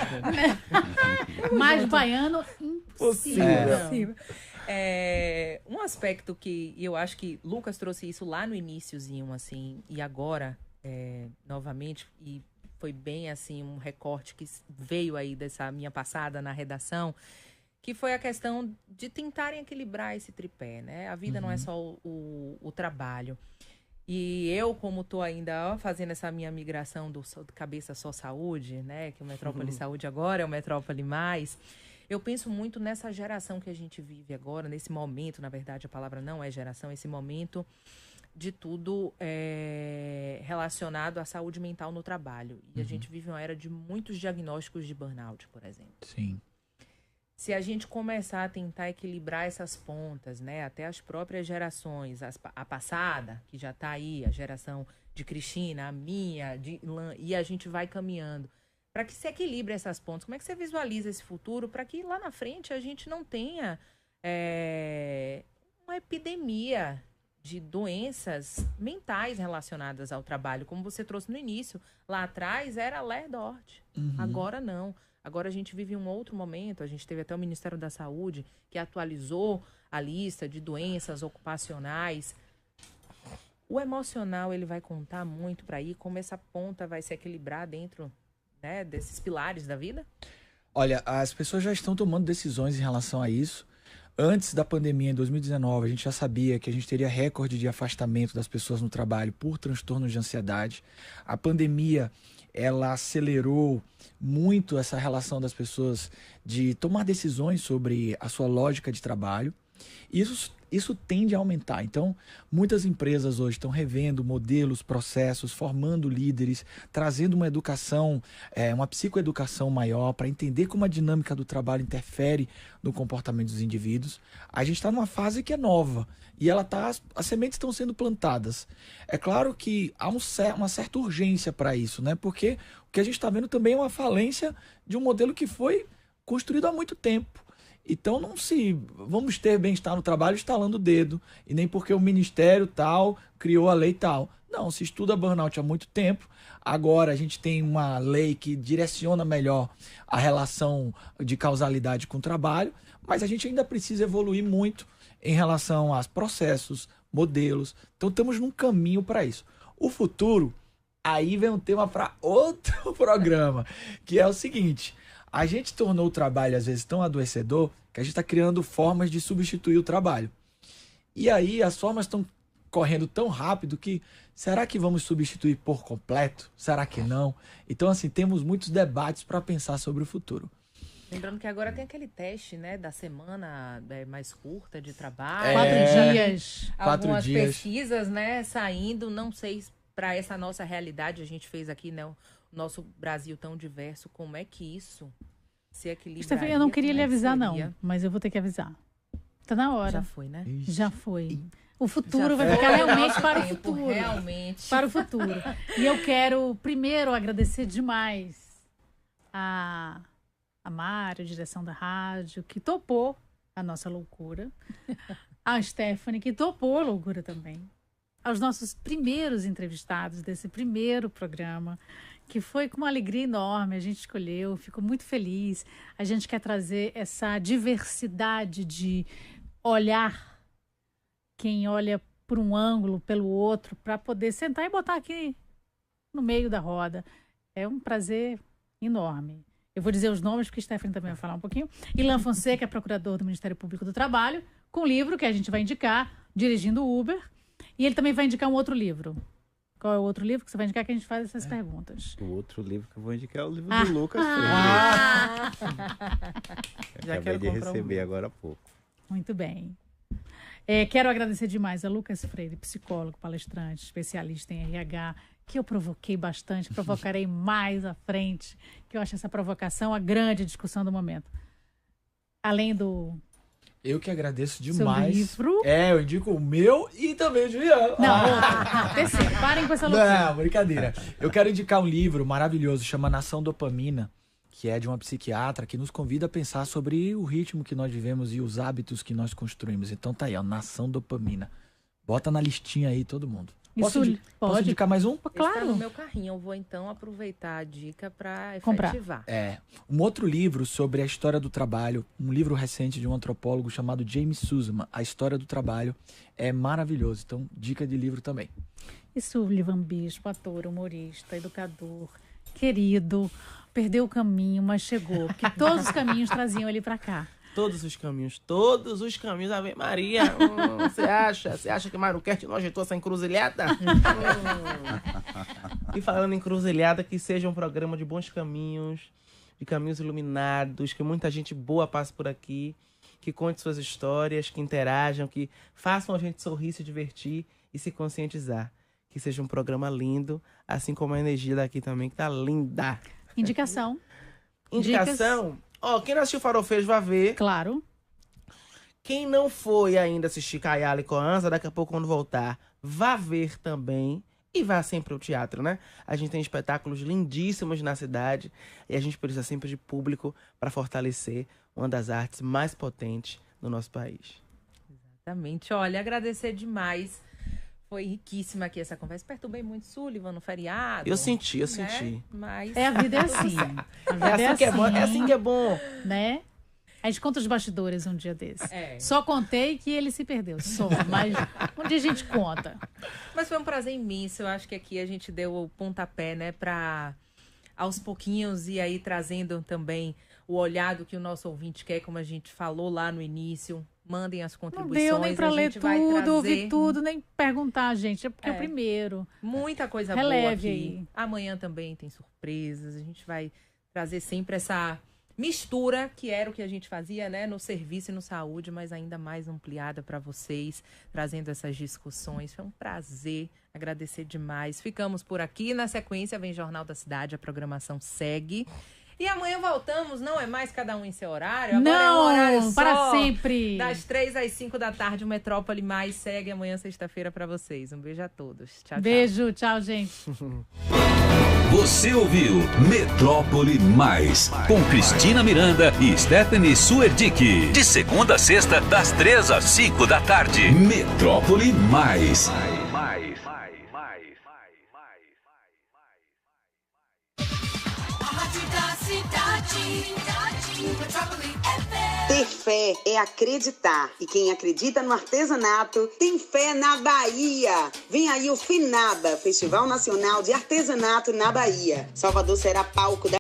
Mais baiano, impossível. Um aspecto que eu acho que Lucas trouxe isso lá no iniciozinho, assim, e agora, novamente, e foi bem, assim, um recorte que veio aí dessa minha passada na redação, que foi a questão de tentarem equilibrar esse tripé, né? A vida não é só o trabalho. E eu, como estou ainda fazendo essa minha migração do cabeça só saúde, né? Que o Metrópole Saúde agora é o Metrópole Mais... Eu penso muito nessa geração que a gente vive agora, nesse momento, na verdade, a palavra não é geração, esse momento de tudo relacionado à saúde mental no trabalho. E a gente vive uma era de muitos diagnósticos de burnout, por exemplo. Sim. Se a gente começar a tentar equilibrar essas pontas, né, até as próprias gerações, a passada, que já está aí, a geração de Cristina, a minha, de Ilan, e a gente vai caminhando, para que se equilibre essas pontas. Como é que você visualiza esse futuro para que lá na frente a gente não tenha uma epidemia de doenças mentais relacionadas ao trabalho? Como você trouxe no início, lá atrás era Lerdort, agora não. Agora a gente vive um outro momento, a gente teve até o Ministério da Saúde que atualizou a lista de doenças ocupacionais. O emocional, ele vai contar muito para ir, como essa ponta vai se equilibrar dentro, né, desses pilares da vida? Olha, as pessoas já estão tomando decisões em relação a isso. Antes da pandemia, em 2019, a gente já sabia que a gente teria recorde de afastamento das pessoas no trabalho por transtornos de ansiedade. A pandemia, ela acelerou muito essa relação das pessoas de tomar decisões sobre a sua lógica de trabalho. Isso tende a aumentar. Então, muitas empresas hoje estão revendo modelos, processos, formando líderes, trazendo uma educação, uma psicoeducação maior para entender como a dinâmica do trabalho interfere no comportamento dos indivíduos. A gente está numa fase que é nova e as sementes estão sendo plantadas. É claro que há uma certa urgência para isso, né? Porque o que a gente está vendo também é uma falência de um modelo que foi construído há muito tempo. Então vamos ter bem-estar no trabalho estalando o dedo, e nem porque o ministério tal criou a lei tal. Não, se estuda burnout há muito tempo. Agora a gente tem uma lei que direciona melhor a relação de causalidade com o trabalho, mas a gente ainda precisa evoluir muito em relação a processos, modelos. Então estamos num caminho para isso. O futuro, aí vem um tema para outro programa, que é o seguinte: a gente tornou o trabalho, às vezes, tão adoecedor que a gente está criando formas de substituir o trabalho. E aí as formas estão correndo tão rápido que será que vamos substituir por completo? Será que não? Então, assim, temos muitos debates para pensar sobre o futuro. Lembrando que agora tem aquele teste, né, da semana mais curta de trabalho. 4 dias. Algumas pesquisas, né, saindo, não sei, para essa nossa realidade, a gente fez aqui, né, nosso Brasil tão diverso, como é que isso se equilibra? Eu não queria lhe avisar, não, mas eu vou ter que avisar. Tá na hora. Já foi, né? Já foi. O futuro Já vai foi. ficar realmente para o Tempo, futuro. realmente. Para o futuro. E eu quero, primeiro, agradecer demais a Mário, a direção da rádio, que topou a nossa loucura. A Stephanie, que topou a loucura também. Aos nossos primeiros entrevistados desse primeiro programa, que foi com uma alegria enorme, a gente escolheu, fico muito feliz. A gente quer trazer essa diversidade de olhar, quem olha por um ângulo, pelo outro, para poder sentar e botar aqui no meio da roda. É um prazer enorme. Eu vou dizer os nomes, porque a Stephanie também vai falar um pouquinho. Ilan Fonseca é procurador do Ministério Público do Trabalho, com um livro que a gente vai indicar, Dirigindo o Uber. E ele também vai indicar um outro livro. Qual é o outro livro que você vai indicar que a gente faz essas perguntas? O outro livro que eu vou indicar é o livro Ah. do Lucas Freire. Já Acabei quero de comprar receber agora há pouco. Muito bem. Quero agradecer demais a Lucas Freire, psicólogo, palestrante, especialista em RH, que eu provoquei bastante, provocarei mais à frente, que eu acho essa provocação a grande discussão do momento. Além do... Eu que agradeço demais. livro? Eu indico o meu e também o Juliano. Não, terceiro, parem com essa loucura. Não, brincadeira. Eu quero indicar um livro maravilhoso, chama Nação Dopamina, que é de uma psiquiatra que nos convida a pensar sobre o ritmo que nós vivemos e os hábitos que nós construímos. Então tá aí, ó, Nação Dopamina. Bota na listinha aí, todo mundo. Posso indicar mais um? Claro. Está no meu carrinho. Eu vou, então, aproveitar a dica para efetivar. Um outro livro sobre a história do trabalho, um livro recente de um antropólogo chamado James Sussman, A História do Trabalho, é maravilhoso. Então, dica de livro também. E Sullivan Bispo, ator, humorista, educador, querido, perdeu o caminho, mas chegou. Porque todos os caminhos traziam ele para cá. Todos os caminhos, Ave Maria. Você acha que Mário Kerr não ajeitou essa encruzilhada? E falando em encruzilhada, que seja um programa de bons caminhos, de caminhos iluminados, que muita gente boa passe por aqui, que conte suas histórias, que interajam, que façam a gente sorrir, se divertir e se conscientizar. Que seja um programa lindo, assim como a energia daqui também, que tá linda. Indicação. Indicação? Quem não assistiu Farofeiros vai ver. Claro. Quem não foi ainda assistir Kayala e Coanza, daqui a pouco, quando voltar, vá ver também. E vá sempre ao teatro, né? A gente tem espetáculos lindíssimos na cidade e a gente precisa sempre de público para fortalecer uma das artes mais potentes do nosso país. Exatamente. Olha, agradecer demais. Foi riquíssima aqui essa conversa. Perturbei muito Sullivan no feriado. Eu senti. Mas... A vida é assim. É assim que é bom. Né? A gente conta os bastidores um dia desse. Só contei que ele se perdeu. Mas um dia a gente conta. Mas foi um prazer imenso. Eu acho que aqui a gente deu o pontapé, né? Pra aos pouquinhos ir aí trazendo também o olhar do que o nosso ouvinte quer, como a gente falou lá no início. Mandem as contribuições. Não deu nem pra ler tudo, ouvir tudo, nem perguntar, gente. É porque é o primeiro. Muita coisa Releve boa aqui. aí. Amanhã também tem surpresas. A gente vai trazer sempre essa mistura, que era o que a gente fazia, né? No serviço e no saúde, mas ainda mais ampliada para vocês, trazendo essas discussões. Foi um prazer, agradecer demais. Ficamos por aqui. Na sequência vem Jornal da Cidade, a programação segue. E amanhã voltamos, não é mais cada um em seu horário, agora é um horário só, para sempre. Das 3 às 5 da tarde, o Metrópole Mais segue amanhã, sexta-feira, para vocês. Um beijo a todos. Tchau, Beijo, tchau, gente. Você ouviu Metrópole Mais, com Cristina Miranda e Stephanie Suerdick. De segunda a sexta, das 3 às 5 da tarde. Metrópole Mais. Ter fé é acreditar. E quem acredita no artesanato tem fé na Bahia. Vem aí o FINABA, Festival Nacional de Artesanato na Bahia. Salvador será palco da